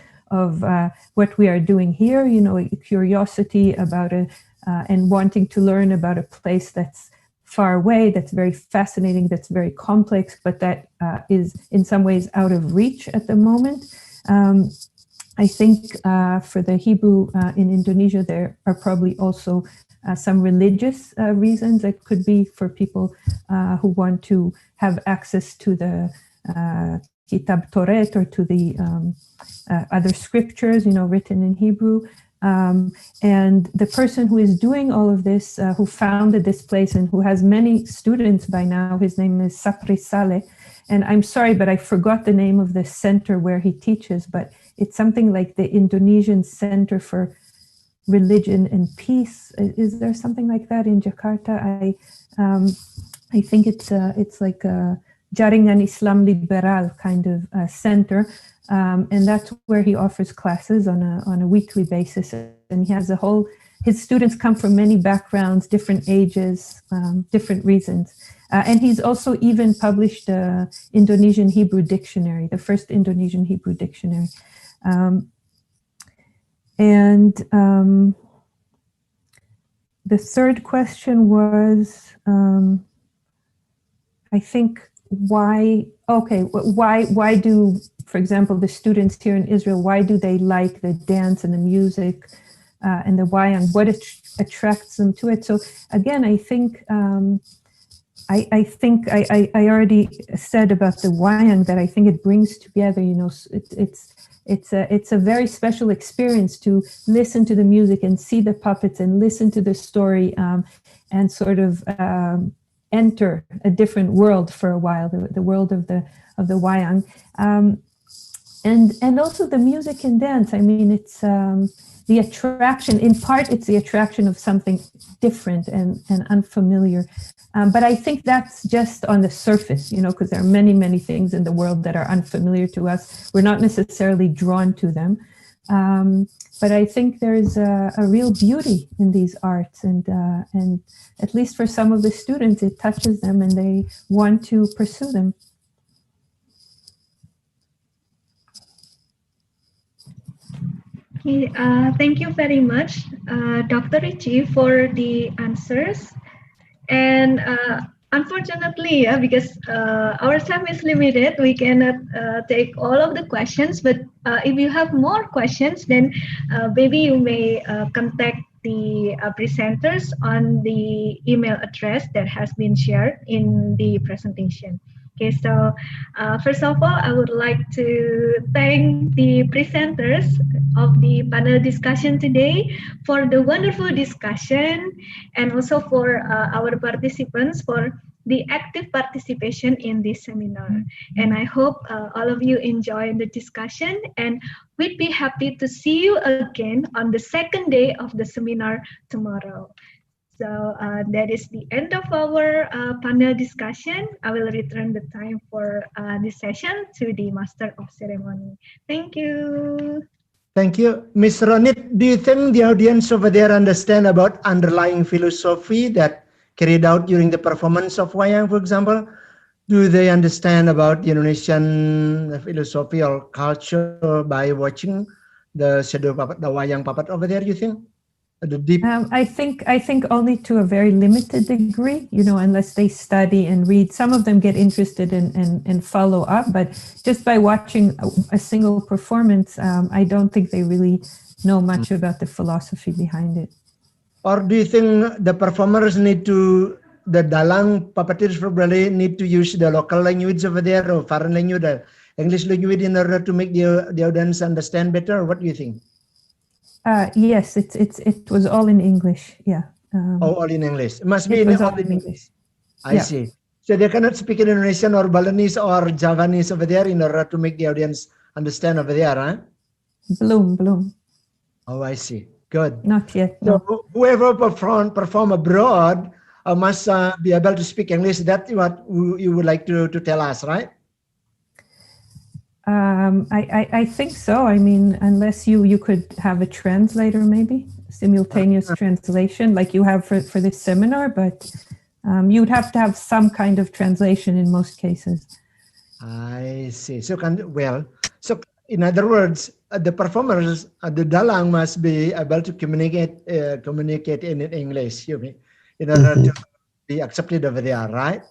what we are doing here, you know, curiosity about and wanting to learn about a place that's far away, that's very fascinating, that's very complex, but that is in some ways out of reach at the moment. I think for the Hebrew in Indonesia, there are probably also some religious reasons. It could be for people who want to have access to the Kitab Torah or to the other scriptures, you know, written in Hebrew. And the person who is doing all of this, who founded this place and who has many students by now, his name is Sapri Saleh. And I'm sorry, but I forgot the name of the center where he teaches, but it's something like the Indonesian Center for Religion and Peace. Is there something like that in Jakarta? I think it's like a Jaringan Islam Liberal kind of center. And that's where he offers classes on a weekly basis. And he has his students come from many backgrounds, different ages, different reasons. And he's also even published the Indonesian Hebrew Dictionary, the first Indonesian Hebrew Dictionary. The third question was, I think, why do, for example, the students here in Israel, why do they like the dance and the music and the Wayang? What attracts them to it? So again, I think I already said about the Wayang that I think it brings together, you know, it's a very special experience to listen to the music and see the puppets and listen to the story and sort of enter a different world for a while, the world of the Wayang. And also the music and dance. I mean, it's the attraction, in part, it's the attraction of something different and unfamiliar. But I think that's just on the surface, you know, because there are many, many things in the world that are unfamiliar to us. We're not necessarily drawn to them. But I think there's a real beauty in these arts. And at least for some of the students, it touches them and they want to pursue them. Okay, thank you very much, Dr. Ritchie, for the answers. And unfortunately, yeah, because our time is limited, we cannot take all of the questions. But if you have more questions, then maybe you may contact the presenters on the email address that has been shared in the presentation. Okay, so first of all, I would like to thank the presenters of the panel discussion today for the wonderful discussion, and also for our participants for the active participation in this seminar. And I hope all of you enjoy the discussion, and we'd be happy to see you again on the second day of the seminar tomorrow. So that is the end of our panel discussion. I will return the time for this session to the Master of Ceremony. Thank you. Thank you. Ms. Ronit, do you think the audience over there understand about underlying philosophy that carried out during the performance of Wayang, for example? Do they understand about the Indonesian philosophy or culture by watching the shadow puppet, the Wayang puppet over there, you think? The deep... I think only to a very limited degree, unless they study and read. Some of them get interested and follow up, but just by watching a single performance, I don't think they really know much about the philosophy behind it. Or do you think the performers need to, the dalang puppeteers probably need to use the local language over there, or foreign language, the English language, in order to make the audience understand better? What do you think? Yes, it was all in English. Yeah. All in English. It must be all in English. I see. So they cannot speak in Indonesian or Balinese or Javanese over there in order to make the audience understand over there, huh? Belum. Oh, I see. Good. Not yet. So whoever perform abroad must be able to speak English. That's what you would like to tell us, right? I think so. I mean, unless you could have a translator, maybe simultaneous translation, like you have for this seminar, but you would have to have some kind of translation in most cases. I see. So in other words, the performers, the dalang must be able to communicate in English, you mean, in order to be accepted over there, right?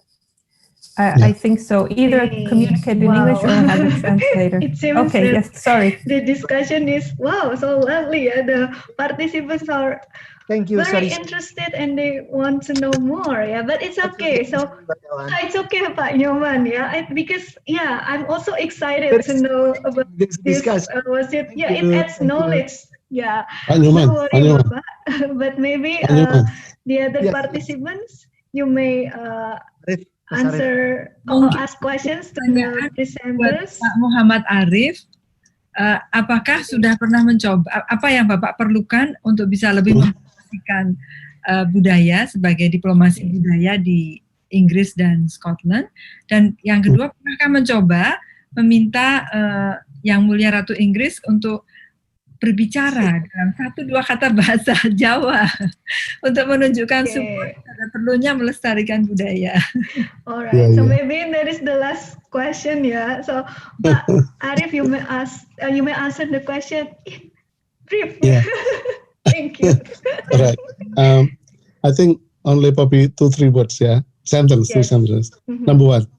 I think so. Either communicate in English or have a translator. It seems okay, yes, sorry. The discussion is, wow, so lovely. The participants are very interested and they want to know more. Yeah, but it's okay. So it's okay, Pak Nyoman. Yeah, because I'm also excited to know about this discussion. It adds knowledge. Yeah. But maybe the other participants, you may answer or ask questions to the presenters. Pak Muhammad Arif, apakah sudah pernah mencoba, apa yang Bapak perlukan untuk bisa lebih mempromosikan budaya sebagai diplomasi budaya di Inggris dan Scotland? Dan yang kedua, pernahkah mencoba meminta Yang Mulia Ratu Inggris untuk berbicara dalam 1-2 kata bahasa Jawa untuk menunjukkan support pada perlunya melestarikan budaya. Alright, so maybe that is the last question, yeah. So, Pak Arif, you may answer the question in brief. Yeah. Thank you. All right. I think only probably 2-3 words, yeah. Two sentences. Number one,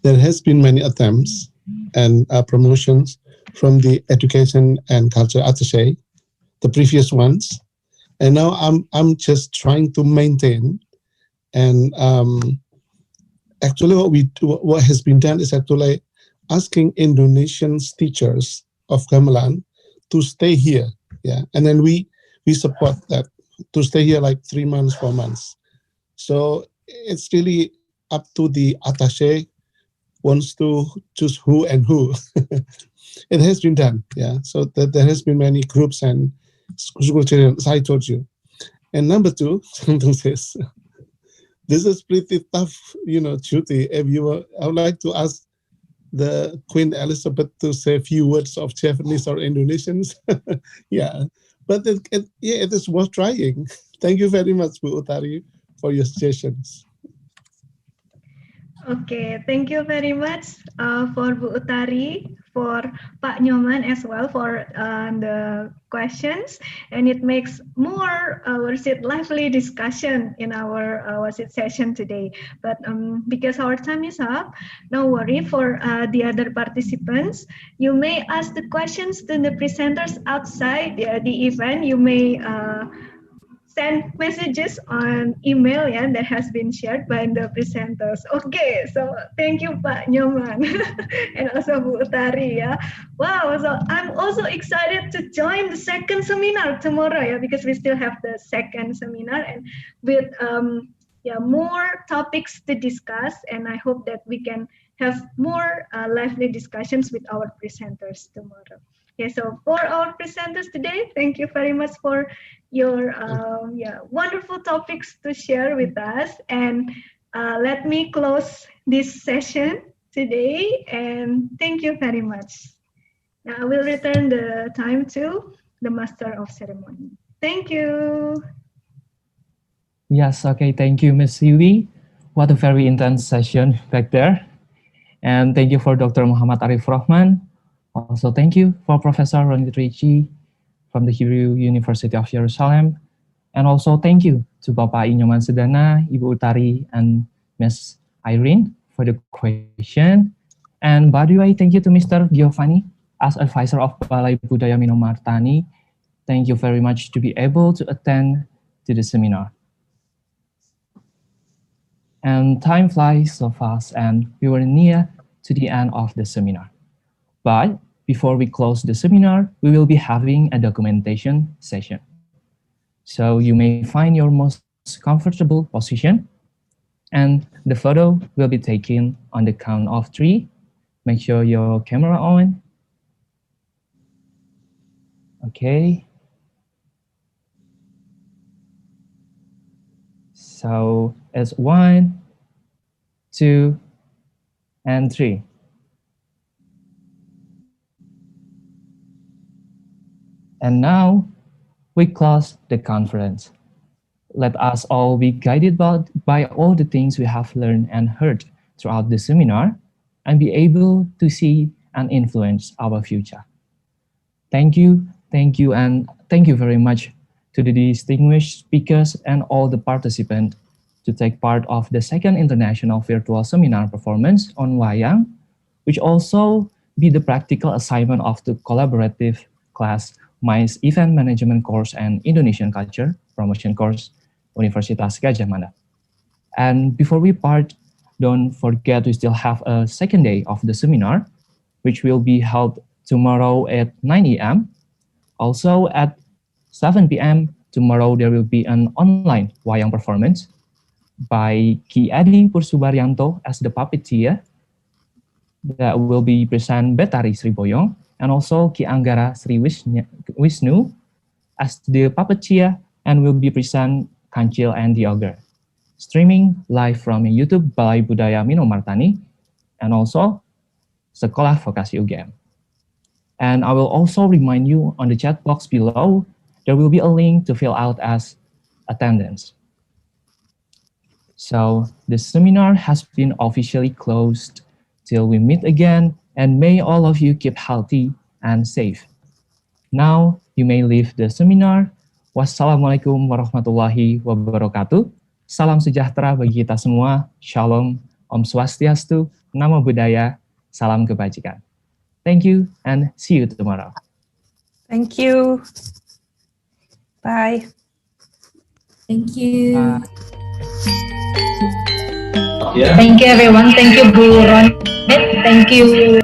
there has been many attempts and promotions from the Education and Culture Attaché, the previous ones, and now I'm just trying to maintain. And actually, what has been done is actually asking Indonesian teachers of Gamelan to stay here, yeah, and then we support that to stay here like 3 months, 4 months. So it's really up to the Attaché wants to choose who and who. It has been done, yeah. So there has been many groups and school children, as I told you. And number two, this is pretty tough, duty. I would like to ask the Queen Elizabeth to say a few words of Japanese or Indonesians. Yeah, but it is worth trying. Thank you very much, Bu Utari, for your suggestions. Okay, thank you very much for Bu Utari for Pak Nyoman as well for the questions, and it makes more lively discussion in our session today. But because our time is up, no worry for the other participants. You may ask the questions to the presenters outside the event. You may send messages on email that has been shared by the presenters. Okay, so thank you Pak Nyoman and also Bu Utari Wow, so I'm also excited to join the second seminar tomorrow because we still have the second seminar and with more topics to discuss, and I hope that we can have more lively discussions with our presenters tomorrow. Okay, so for our presenters today, thank you very much for your wonderful topics to share with us. And let me close this session today. And thank you very much. Now I will return the time to the Master of Ceremony. Thank you. Yes, okay, thank you, Ms. Yui. What a very intense session back there. And thank you for Dr. Muhammad Arif Rokhman. Also, thank you for Professor Ronit Ritchie from the Hebrew University of Jerusalem. And also thank you to Bapak Inyoman Sedana, Ibu Utari, and Ms. Irene for the question. And by the way, thank you to Mr. Giovanni as advisor of Balai Budaya Minomartani. Thank you very much to be able to attend to the seminar. And time flies so fast, and we were near to the end of the seminar. But before we close the seminar, we will be having a documentation session. So you may find your most comfortable position, and the photo will be taken on the count of 3. Make sure your camera on. Okay. So it's 1, 2, and 3. And now we close the conference. Let us all be guided by all the things we have learned and heard throughout the seminar and be able to see and influence our future. Thank you, and thank you very much to the distinguished speakers and all the participants to take part of the second international virtual seminar performance on Wayang, which also be the practical assignment of the collaborative class MICE Event Management Course and Indonesian Culture Promotion Course, Universitas Gadjah Mada. And before we part, don't forget we still have a second day of the seminar, which will be held tomorrow at 9 a.m. Also at 7 p.m. tomorrow, there will be an online Wayang performance by Ki Eddy Pursubaryanto as the puppeteer that will be present Betari Sri Boyong, and also Ki Anggara Sri Wisnu as the puppeteer and will be present Kancil and the Ogre. Streaming live from YouTube Balai Budaya Minomartani and also Sekolah Vokasi UGM. And I will also remind you on the chat box below, there will be a link to fill out as attendance. So the seminar has been officially closed till we meet again, and may all of you keep healthy and safe. Now you may leave the seminar. Wassalamualaikum warahmatullahi wabarakatuh. Salam sejahtera bagi kita semua. Shalom, Om Swastiastu, Namo Buddhaya, salam kebajikan. Thank you and see you tomorrow. Thank you. Bye. Thank you. Bye. Yeah. Thank you everyone. Thank you Bu Ronit. Thank you.